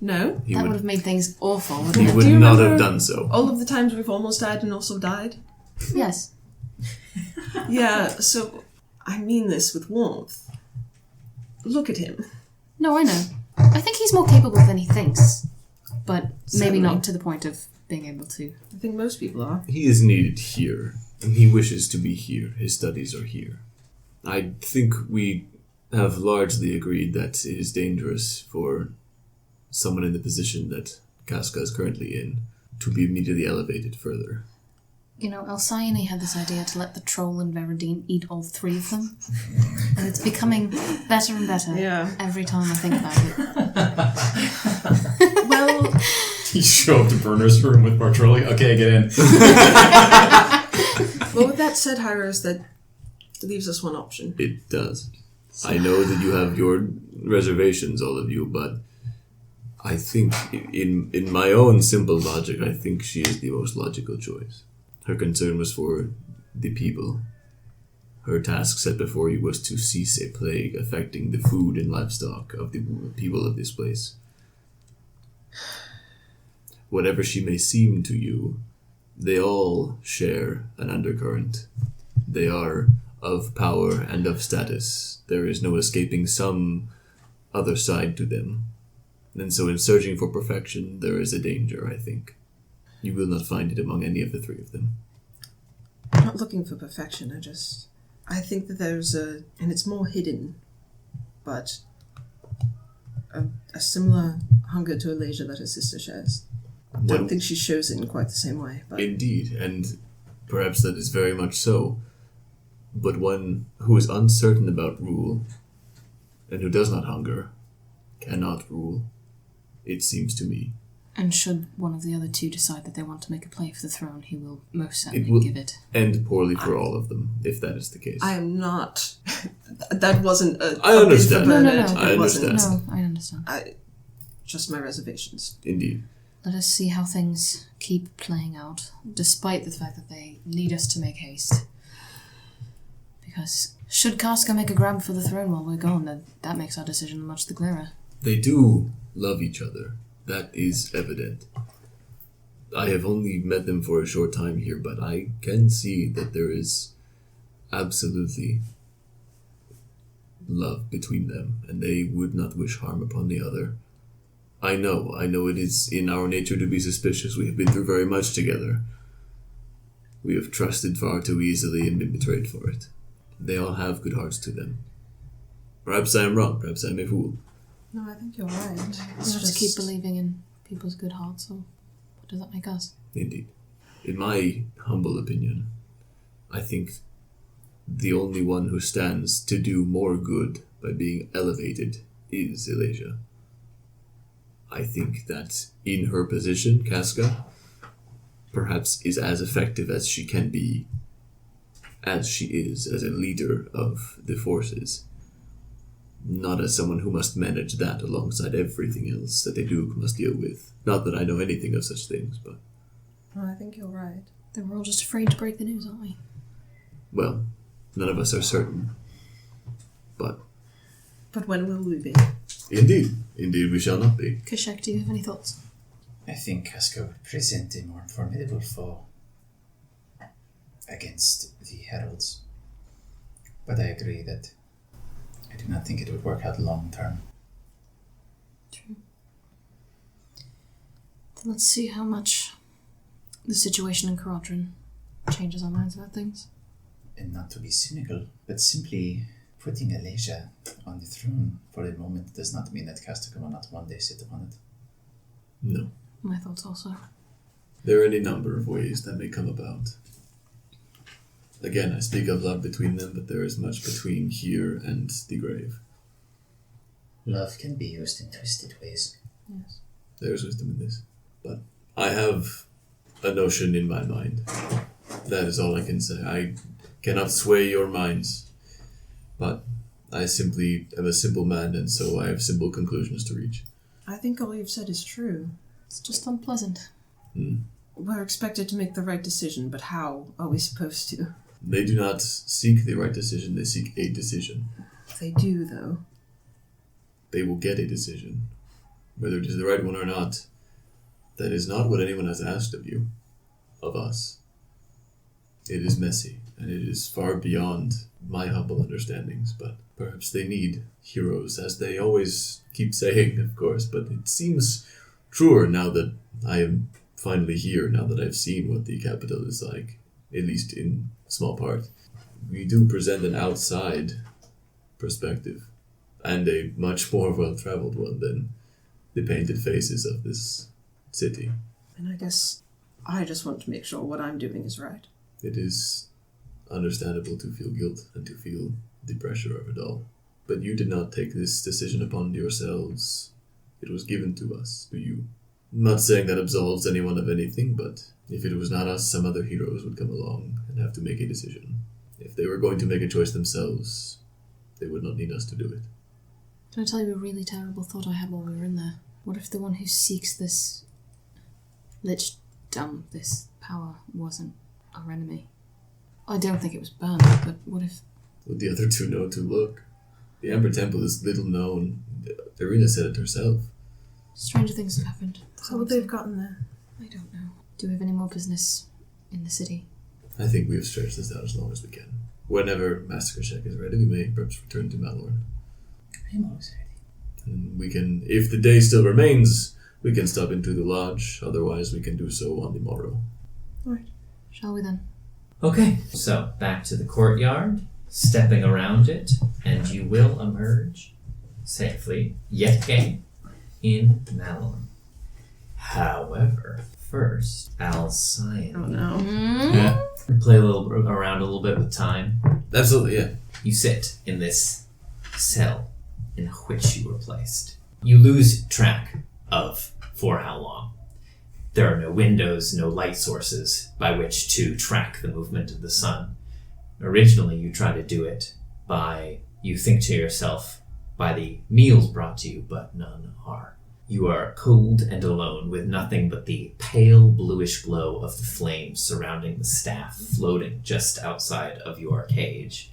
No. He That would would, have made things awful, he wouldn't it? would Do you not remember- have done so. All of the times we've almost died and also died? Yes. Yeah, so I mean this with warmth. Look at him. No, I know. I think he's more capable than he thinks, but maybe Certainly. not to the point of being able to. I think most people are. He is needed here, and he wishes to be here. His studies are here. I think we have largely agreed that it is dangerous for someone in the position that Casca is currently in to be immediately elevated further. You know, Alcyone had this idea to let the troll and Veradine eat all three of them, and it's becoming better and better every time I think about it. Well, You show up to Burner's room with Bartrolli. Okay, get in. well, with that said, Hieros, that leaves us one option. It does. I know that you have your reservations, all of you, but I think in my own simple logic, I think she is the most logical choice. Her concern was for the people. Her task set before you was to cease a plague affecting the food and livestock of the people of this place. Whatever she may seem to you, they all share an undercurrent. They are of power and of status. There is no escaping some other side to them. And so in searching for perfection, there is a danger, I think. You will not find it among any of the three of them. I'm not looking for perfection, I think that there's and it's more hidden, but a similar hunger to Alasia that her sister shares. I don't think she shows it in quite the same way, but Indeed, and perhaps that is very much so. But one who is uncertain about rule, and who does not hunger, cannot rule, it seems to me. And should one of the other two decide that they want to make a play for the throne, he will most It certainly will give it. end poorly for all of them, if that is the case. I am not. That wasn't a. I understand. A bid for No, Bernard. I It wasn't. understand. No, I understand. Just my reservations. Indeed. Let us see how things keep playing out, despite the fact that they need us to make haste. Because should Casca make a grab for the throne while we're gone, then that makes our decision much the clearer. They do love each other. That is evident. I have only met them for a short time here, but I can see that there is absolutely love between them, and they would not wish harm upon the other. I know it is in our nature to be suspicious. We have been through very much together. We have trusted far too easily and been betrayed for it. They all have good hearts to them. Perhaps I am wrong, perhaps I am a fool. No, I think you're right. We'll just keep believing in people's good hearts, so what does that make us? Indeed. In my humble opinion, I think the only one who stands to do more good by being elevated is Alasia. I think that in her position, Casca perhaps is as effective as she can be, as she is as a leader of the forces. Not as someone who must manage that alongside everything else that a duke must deal with. Not that I know anything of such things, but... No, I think you're right. Then we're all just afraid to break the news, aren't we? Well, none of us are certain. But... But when will we be? Indeed we shall not be. Kashek, do you have any thoughts? I think Casca would present a more formidable foe against the heralds. But I agree that I do not think it would work out long term. True. Then let's see how much the situation in Karadrin changes our minds about things. And not to be cynical, but simply putting Alasia on the throne for a moment does not mean that Castigar will not one day sit upon it. No. My thoughts also. There are any number of ways that may come about. Again, I speak of love between them, but there is much between here and the grave. Love can be used in twisted ways. Yes. There is wisdom in this. But I have a notion in my mind. That is all I can say. I cannot sway your minds. But I simply am a simple man, and so I have simple conclusions to reach. I think all you've said is true. It's just unpleasant. We're expected to make the right decision, but how are we supposed to? They do not seek the right decision, they seek a decision. They do, though. They will get a decision. Whether it is the right one or not, that is not what anyone has asked of you, of us. It is messy, and it is far beyond my humble understandings, but perhaps they need heroes, as they always keep saying, of course, but it seems truer now that I am finally here, now that I've seen what the capital is like, at least in small part. We do present an outside perspective, and a much more well-traveled one than the painted faces of this city. And I guess I just want to make sure what I'm doing is right. It is understandable to feel guilt and to feel the pressure of it all. But you did not take this decision upon yourselves. It was given to us, to you. I'm not saying that absolves anyone of anything, but if it was not us, some other heroes would come along and have to make a decision. If they were going to make a choice themselves, they would not need us to do it. Can I tell you a really terrible thought I had while we were in there? What if the one who seeks this lichdom, this power, wasn't our enemy? I don't think it was burned, but what if... Would the other two know to look? The Amber Temple is little known. Irina said it herself. Stranger things have happened. How would they have gotten there? I don't know. Do we have any more business in the city? I think we have stretched this out as long as we can. Whenever Master Kashek is ready, we may perhaps return to Malorn. I'm always ready. And we can, if the day still remains, we can stop into the lodge. Otherwise, we can do so on the morrow. Right. Shall we then? Okay, so back to the courtyard, stepping around it, and you will emerge safely, yet again, in Malorn. However, first, Alcyon. Oh no. Yeah. Play around a little bit with time. Absolutely, yeah. You sit in this cell in which you were placed. You lose track of for how long. There are no windows, no light sources by which to track the movement of the sun. Originally, you try to do it by, you think to yourself, by the meals brought to you, but none are. You are cold and alone, with nothing but the pale bluish glow of the flames surrounding the staff floating just outside of your cage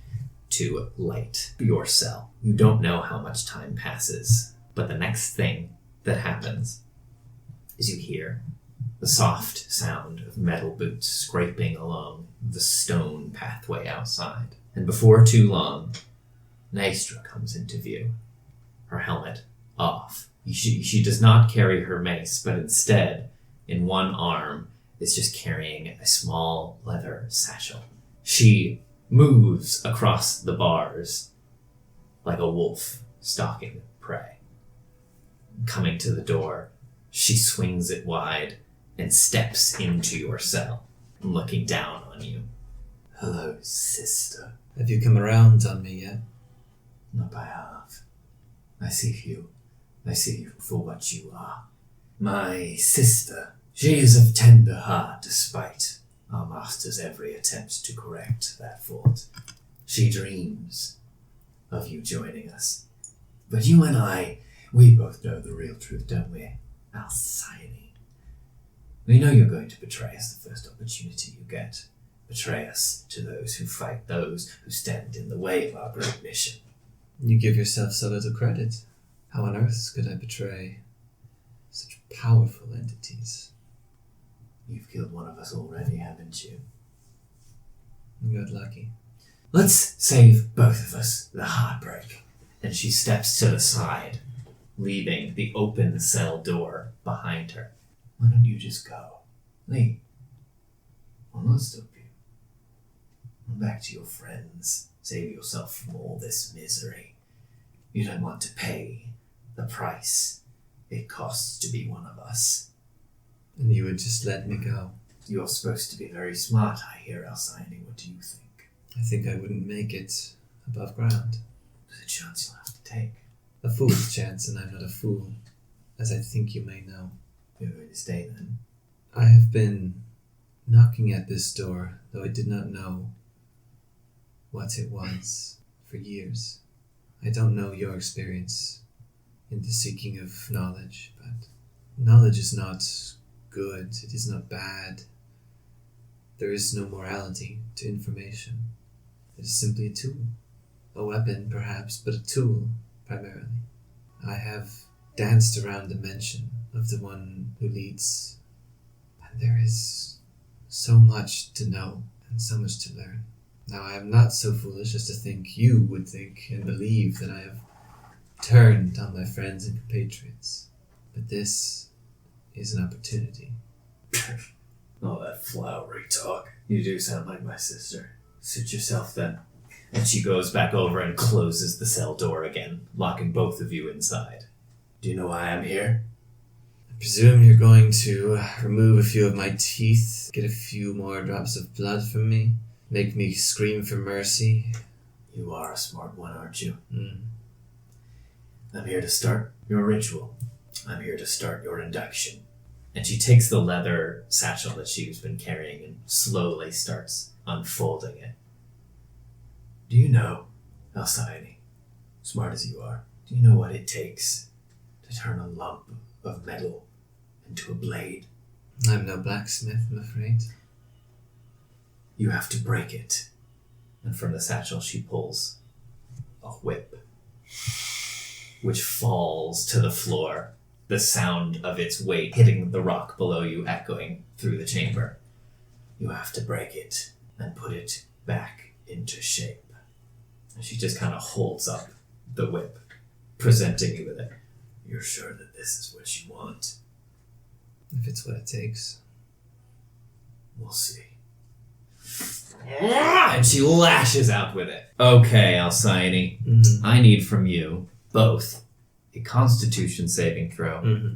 to light your cell. You don't know how much time passes, but the next thing that happens is you hear the soft sound of metal boots scraping along the stone pathway outside. And before too long, Naistra comes into view, her helmet off. She does not carry her mace, but instead, in one arm, is just carrying a small leather satchel. She moves across the bars like a wolf stalking prey. Coming to the door, she swings it wide and steps into your cell, looking down on you. Hello, sister. Have you come around on me yet? Not by half. I see you. I see you for what you are. My sister. She is of tender heart, despite our master's every attempt to correct that fault. She dreams of you joining us. But you and I, we both know the real truth, don't we? Alcyone. We know you're going to betray us the first opportunity you get. Betray us to those who fight those who stand in the way of our great mission. You give yourself so little credit. How on earth could I betray such powerful entities? You've killed one of us already, haven't you? You got lucky. Let's save both of us the heartbreak. And she steps to the side, leaving the open cell door behind her. Why don't you just go? Leave. Most of you. Go back to your friends. Save yourself from all this misery. You don't want to pay the price it costs to be one of us. And you would just let me go. You're supposed to be very smart, I hear, Alcyone. What do you think? I think I wouldn't make it above ground. There's a chance you'll have to take. A fool's chance, and I'm not a fool, as I think you may know. You're going to stay then? I have been knocking at this door, though I did not know what it was for years. I don't know your experience in the seeking of knowledge, but knowledge is not good, it is not bad. There is no morality to information. It is simply a tool. A weapon, perhaps, but a tool, primarily. I have danced around the mention of the one who leads, and there is so much to know and so much to learn. Now, I am not so foolish as to think you would think and believe that I have turned on my friends and compatriots, but this is an opportunity. All that flowery talk. You do sound like my sister. Suit yourself then. And she goes back over and closes the cell door again, locking both of you inside. Do you know why I'm here? I presume you're going to remove a few of my teeth, get a few more drops of blood from me, make me scream for mercy. You are a smart one, aren't you? Mm. I'm here to start your ritual. I'm here to start your induction. And she takes the leather satchel that she's been carrying and slowly starts unfolding it. Do you know, Alcyone, smart as you are, do you know what it takes to turn a lump of metal into a blade? I'm no blacksmith, I'm afraid. You have to break it. And from the satchel she pulls a whip, which falls to the floor, the sound of its weight hitting the rock below you echoing through the chamber. You have to break it and put it back into shape. And she just kind of holds up the whip, presenting you with it. You're sure that this is what you want? If it's what it takes. We'll see. And she lashes out with it. Okay, Alcyone, I need from you both a Constitution saving throw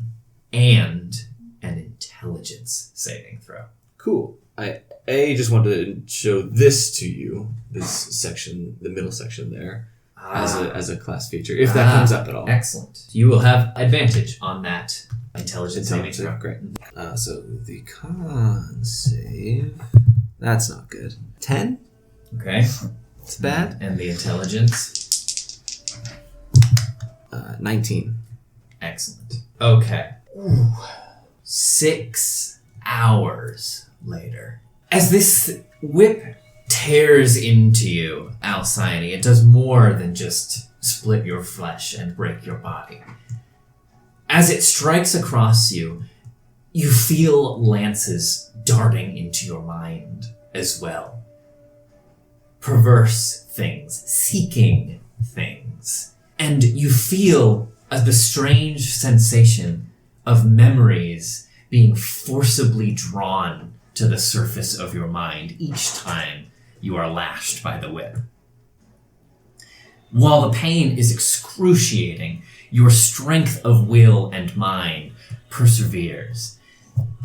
and an Intelligence saving throw. Cool. I just wanted to show this to you, this section, the middle section there, as a class feature, if that comes up at all. Excellent. You will have advantage on that Intelligence saving throw. Great. So the con save, that's not good. 10? Okay. It's bad. And the Intelligence? 19. Excellent. Okay. 6 hours later. As this whip tears into you, Alcyone, it does more than just split your flesh and break your body. As it strikes across you, you feel lances darting into your mind as well. Perverse things, seeking things. And you feel the strange sensation of memories being forcibly drawn to the surface of your mind each time you are lashed by the whip. While the pain is excruciating, your strength of will and mind perseveres.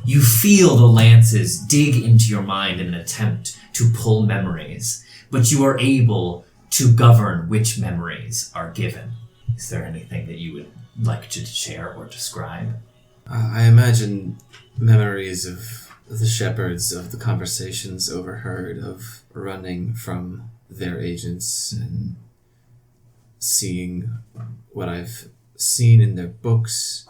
You feel the lances dig into your mind in an attempt to pull memories, but you are able to govern which memories are given. Is there anything that you would like to share or describe? I imagine memories of the shepherds, of the conversations overheard, of running from their agents and seeing what I've seen in their books,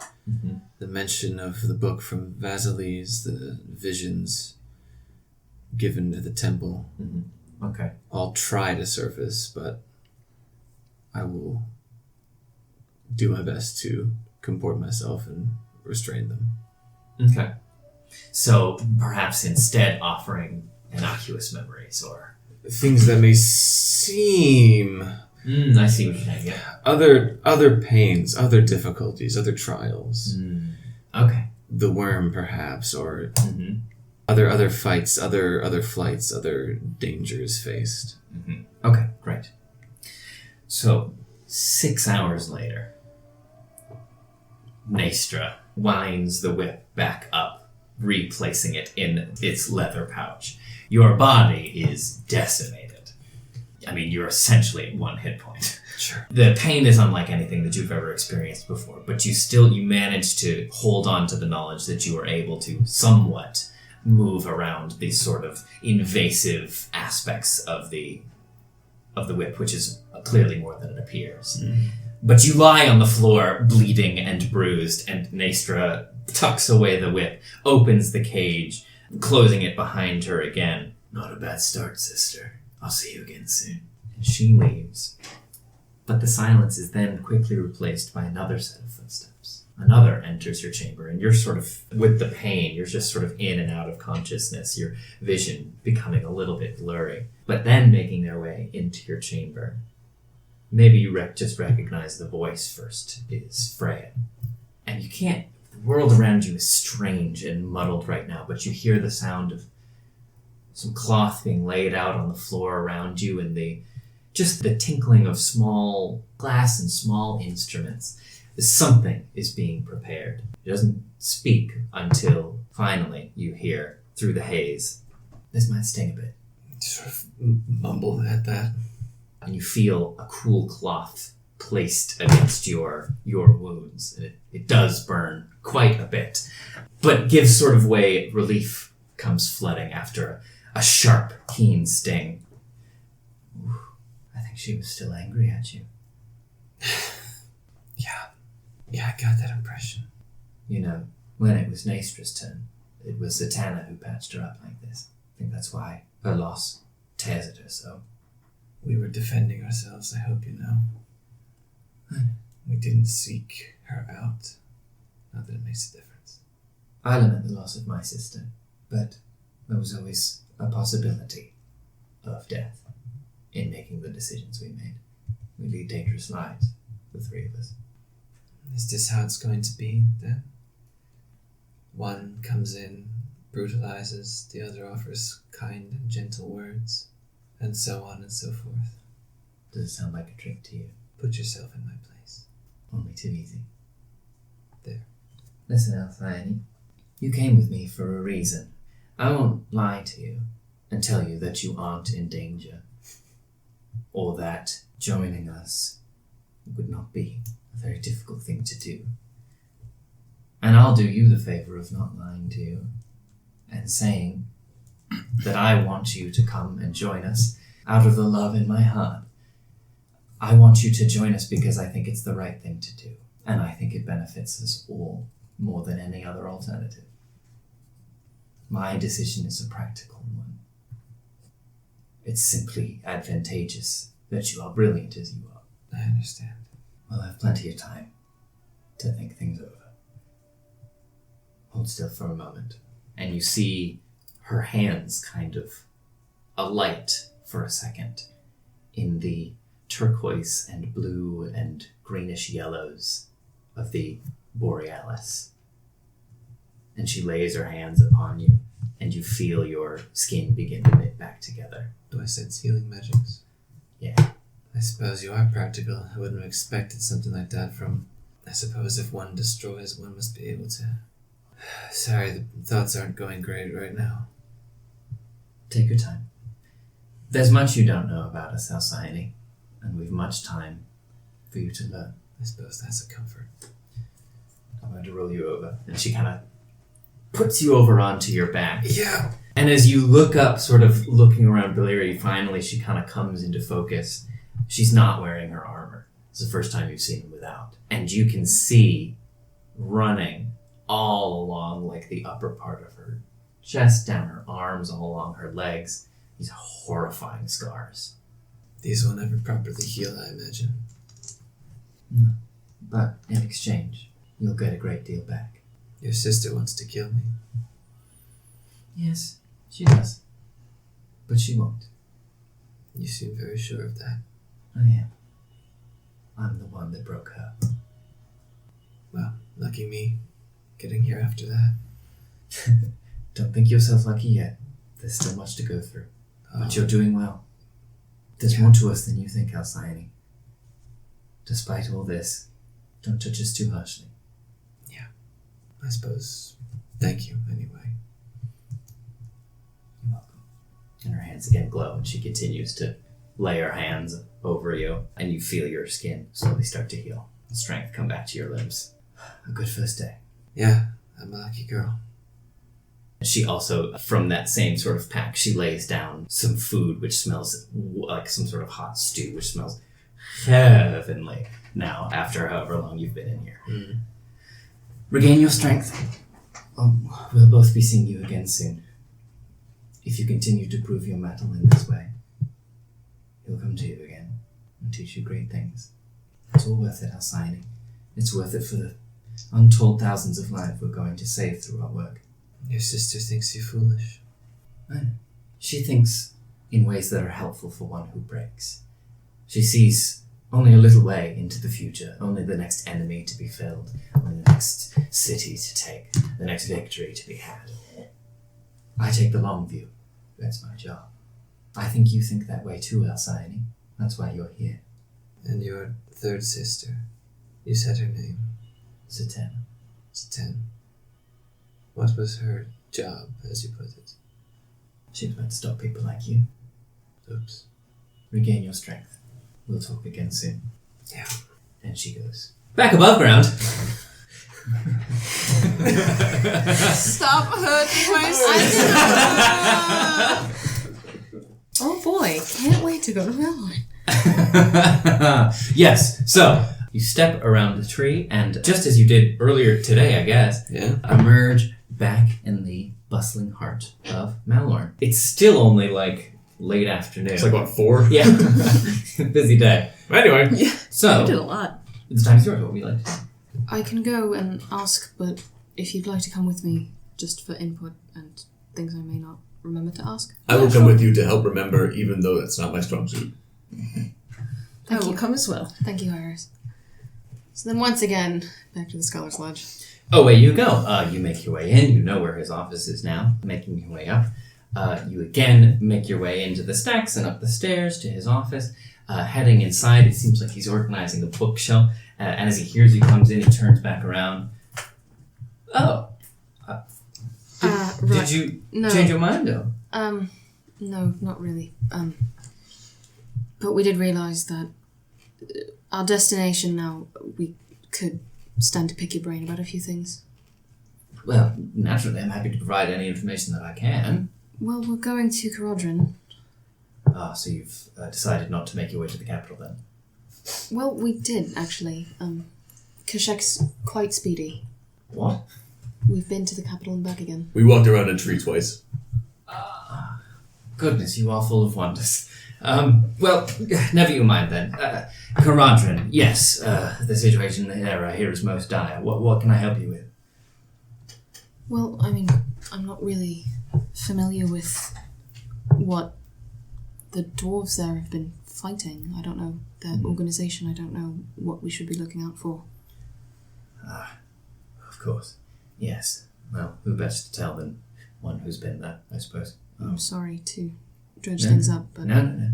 the mention of the book from Vasilis, the visions given at the temple. Okay. I'll try to surface, but I will do my best to comport myself and restrain them. Okay. So perhaps instead offering innocuous memories or things that may seem I see what you're saying, yeah. other pains, other difficulties, other trials. Okay. The worm, perhaps, or Mm-hmm. other fights, other flights, other dangers faced. Mm-hmm. Okay, great. So, 6 hours later, Naestra winds the whip back up, replacing it in its leather pouch. Your body is decimated. I mean, you're essentially at 1 hit point. Sure. The pain is unlike anything that you've ever experienced before, but you manage to hold on to the knowledge that you are able to somewhat move around these sort of invasive aspects of the whip, which is clearly more than it appears. But you lie on the floor, bleeding and bruised, and Naestra tucks away the whip, opens the cage, closing it behind her again. Not a bad start, sister. I'll see you again soon. And she leaves. But the silence is then quickly replaced by another set of footsteps. Another enters your chamber, and you're sort of, with the pain, you're just sort of in and out of consciousness, your vision becoming a little bit blurry. But then making their way into your chamber. Maybe you just recognize the voice first is Freya. And you can't, the world around you is strange and muddled right now, but you hear the sound of some cloth being laid out on the floor around you and the tinkling of small glass and small instruments. Something is being prepared. It doesn't speak until finally you hear through the haze. This might sting a bit. Sort of mumble at that. And you feel a cool cloth placed against your wounds. And it does burn quite a bit, but gives sort of way, relief comes flooding after a sharp, keen sting. Ooh, I think she was still angry at you. Yeah, I got that impression. You know, when it was Naestra's turn, it was Zatanna who patched her up like this. I think that's why her loss tears at her so. We were defending ourselves, I hope you know. We didn't seek her out. Not that it makes a difference. I lament the loss of my sister, but there was always a possibility of death in making the decisions we made. We lead dangerous lives, the three of us. Is this how it's going to be, then? One comes in, brutalizes, the other offers kind and gentle words, and so on and so forth. Does it sound like a trick to you? Put yourself in my place. Only too easy. There. Listen, Althayani, you came with me for a reason. I won't lie to you and tell you that you aren't in danger, or that joining us would not be a very difficult thing to do. And I'll do you the favor of not lying to you and saying that I want you to come and join us out of the love in my heart. I want you to join us because I think it's the right thing to do, and I think it benefits us all more than any other alternative. My decision is a practical one. It's simply advantageous that you are brilliant as you are. I understand. We'll have plenty of time to think things over. Hold still for a moment, and you see her hands kind of alight for a second in the turquoise and blue and greenish yellows of the borealis. And she lays her hands upon you, and you feel your skin begin to knit back together. Do I sense healing magics? Yeah. I suppose you are practical. I wouldn't have expected something like that from... I suppose if one destroys, one must be able to... Sorry, the thoughts aren't going great right now. Take your time. There's much you don't know about us, Alcyone, and we've much time for you to learn. I suppose that's a comfort. I'm going to roll you over. And she kind of puts you over onto your back. Yeah. And as you look up, sort of looking around Valyria, finally she kind of comes into focus. She's not wearing her armor. It's the first time you've seen her without. And you can see running all along like the upper part of her chest, down her arms, all along her legs, these horrifying scars. These will never properly heal, I imagine. No. But in exchange, you'll get a great deal back. Your sister wants to kill me. Yes, she does. But she won't. You seem very sure of that. I am. I'm the one that broke her. Well, lucky me, getting here after that. Don't think yourself lucky yet. There's still much to go through. But you're doing well. There's more to us than you think, Alcyone. Despite all this, don't judge us too harshly. Yeah, I suppose. Thank you, anyway. You're welcome. And her hands again glow, and she continues to lay her hands over you, and you feel your skin slowly start to heal. Strength come back to your limbs. A good first day. Yeah, I'm a lucky girl. She also, from that same sort of pack, she lays down some food which smells like some sort of hot stew, which smells heavenly now, after however long you've been in here. Mm. Regain your strength. We'll both be seeing you again soon. If you continue to prove your mettle in this way, he'll come to you again and teach you great things. It's all worth it, Alcyone. It's worth it for the untold thousands of lives we're going to save through our work. Your sister thinks you foolish. I know. She thinks in ways that are helpful for one who breaks. She sees only a little way into the future, only the next enemy to be filled, only the next city to take, the next victory to be had. I take the long view. That's my job. I think you think that way too, Alcyone. That's why you're here. And your third sister, you said her name. Seren. Seren. What was her job, as you put it? She was meant to stop people like you. Oops. Regain your strength. We'll talk again soon. Yeah. And she goes back above ground. Stop hurting my sister. Oh boy, can't wait to go to Valheim. Yes, so you step around the tree, and just as you did earlier today, I guess, Yeah. emerge back in the bustling heart of Malorn. It's still only like late afternoon. It's like, what, 4? Yeah. Busy day. Anyway. You did So, a lot. the time's yours. What would you like to do? I can go and ask, but if you'd like to come with me, just for input and things I may not remember to ask. I will come with you to help remember, even though that's not my strong suit. I will come as well. Thank you, Hieros. So then once again, back to the Scholar's Lodge. Away you go. You make your way in. You know where his office is now. Making your way up. You again make your way into the stacks and up the stairs to his office. Heading inside, it seems like he's organizing the bookshelf. And as he hears you comes in, he turns back around. Oh. Right. Did you No. change your mind, though? No, not really. But we did realise that our destination now, we could stand to pick your brain about a few things. Well, naturally, I'm happy to provide any information that I can. Well, we're going to Karadrin. So you've decided not to make your way to the capital, then? Well, we did, actually. Kashek's quite speedy. What? We've been to the capital and back again. We walked around a tree twice. Goodness, you are full of wonders. Well, never you mind then. Karadrin, yes, the situation there here is most dire. What can I help you with? Well, I mean, I'm not really familiar with what the dwarves there have been fighting. I don't know their organisation. I don't know what we should be looking out for. Of course. Yes. Well, who best to tell than one who's been there, I suppose. I'm sorry to dredge things up, but... No.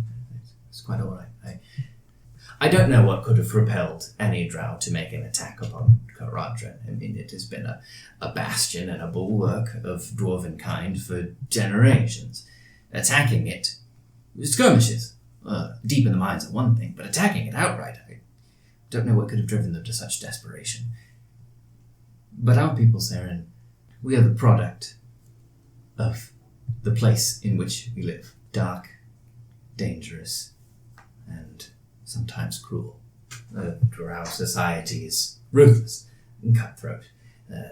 It's quite all right. I don't know what could have propelled any drow to make an attack upon Karadrin. I mean, it has been a bastion and a bulwark of dwarven kind for generations. Attacking it, skirmishes, deep in the mines are one thing, but attacking it outright, I don't know what could have driven them to such desperation. But our people, Seren, we are the product of the place in which we live. Dark, dangerous, and sometimes cruel. Drow society is ruthless and cutthroat.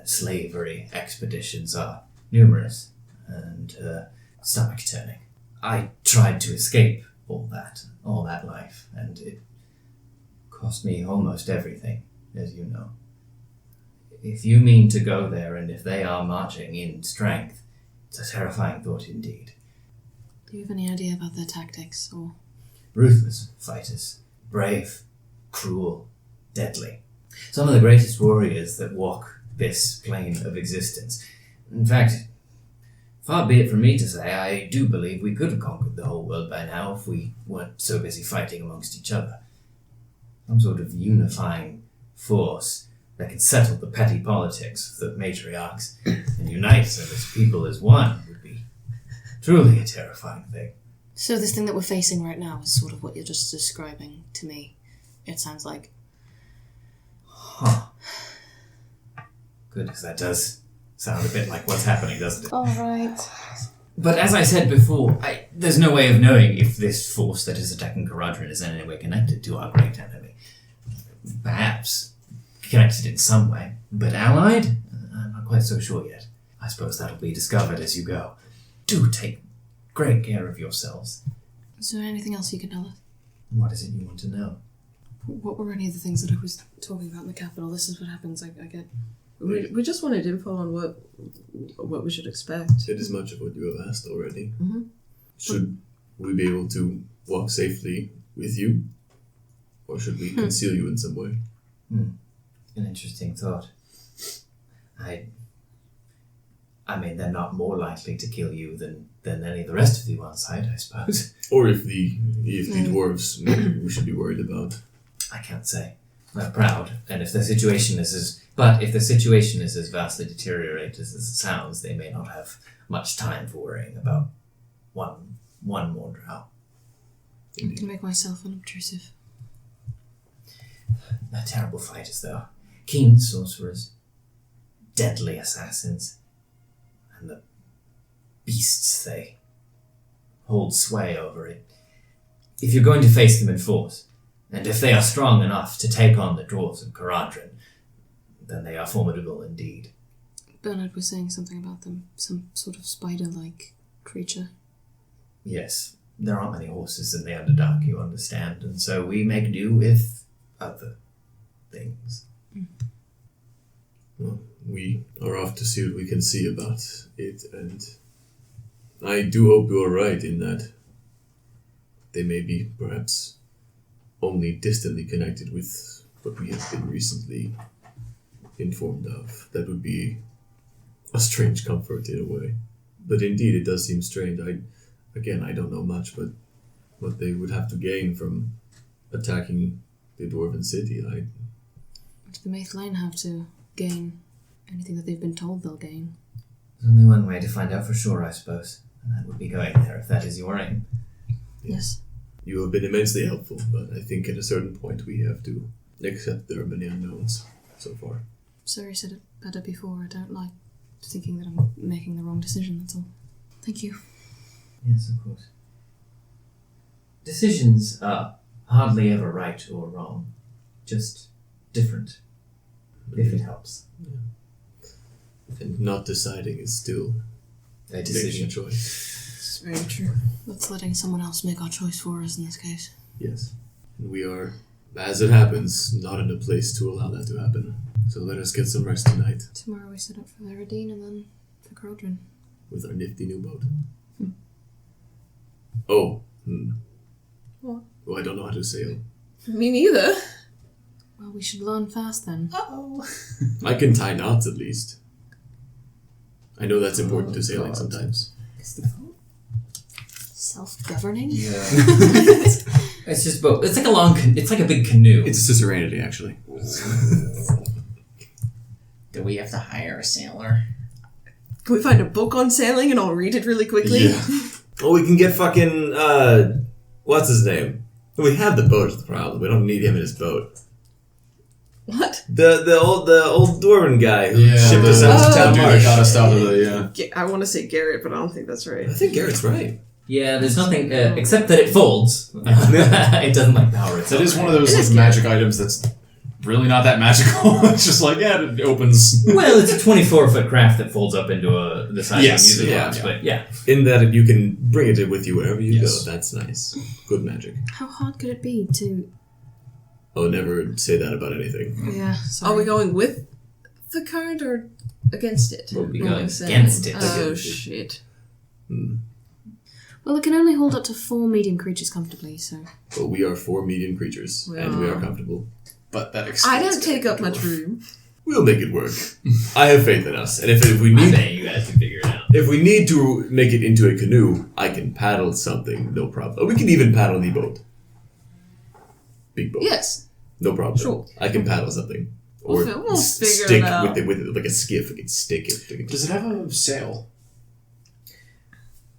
Slavery expeditions are numerous and stomach-turning. I tried to escape all that life, and it cost me almost everything, as you know. If you mean to go there, and if they are marching in strength, it's a terrifying thought indeed. Do you have any idea about their tactics, or Ruthless fighters. Brave. Cruel. Deadly. Some of the greatest warriors that walk this plane of existence. In fact, far be it from me to say, I do believe we could have conquered the whole world by now if we weren't so busy fighting amongst each other. Some sort of unifying force that could settle the petty politics of the matriarchs and unite us as people as one would be truly a terrifying thing. So this thing that we're facing right now is sort of what you're just describing to me, it sounds like. Huh. Good, because that does sound a bit like what's happening, doesn't it? Alright. But as I said before, there's no way of knowing if this force that is attacking Karadrin is in any way connected to our great enemy. Perhaps connected in some way, but allied? I'm not quite so sure yet. I suppose that'll be discovered as you go. Do take great care of yourselves. Is there anything else you can tell us? What is it you want to know? What were any of the things that I was talking about in the capital? This is what happens, I get... We just wanted info on what we should expect. It is much of what you have asked already. Mm-hmm. Should we be able to walk safely with you? Or should we conceal you in some way? An interesting thought. I mean, they're not more likely to kill you than any of the rest of you on site, I suppose. Or if the dwarves, maybe we should be worried about. I can't say. They're proud, and if the situation is as vastly deteriorated as it sounds, they may not have much time for worrying about one more drow. I can make myself unobtrusive. They're terrible fighters, though. Keen sorcerers, deadly assassins, and the beasts they hold sway over it. If you're going to face them in force, and if they are strong enough to take on the dwarves of Karadrin, then they are formidable indeed. Bernard was saying something about them, some sort of spider-like creature. Yes, there aren't many horses in the Underdark, you understand, and so we make do with other things. Well, we are off to see what we can see about it, and I do hope you are right in that they may be perhaps only distantly connected with what we have been recently informed of. That would be a strange comfort in a way. But indeed, it does seem strange. I don't know much, but what they would have to gain from attacking the Dwarven city, What do the Maithlain have to gain? Anything that they've been told they'll gain? There's only one way to find out for sure, I suppose, and that would be going there, if that is your aim. Yes. You have been immensely helpful, but I think at a certain point we have to accept there are many unknowns so far. Surrie said it better before. I don't like thinking that I'm making the wrong decision, that's all. Thank you. Yes, of course. Decisions are hardly ever right or wrong, just different, if it helps. And not deciding is still A decision. making a choice. It's very true. That's letting someone else make our choice for us in this case. Yes. And we are, as it happens, not in a place to allow that to happen. So let us get some rest tonight Tomorrow we set up for Veradine and then for Karadrin. with our nifty new boat. Oh. What? Oh, I don't know how to sail. Me neither. Well, we should learn fast then. Uh-oh. I can tie knots at least. I know that's important to sailing sometimes. Self-governing? Yeah. It's just boat. It's like it's like a big canoe. It's a suzerainty, actually. Do we have to hire a sailor? Can we find a book on sailing and I'll read it really quickly? Yeah. Oh, we can get fucking, what's his name? We have the boat is the problem. We don't need him in his boat. What? The old dwarven guy who shipped us Oh. out to town Dude, they marsh. got us out of the, I want to say Garrett, but I don't think that's right. I think Garrett's right. Yeah, there's nothing except that it folds. It doesn't like power itself. That is one of those It like is magic items that's really not that magical. It's just like, yeah, it opens. Well, it's a 24-foot craft that folds up into the size Yes, of a music yeah, box, yeah. but yeah. In that you can bring it with you wherever you Yes. go. That's nice. Good magic. How hard could it be to... Oh, never say that about anything. Yeah, sorry. Are we going with the card or against it? We'll be Going going sailing. against it. Oh, Against it. shit. Well, it can only hold up to 4 medium creatures comfortably, so... But we are 4 medium creatures, and we are comfortable. But that I don't take up much room. We'll make it work. I have faith in us, and if we I'm need, saying you guys can figure it out. if we need to make it into a canoe, I can paddle something, no problem. We can even paddle the boat. Big boat. Yes. No problem. Sure. I can paddle something. Or We'll figure stick it out. with it like a skiff. We can stick it. Does it have a sail?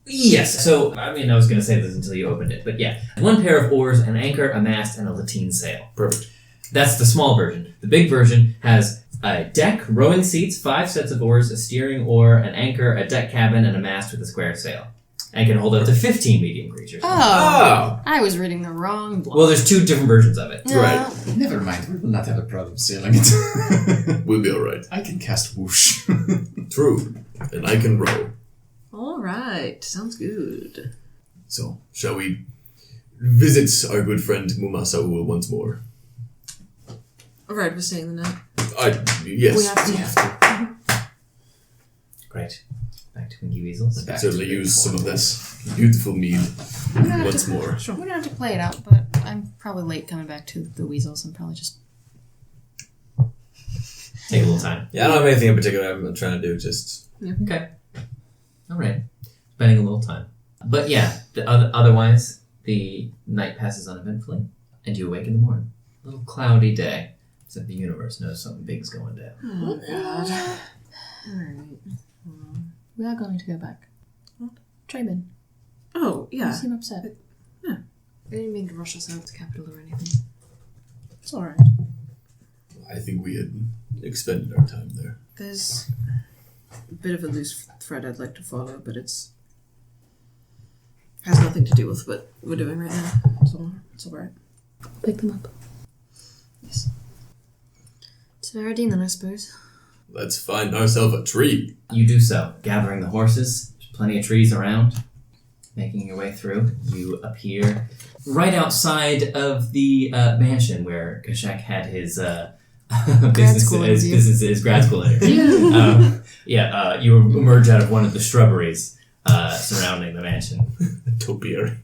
Yes, so, I was going to say this until you opened it, but yeah. 1 pair of oars, an anchor, a mast, and a lateen sail. Perfect. That's the small version. The big version has a deck, rowing seats, 5 sets of oars, a steering oar, an anchor, a deck cabin, and a mast with a square sail. And can hold up to 15 medium creatures. Oh! I was reading the wrong block. Well, there's 2 different versions of it. Right. Never mind, we will not have a problem sailing it. We'll be alright. I can cast whoosh. True. And I can row. Alright, sounds good. So, shall we visit our good friend Mumasaul once more? Alright, we're staying the night. Yes. We have to. Great. Back to Winky Weasels. I certainly use some of this beautiful mead once more. We don't have to play it out, but I'm probably late coming back to the weasels. I'm probably just... Take a little time. Yeah, I don't have anything in particular I'm trying to do, just... Okay. Alright. Spending a little time. But yeah, otherwise, the night passes uneventfully, and you awake in the morning. A little cloudy day. Except the universe knows something big's going down. Oh, God. Alright. We are going to go back. What? Trayman. Oh, yeah. You seem upset. Yeah. I didn't mean to rush us out of the capital or anything. It's alright. I think we had expended our time there. There's a bit of a loose thread I'd like to follow, but it's... has nothing to do with what we're doing right now. It's alright. Pick them up. Yes. It's Veradine then, I suppose. Let's find ourselves a tree. You do so, gathering the horses. There's plenty of trees around. Making your way through, you appear right outside of the mansion where Kashak had his his grad school interview. You emerge out of one of the shrubberies surrounding the mansion. Topiary.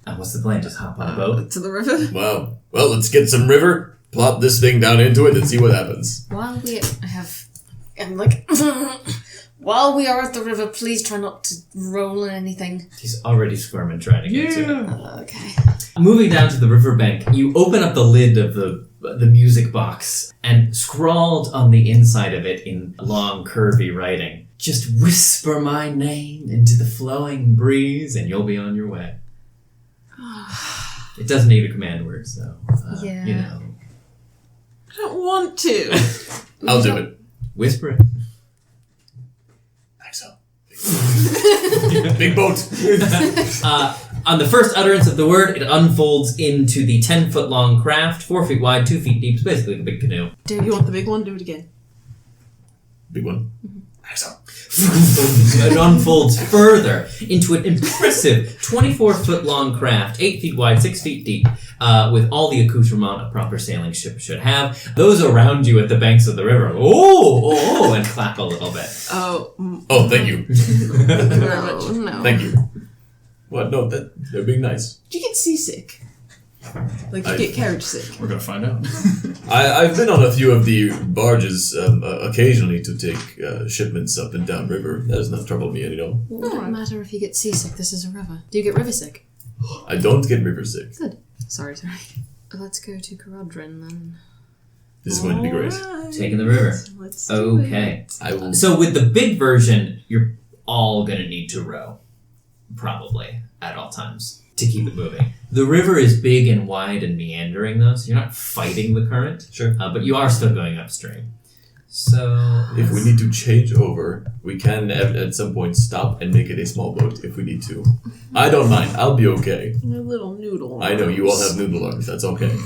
What's the plan? Just hop on a boat? To the river? Well, let's get some river, plop this thing down into it, and see what happens. While we are at the river, please try not to roll in anything. He's already squirming trying to get to it. Okay. Moving down to the riverbank, you open up the lid of the music box, and scrawled on the inside of it in long, curvy writing, just whisper my name into the flowing breeze, and you'll be on your way. It doesn't need a command word, so, Yeah. you know. I don't want to. I'll do it. Whisper it. Axel. Big boat. On the first utterance of the word, it unfolds into the 10-foot long craft, 4 feet wide, 2 feet deep. It's basically a big canoe. Do you want the big one? Do it again. Big one. Axel. It unfolds further into an impressive 24-foot long craft, 8 feet wide, 6 feet deep, with all the accoutrement a proper sailing ship should have. Those around you at the banks of the river, and clap a little bit. Oh, Thank you. thank you very much. No. Thank you. What? No, they're being nice. Do you get seasick? Like you get carriage sick? We're gonna find out. I've been on a few of the barges occasionally to take shipments up and down river. That does not trouble me any at all. It wouldn't matter if you get seasick. This is a river. Do you get river sick? I don't get river sick. Good. Sorry. Let's go to Karadrin then. This is going to be great. Alright. Taking the river. Let's do Okay. I will. So with the big version, you're all going to need to row, probably, at all times, to keep it moving. The river is big and wide and meandering, though, so you're not fighting the current. Sure. But you are still going upstream. So... If we need to change over, we can at some point stop and make it a small boat if we need to. I don't mind. I'll be okay. A little noodle. I know you all have noodle arms. That's okay.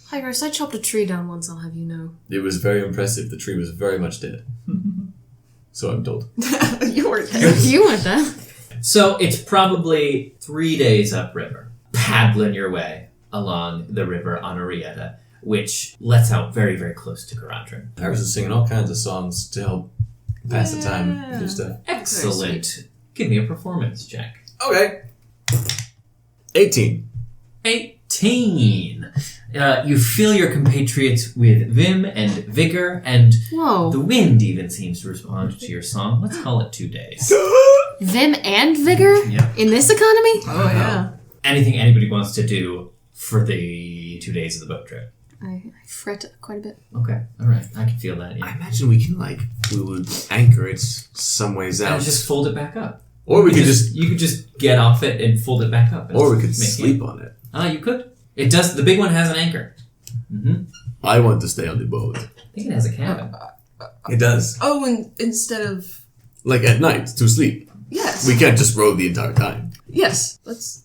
Hieros, I chopped a tree down once, I'll have you know. It was very impressive. The tree was very much dead. So I'm told. You weren't there. You weren't there. So it's probably 3 days upriver, paddling your way along the river on Arietta, which lets out very, very close to Karadrin. Hieros is singing all kinds of songs to help pass the time and do stuff. Excellent. Give me a performance check. Okay. 18. 18. You fill your compatriots with vim and vigor, and Whoa. the wind even seems to respond to your song. Let's call it 2 days. Vim and vigor? Yeah. In this economy? Oh, yeah. Anything anybody wants to do for the 2 days of the boat trip. I fret quite a bit. Okay, alright. I can feel that, I yeah. imagine we would anchor it some ways out. And just fold it back up. Or we You could just, You could just get off it and fold it back up. And or we could make sleep on it. You could. It does. The big one has an anchor. Mm-hmm. I want to stay on the boat. I think it has a cabin. It does. Oh, and instead of... Like at night, to sleep. Yes. We can't just row the entire time. Yes. Let's...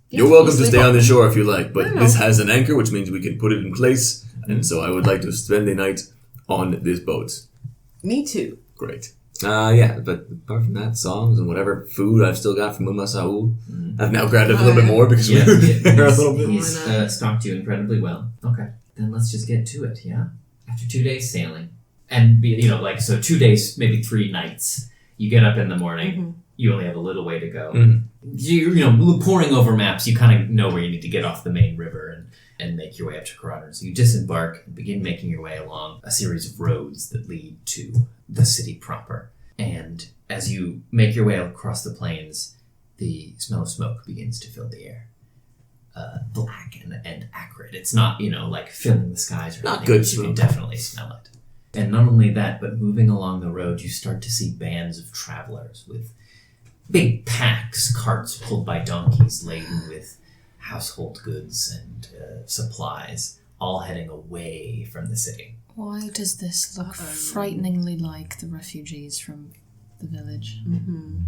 You're welcome to stay on the shore if you like, but No. this has an anchor, which means we can put it in place, and so I would like to spend the night on this boat. Me too. Great. Yeah, but apart from that, songs and whatever food I've still got from Uma Saul, I've now grabbed it a little bit more because we're there a little bit. He's stocked you incredibly well. Okay, then let's just get to it. Yeah. After 2 days sailing, and 2 days, maybe 3 nights. You get up in the morning. Mm-hmm. You only have a little way to go. Mhm. You poring over maps, you kind of know where you need to get off the main river and make your way up to Karadrin. So you disembark and begin making your way along a series of roads that lead to the city proper. And as you make your way across the plains, the smell of smoke begins to fill the air. Black and acrid. It's not, like filling the skies or Not anything, good but you can smoke. definitely smell it. And not only that, but moving along the road, you start to see bands of travelers with big packs, carts pulled by donkeys laden with household goods and supplies, all heading away from the city. Why does this look frighteningly like the refugees from the village? Mm-hmm.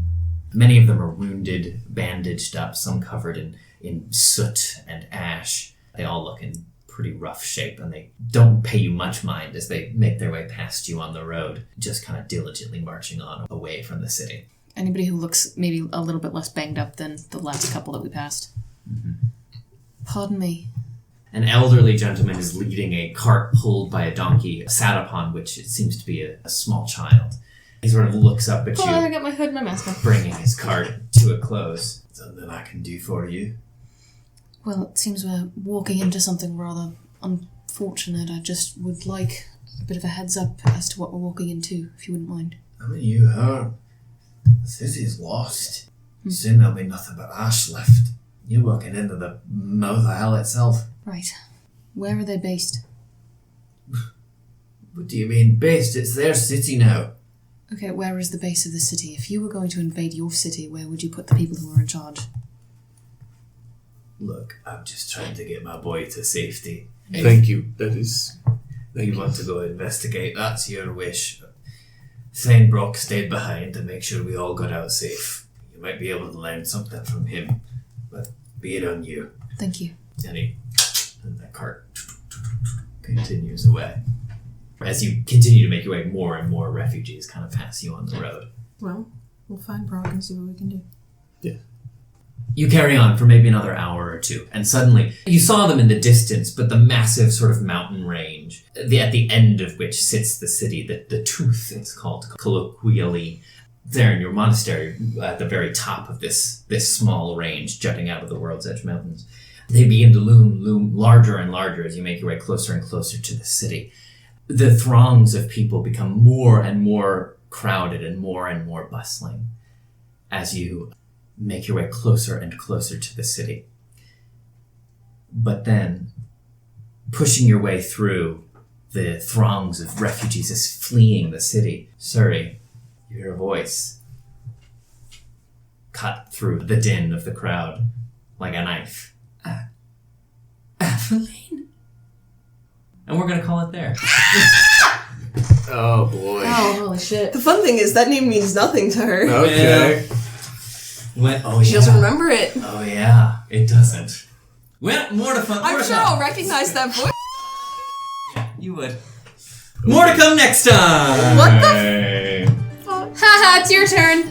Many of them are wounded, bandaged up, some covered in soot and ash. They all look in pretty rough shape, and they don't pay you much mind as they make their way past you on the road, just kind of diligently marching on away from the city. Anybody who looks maybe a little bit less banged up than the last couple that we passed. Mm-hmm. Pardon me. An elderly gentleman is leading a cart pulled by a donkey, sat upon which it seems to be a small child. He sort of looks up at Oh, I you, got my hood and my mask on. bringing his cart to a close. Something I can do for you? Well, it seems we're walking into something rather unfortunate. I just would like a bit of a heads up as to what we're walking into, if you wouldn't mind. I mean, you heard. The city's lost. Soon there'll be nothing but ash left. You're walking into the mouth of hell itself. Right. Where are they based? What do you mean based? It's their city now. Okay, where is the base of the city? If you were going to invade your city, where would you put the people who are in charge? Look, I'm just trying to get my boy to safety. Thank you. That is... Thank You you. want to go investigate, that's your wish. Thane Brock stayed behind to make sure we all got out safe. You might be able to learn something from him, but be it on you. Thank you. And the cart continues away. As you continue to make your way, more and more refugees kind of pass you on the road. Well, we'll find Brock and see what we can do. You carry on for maybe another hour or two, and suddenly you saw them in the distance, but the massive sort of mountain range, at the end of which sits the city, the Tooth, it's called colloquially, there in your monastery, at the very top of this small range jutting out of the World's Edge Mountains. They begin to loom larger and larger as you make your way closer and closer to the city. The throngs of people become more and more crowded and more bustling as you make your way closer and closer to the city. But then, pushing your way through the throngs of refugees as fleeing the city, Surrie, you hear a voice cut through the din of the crowd like a knife. Aveline? And we're going to call it there. Oh, boy. Oh, holy shit. The fun thing is that name means nothing to her. Okay. She doesn't remember it. Oh, yeah. It doesn't. Well, more to fun. I'm sure I'll recognize that voice. You would. More to come next time. What the fuck? Haha, it's your turn.